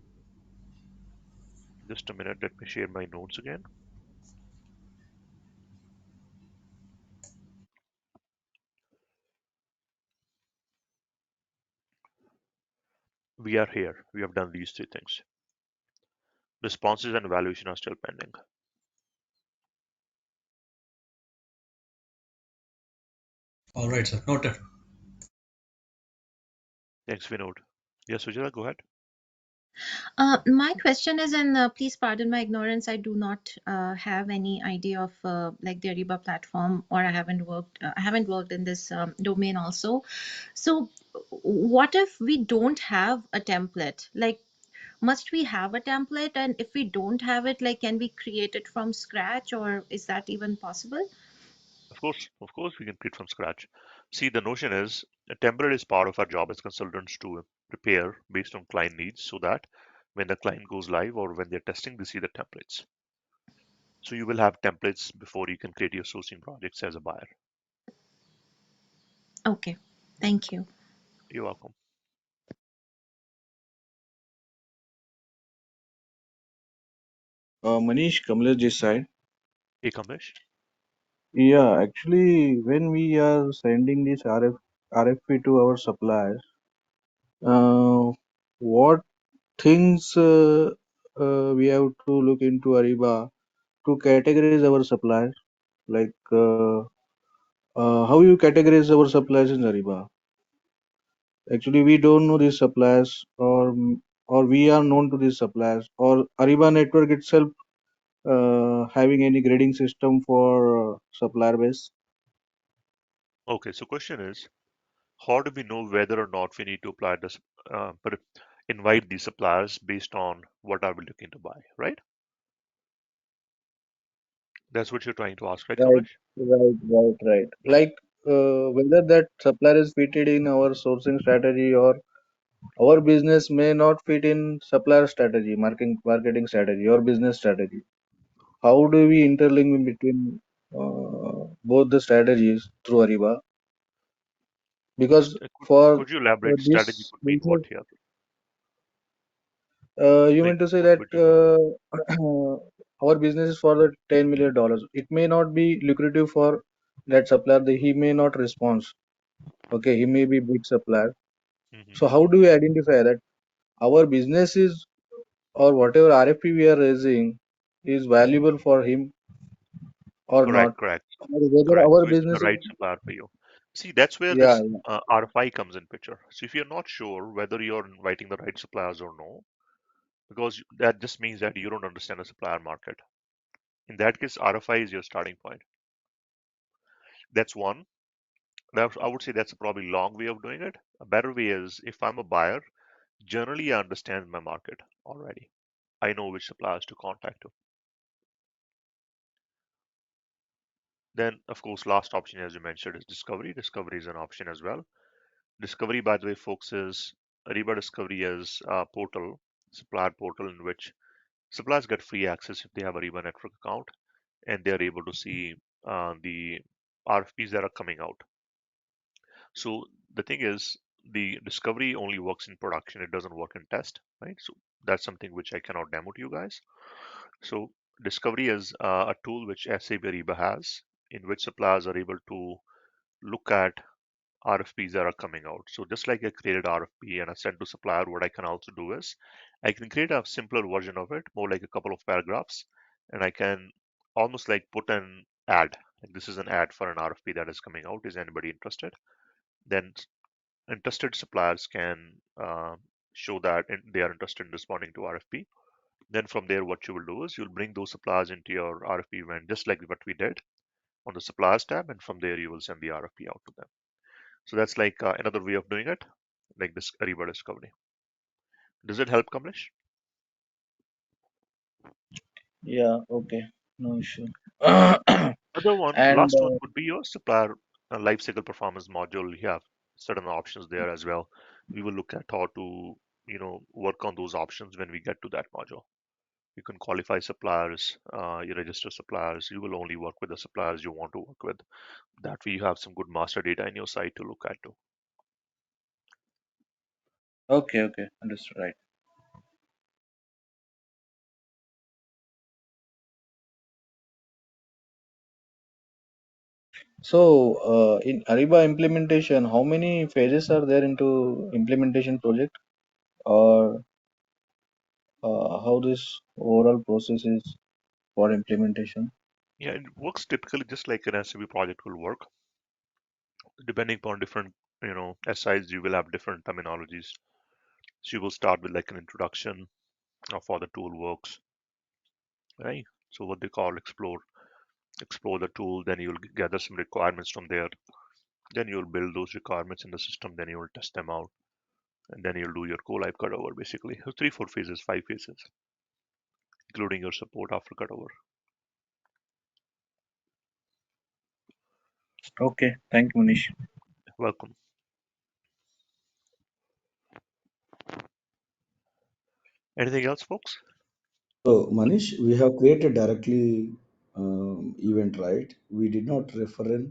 just a minute, let me share my notes again. We are here. We have done these 3 things. Responses and evaluation are still pending. All right, sir. Noted. Thanks, Vinod. Yes, Sujata, go ahead. My question is, and please pardon my ignorance, I do not have any idea of like the Ariba platform, or I haven't worked in this domain also. So, what if we don't have a template? Like, must we have a template? And if we don't have it, like, can we create it from scratch, or is that even possible? Of course, we can create from scratch. See, the notion is a template is part of our job as consultants to prepare based on client needs so that when the client goes live or when they're testing, they see the templates. So you will have templates before you can create your sourcing projects as a buyer. Okay, thank you. You're welcome. Manish, Kamlesh this side. Hey, Kamlesh. Yeah, actually, when we are sending this RFP to our suppliers, uh, what things we have to look into Ariba to categorize our suppliers? Like, how you categorize our suppliers in Ariba? Actually, we don't know these suppliers, or we are known to these suppliers, or Ariba network itself having any grading system for supplier base. Okay, so question is, how do we know whether or not we need to apply this, but invite these suppliers based on what are we looking to buy, right? That's what you're trying to ask, right, Right, Kamlesh? right. Like whether that supplier is fitted in our sourcing strategy, or our business may not fit in supplier strategy, marketing strategy, or business strategy. How do we interlink in between both the strategies through Ariba? Because for Could you elaborate strategy this could mean what business, here? you Like, mean to say what that would you mean? our business is for the $10 million. It may not be lucrative for that supplier. He may not respond. Okay, he may be big supplier. Hmm. So how do we identify that our business is, or whatever RFP we are raising, is valuable for him or not, Correct, correct, or whether correct. our So it's the business is, right supplier for you. See, that's where yeah, this yeah. RFI comes in picture. So if you're not sure whether you're inviting the right suppliers or no, because that just means that you don't understand the supplier market. In that case, RFI is your starting point. That's one. I would say that's a probably long way of doing it. A better way is if I'm a buyer, generally I understand my market already. I know which suppliers to contact to. Then, of course, last option, as you mentioned, is discovery. Discovery is an option as well. Discovery, by the way, folks, is Ariba Discovery is a portal, supplier portal in which suppliers get free access if they have a Ariba network account and they're able to see the RFPs that are coming out. So the thing is, the discovery only works in production. It doesn't work in test, right? So that's something which I cannot demo to you guys. So discovery is a tool which SAP Ariba has, in which suppliers are able to look at RFPs that are coming out. So just like I created RFP and I sent to supplier, what I can also do is I can create a simpler version of it, more like a couple of paragraphs, and I can almost like put an ad. Like this is an ad for an RFP that is coming out. Is anybody interested? Then interested suppliers can show that they are interested in responding to RFP. Then from there, what you will do is you'll bring those suppliers into your RFP event, just like what we did on the suppliers tab, and from there you will send the RFP out to them. So that's like another way of doing it, like this Ariba discovery. Does it help, Kamlesh? Yeah, okay, no issue. Other one, And last one would be your supplier lifecycle performance module. You have certain options there as well. We will look at how to, work on those options when we get to that module. You can qualify suppliers, you register suppliers. You will only work with the suppliers you want to work with. That way, you have some good master data in your site to look at too. okay, okay, understood. Right. So, in Ariba implementation, how many phases are there into implementation project, or how this overall process is for implementation? Yeah, it works typically just like an SAP project will work. Depending upon different, SIs, you will have different terminologies. So you will start with like an introduction of how the tool works, right? So what they call explore the tool. Then you'll gather some requirements from there. Then you'll build those requirements in the system. Then you will test them out, and then you'll do your go live cutover basically. So three, 4 phases, 5 phases, including your support after cutover. Okay, thank you, Manish. Welcome. Anything else, folks? So, Manish, we have created directly event, right? We did not refer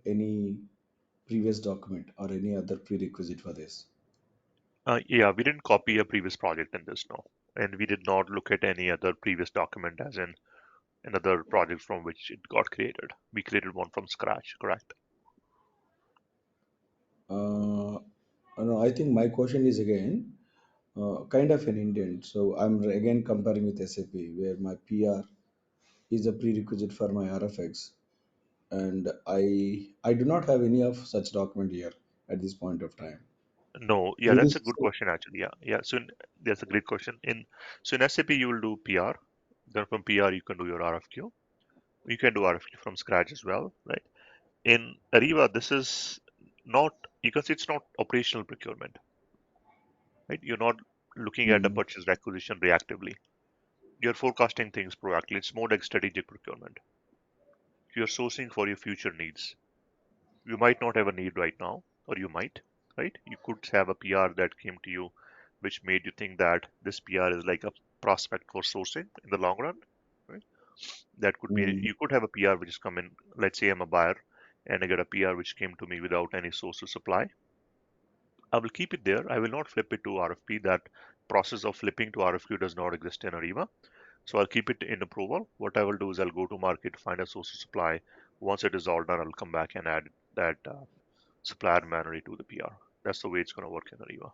any previous document or any other prerequisite for this. Yeah, we didn't copy a previous project in this, no. And we did not look at any other previous document, as in another project from which it got created. We created one from scratch, correct? Uh, no, I think my question is again kind of an indent. So I'm again comparing with SAP, where my PR is a prerequisite for my RFX, and I do not have any of such document here at this point of time. No, yeah, Is that's a this good question actually. Yeah, yeah. That's a great question. In SAP you will do PR. Then from PR you can do your RFQ. You can do RFQ from scratch as well, right? In Ariba, this is not, you can say it's not operational procurement, right? You're not looking at a mm, purchase acquisition reactively. You're forecasting things proactively. It's more like strategic procurement. You're sourcing for your future needs. You might not have a need right now, or you might, right? You could have a PR that came to you, which made you think that this PR is like a prospect for sourcing in the long run, right? That could be, mm, you could have a PR which is come in, let's say I'm a buyer and I get a PR which came to me without any source of supply. I will keep it there. I will not flip it to RFP. That process of flipping to RFQ does not exist in Ariba. So I'll keep it in approval. What I will do is I'll go to market, find a source of supply. Once it is all done, I'll come back and add that supplier manually to the PR. That's the way it's going to work in Ariba.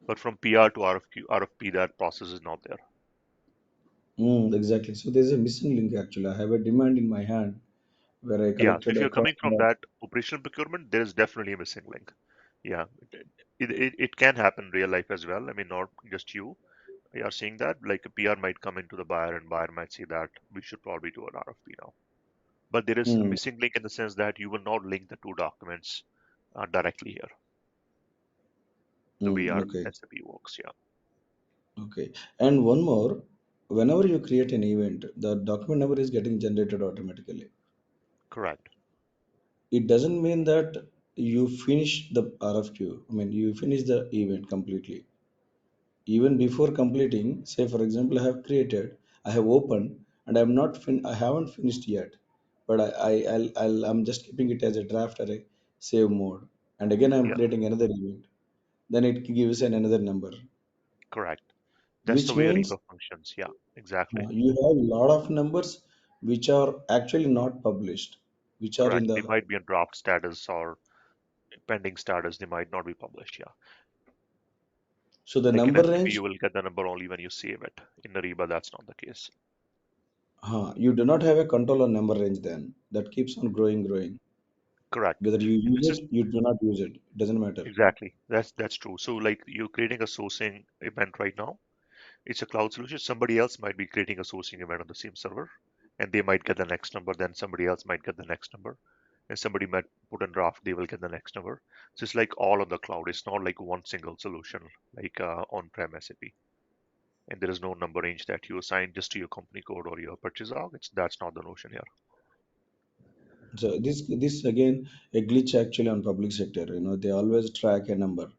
But from PR to RFP, that process is not there. exactly. So there's a missing link actually. I have a demand in my hand where I Yeah, so collected if you're across coming from the. that operational procurement, there is definitely a missing link. Yeah, it can happen in real life as well. I mean, not just you. We are seeing that like a PR might come into the buyer and buyer might say that we should probably do an RFP now. But there is a Mm, missing link in the sense that you will not link the two documents directly here, the way our okay, SAP works. Yeah, okay. And one more, whenever you create an event, the document number is getting generated automatically. correct. It doesn't mean that you finish the RFQ. I mean, you finish the event completely. Even before completing, say for example, I have opened, and I haven't finished yet, but I'm just keeping it as a draft or a save mode, and again I'm Yeah, creating another event. Then it gives an another number, correct. That's the which way means Ariba functions. Yeah, exactly. you have a lot of numbers which are actually not published, which are in Correct. They the. might be in draft status or pending status. They might not be published. Yeah. So the Like in number SAP, range, you will get the number only when you save it. In Ariba, that's not the case. you do not have a control on number range then. That keeps on growing. Correct. Whether you And use this is it, you do not use it. It doesn't matter. exactly that's true. So like you're creating a sourcing event right now. It's a cloud solution. Somebody else might be creating a sourcing event on the same server, and they might get the next number. Then somebody else might get the next number, and somebody might put in draft. They will get the next number. So it's like all on the cloud. It's not like one single solution like on-prem SAP. And there is no number range that you assign just to your company code or your purchase org. That's not the notion here. So this again a glitch actually on public sector. They always track a number.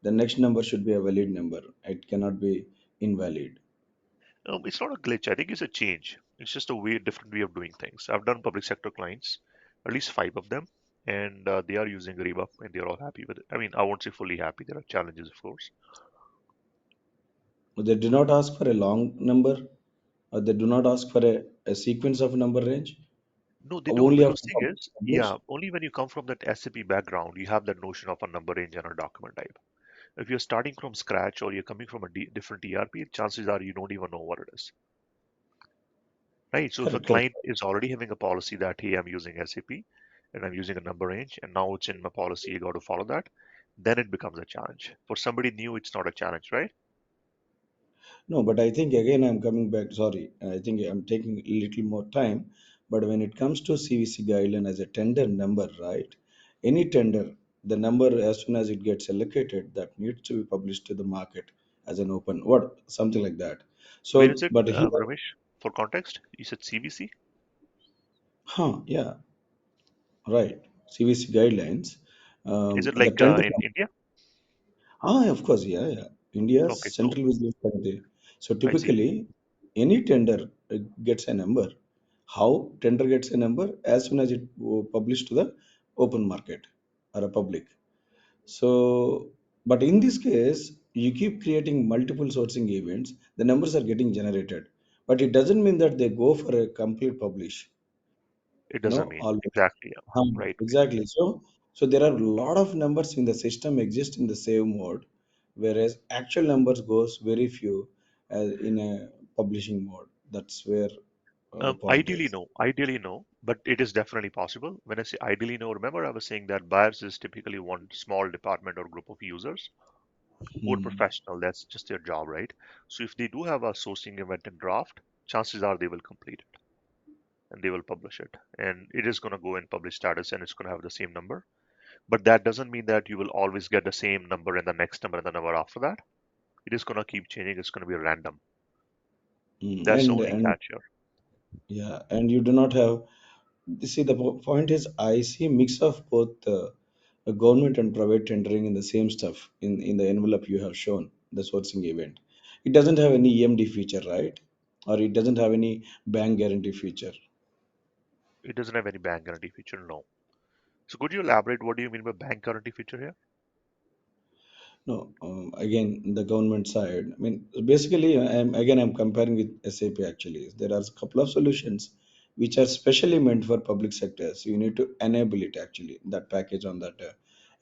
The next number should be a valid number. It cannot be invalid. It's not a glitch. I think it's a change. It's just a different way of doing things. I've done public sector clients, at least five of them, and they are using Reba and they're all happy with it. I mean, I won't say fully happy. There are challenges, of course. They do not ask for a long number, or they do not ask for a sequence of number range. No, they don't Only because after thing public is, numbers. yeah, only when you come from that SAP background, you have that notion of a number range and a document type. If you're starting from scratch or you're coming from a different ERP, chances are you don't even know what it is. Right. So if a Correct, correct. client is already having a policy that, hey, I'm using SAP and I'm using a number range, and now it's in my policy, you got to follow that, then it becomes a challenge. For somebody new, it's not a challenge, right? No, but I think again I'm coming back. Sorry, I think I'm taking a little more time. But when it comes to CVC guideline as a tender number, right? Any tender, the number as soon as it gets allocated, that needs to be published to the market as an open what something like that. Where is So, it, but here, Ramesh? For context, you said CVC. yeah, right. CVC guidelines, Is it the like tender. in India? Of course, yeah, yeah. India's Okay, so central business committee. So I see. typically, any tender gets a number. How tender gets a number as soon as it published to the open market or a public. So, but in this case, you keep creating multiple sourcing events. The numbers are getting generated. but it doesn't mean that they go for a complete publish. It doesn't mean Always. exactly. Yeah. Right. Exactly. So there are a lot of numbers in the system exist in the save mode, whereas actual numbers goes very few in a publishing mode. That's where the point Ideally, is. no. Ideally, no. But it is definitely possible. When I say ideally, no, remember I was saying that buyers is typically one small department or group of users or Hmm. professional. That's just their job, right? So if they do have a sourcing event in draft, chances are they will complete it and they will publish it. And it is going to go in publish status and it's going to have the same number. But that doesn't mean that you will always get the same number and the next number and the number after that. It is going to keep changing. It's going to be random. Hmm. That's the only And catch here. yeah, and you do not have. See, the point is, I see mix of both government and private tendering in the same stuff in the envelope you have shown the sourcing event. It doesn't have any EMD feature, right? Or it doesn't have any bank guarantee feature. It doesn't have any bank guarantee feature, no. So could you elaborate what do you mean by bank guarantee feature here? No, again, the government side. I mean, basically, I'm comparing with SAP actually. There are a couple of solutions which are specially meant for public sector. So you need to enable it actually, that package on that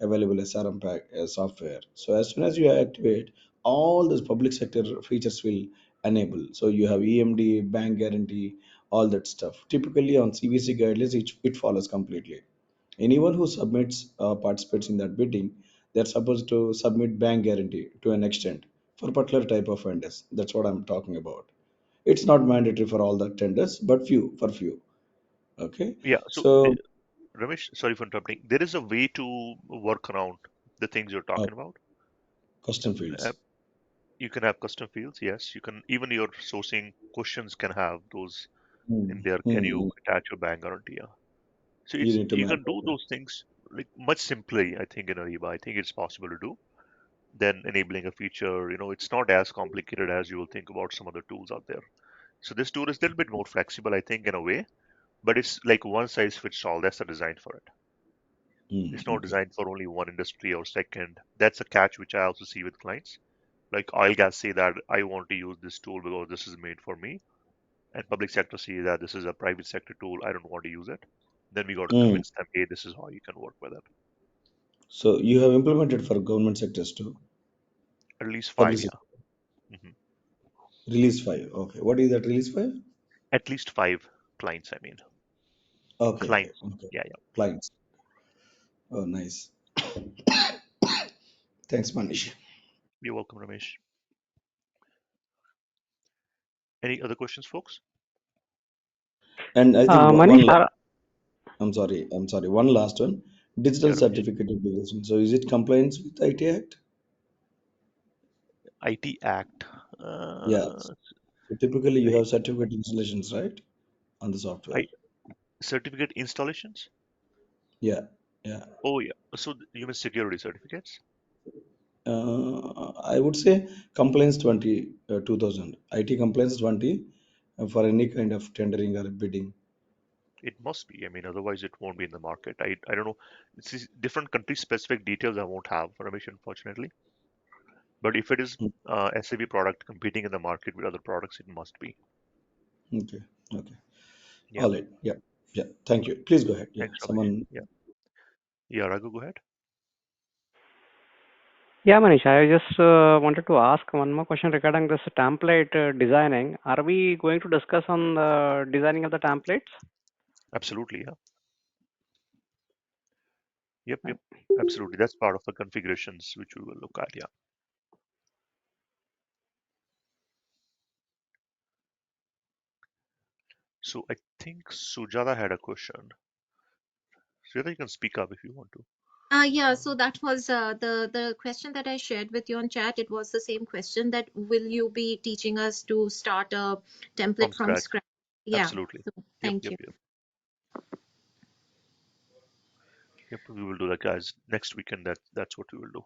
available SRM software. So as soon as you activate, all those public sector features will enable. So you have EMD, bank guarantee, all that stuff. Typically on CVC guidelines, it follows completely. Anyone who submits participates in that bidding, they're supposed to submit bank guarantee to an extent for particular type of vendors. That's what I'm talking about. It's not mandatory for all the tenders, but few. Okay, Yeah, so so Ramesh, sorry for interrupting. There is a way to work around the things you're uh, talking about. custom Uh, fields. you can have custom fields, yes. You can even your sourcing questions can have those in there. Can you Hmm. attach your bank guarantee? Yeah. So You it's need to you map can do it. those things like much simply, I think, in Ariba. I think it's possible to do than enabling a feature. It's not as complicated as you will think about some other tools out there. So this tool is a little bit more flexible, I think, in a way, but it's like one size fits all. That's the design for it. It's not Okay. designed for only one industry or second. That's a catch which I also see with clients. Like oil gas say that I want to use this tool because this is made for me, and public sector see that this is a private sector tool. I don't want to use it. Then we got to Hmm. convince them, hey, this is how you can work with it. So you have implemented for government sectors too. At least five, Public yeah. sector. hmm Release 5. Okay. What is that release 5? At least five clients, I mean. Okay. Clients. Okay. Yeah, yeah. Clients. Oh, nice. Thanks, Manish. You're welcome, Ramesh. Any other questions, folks? And I think Manish, I'm sorry. One last one. Digital Yeah, Ramesh. certificate integration. So is it compliance with IT Act? IT Act. Yeah. Uh, So typically you I, have certificate installations, right? On the software. I certificate installations. Yeah. Yeah. Oh yeah. So you mean security certificates? I would say compliance 2000. IT compliance 20 for any kind of tendering or bidding. It must be. I mean, otherwise it won't be in the market. I don't know. Different country specific details I won't have, Ramesh, unfortunately. But if it is Mm. SAP product competing in the market with other products, it must be. Okay. Okay. Yeah. All right. Yeah. Yeah. Thank you. Please go ahead. Yeah. Thanks, Ramesh. Someone. Yeah. Yeah, Raghu, go ahead. yeah, Manish, I just wanted to ask one more question regarding this template designing. Are we going to discuss on the designing of the templates? Absolutely. Yeah. Yep. Absolutely. That's part of the configurations which we will look at. Yeah. So I think Sujata had a question. Sujata, you can speak up if you want to. Yeah, so that was the question that I shared with you on chat. It was the same question that will you be teaching us to start a From template from scratch. scratch? Yeah, Absolutely. so Yep. thank Yep. you. Yep. Yep. We will do that, guys. Next weekend. That's what we will do.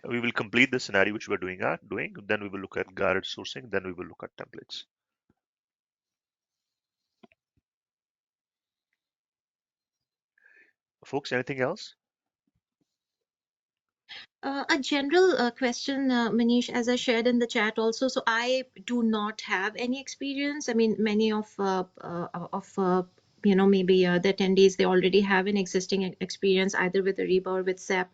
We will complete the scenario which we're doing. Then we will look at guided sourcing. Then we will look at templates. Folks, anything else? A general question, Manish, as I shared in the chat also. So I do not have any experience. I mean, many of maybe the attendees, they already have an existing experience either with Ariba or with SAP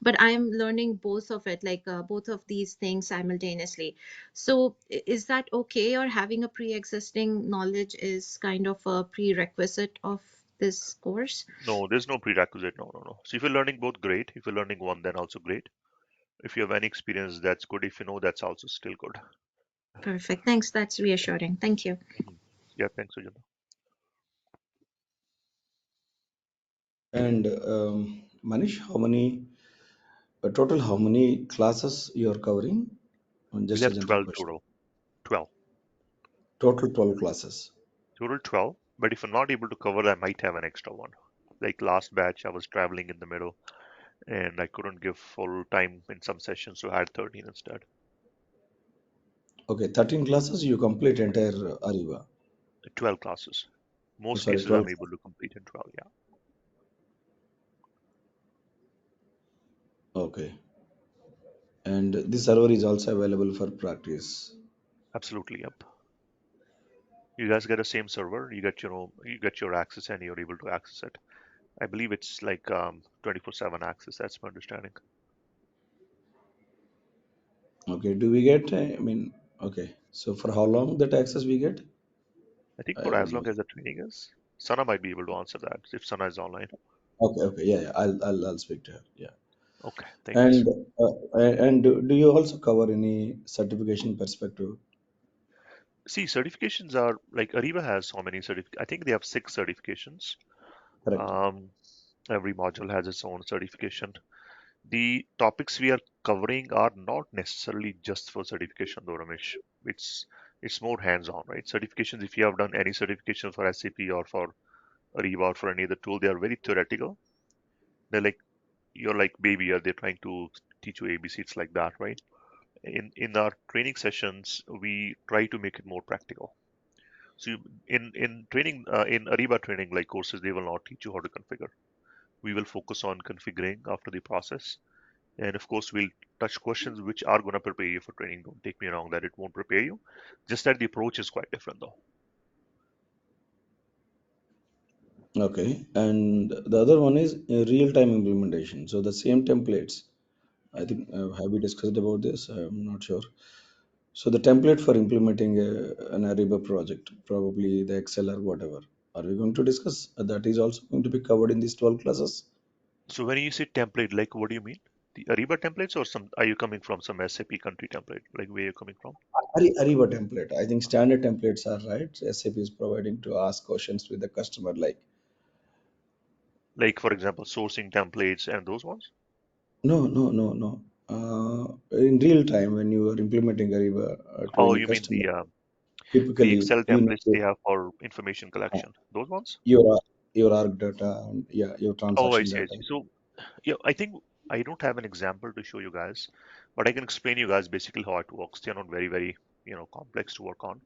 but I am learning both of it, like both of these things simultaneously. So is that okay, or having a pre-existing knowledge is kind of a prerequisite of this course? No, there's no prerequisite. No, no, no. So if you're learning both, great. If you're learning one, then also great. If you have any experience, that's good. If you know, that's also still good. Perfect. Thanks. That's reassuring. Thank you. Mhm. Yeah, thanks, Sujata. And Manish, how many classes you are covering? We'll Just a have general 12 question. total. 12. Total 12 classes. Total 12. But if I'm not able to cover, I might have an extra one. Like last batch, I was traveling in the middle and I couldn't give full time in some sessions, so I had 13 instead. Okay, 13 classes you complete entire Ariba. 12 classes. Oh, Most sorry, cases 12. I'm able to complete in 12. Yeah, Okay. And this server is also available for practice. absolutely. Yep. You guys get the same server. You get your access and you're able to access it. I believe it's like 24/7 access. That's my understanding. Okay, do we get, okay. So for how long that access we get? I think for I as would long like. as the training is. Sana might be able to answer that if Sana is online. Okay, okay, yeah, yeah. I'll speak to her. Yeah. Okay, thanks. And do you also cover any certification perspective? See, certifications are like Ariba has so many I think they have 6 certifications. Correct. Um, every module has its own certification. The topics we are covering are not necessarily just for certification, though, Ramesh. It's it's more hands-on, right? Certifications, if you have done any certification for SAP or for Ariba or for any other tool, they are very theoretical. They're like you're like baby, or they're trying to teach you ABC. It's like that, right? In our training sessions, we try to make it more practical. So in training, in Ariba training, like courses, they will not teach you how to configure. We will focus on configuring after the process. And of course, we'll touch questions which are going to prepare you for training. Don't take me wrong that it won't prepare you. Just that the approach is quite different, though. Okay. And the other one is real-time implementation. So the same templates. I think have we discussed about this? I'm not sure. So the template for implementing an Ariba project, probably the Excel or whatever. Are we going to discuss? That is also going to be covered in these 12 classes. So when you say template, like what do you mean? The Ariba templates, or some? Are you coming from some SAP country template? Like where you're coming from? Ariba template. I think standard templates are right. SAP is providing to ask questions with the customer like, Like for example, sourcing templates and those ones? no, no, no, no. In real time, when you are implementing Ariba to Oh, any you mean customer, the typically Excel you need templates to they have for information uh, collection? Those ones? your your arc data and yeah, your Oh, I transaction see, I data. see. So yeah, I think I don't have an example to show you guys, but I can explain you guys basically how it works. They're not very, complex to work on.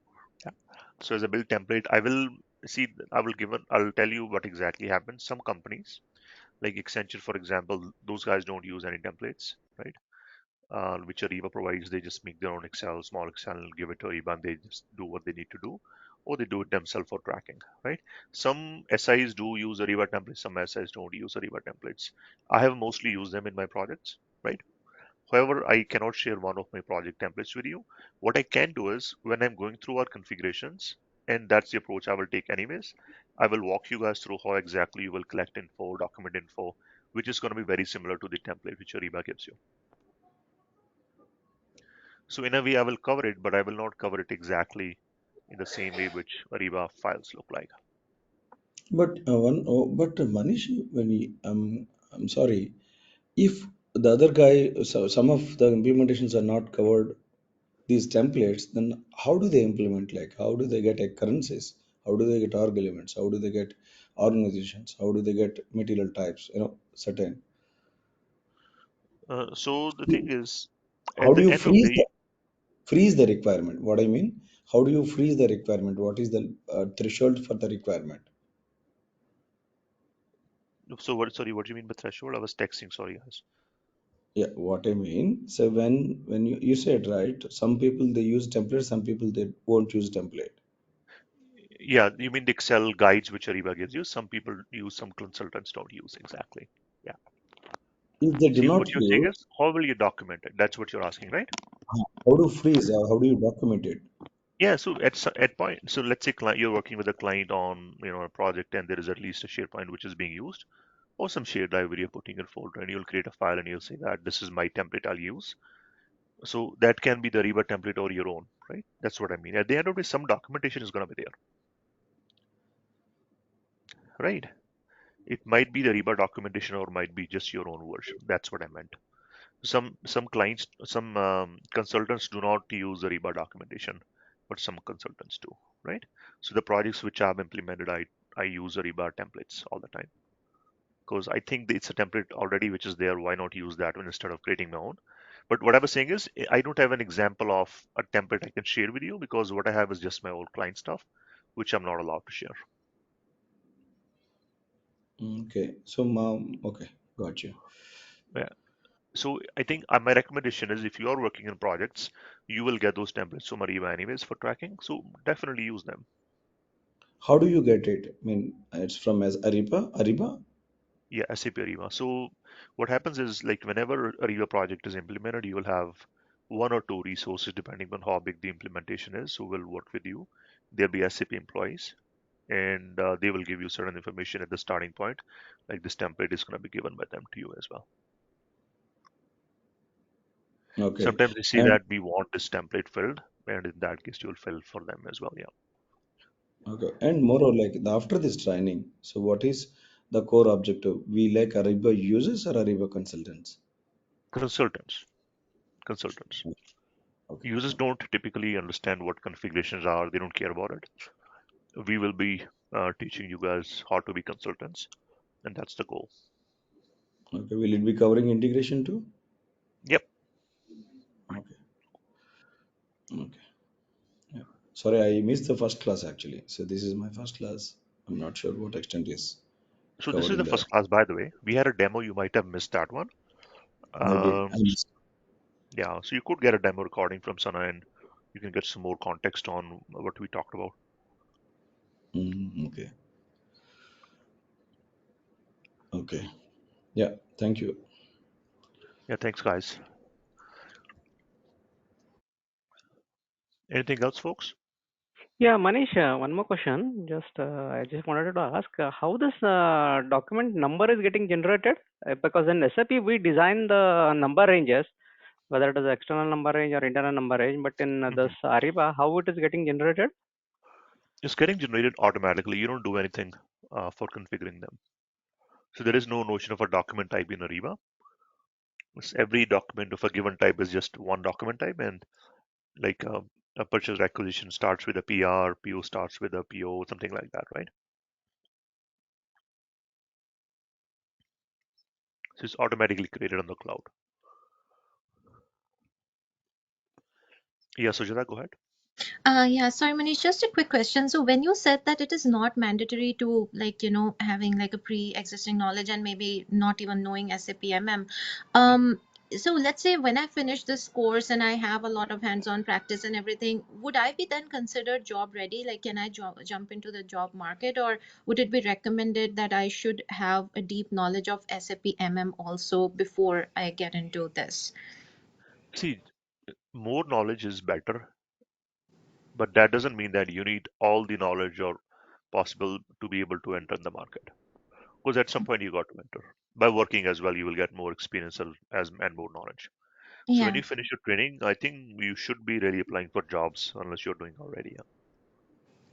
Yeah. So as a build template, I'll tell you what exactly happens. Some companies, like Accenture, for example, those guys don't use any templates, right? Which Ariba provides. They just make their own Excel, small Excel, and give it to Ariba, and they just do what they need to do, or they do it themselves for tracking, right? Some SIs do use Ariba templates, some SIs don't use Ariba templates. I have mostly used them in my projects, right? However, I cannot share one of my project templates with you. What I can do is when I'm going through our configurations, and that's the approach I will take anyways, I will walk you guys through how exactly you will collect info, document info, which is going to be very similar to the template which Ariba gives you. So in a way, I will cover it, but I will not cover it exactly in the same way which Ariba files look like. But Manish, I'm sorry, if the other guy, so some of the implementations are not covered these templates, then how do they implement? Like, how do they get occurrences? How do they get org elements? How do they get organizations? How do they get material types? Certain. So the thing is, How at do the you end of the freeze the requirement? What I mean, how do you freeze the requirement? What is the threshold for the requirement? so what do you mean by threshold? I was texting, sorry guys. Yeah, what I mean. So when you said right, some people they use template, some people they won't use template. Yeah, you mean the Excel guides which Ariba gives you? Some people use, some consultants don't use. Exactly. Yeah. If they do See, what not you're saying use, is, how will you document it? That's what you're asking, right? how do freeze? How do you document it? Yeah. So at point, so let's say you're working with a client on a project, and there is at least a SharePoint which is being used, or some shared drive where you're putting a folder, and you'll create a file, and you'll say that this is my template I'll use. So that can be the Ariba template or your own, right? That's what I mean. At the end of the day, some documentation is going to be there, right? It might be the Ariba documentation or might be just your own version. That's what I meant. Some clients, some consultants do not use the Ariba documentation, but some consultants do, right? So the projects which I've implemented, I use Ariba templates all the time because I think it's a template already which is there. Why not use that one instead of creating my own? But what I was saying is, I don't have an example of a template I can share with you because what I have is just my old client stuff, which I'm not allowed to share. Okay. So mom, okay, got you. Yeah. So I think my recommendation is if you are working in projects, you will get those templates from Ariba anyways for tracking. So definitely use them. How do you get it? I mean, it's from as Ariba, Ariba. Yeah, SAP Ariba. So what happens is like whenever Ariba project is implemented, you will have one or two resources depending on how big the implementation is who will work with you. There'll be SAP employees and they will give you certain information at the starting point. Like this template is going to be given by them to you as well. Okay. Sometimes you see And that we want this template filled, and in that case, you'll fill for them as well. Yeah. okay. And more or like after this training, so what is the core objective? We like Ariba users or Ariba consultants? Consultants. Consultants. Okay. Users Okay. don't typically understand what configurations are, they don't care about it. We will be teaching you guys how to be consultants, and that's the goal. Okay. Will it be covering integration too? Yep. Okay. Okay. Yeah. Sorry, I missed the first class actually. So this is my first class. I'm not sure what extent is So this covered is in the that. first class, by the way. We had a demo. You might have missed that one. I did. I Um, missed. yeah. So you could get a demo recording from Sana, and you can get some more context on what we talked about. Okay. Okay. Yeah. Thank you. Yeah. Thanks, guys. Anything else, folks? Yeah, Manish, one more question. I just wanted to ask how this document number is getting generated? Because in SAP we design the number ranges, whether it is external number range or internal number range. But in this Mhm. Ariba, how it is getting generated? It's getting generated automatically. You don't do anything for configuring them. So there is no notion of a document type in Ariba. Every document of a given type is just one document type, and like a purchase requisition starts with a PR, PO starts with a PO, something like that, right? So it's automatically created on the cloud. Yeah, Sujata, go ahead. Yeah, sorry, Manish, just a quick question. So when you said that it is not mandatory to like, having like a pre-existing knowledge and maybe not even knowing SAP MM, Mhm. so let's say when I finish this course and I have a lot of hands-on practice and everything, would I be then considered job ready? Like, can I jump into the job market, or would it be recommended that I should have a deep knowledge of SAP MM also before I get into this? See, more knowledge is better, but that doesn't mean that you need all the knowledge or possible to be able to enter in the market. Because at some point you got to enter. By working as well, you will get more experience and more knowledge. So when Yeah. you finish your training, I think you should be really applying for jobs unless you're doing already. Yeah.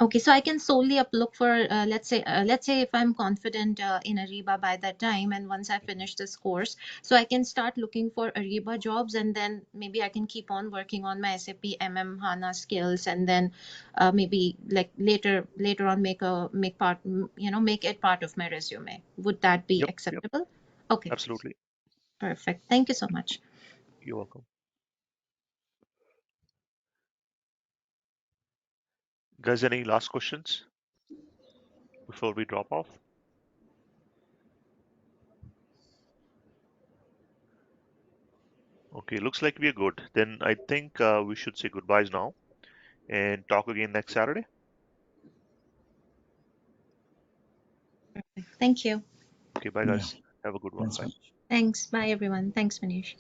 Okay, so I can solely look for, let's say if I'm confident in Ariba by that time, and once I finish this course, so I can start looking for Ariba jobs, and then maybe I can keep on working on my SAP MM HANA skills, and then maybe like later on make it part of my resume. Would that be Yep. Yep. acceptable? Okay, Absolutely. perfect. Thank you so much. You're welcome. Guys, any last questions before we drop off? Okay, looks like we're good. Then I think we should say goodbyes now and talk again next Saturday. Thank you. Okay, bye Yeah. guys. Have a good one. Thanks, Bye. man. Thanks. Bye, everyone. Thanks, Manish.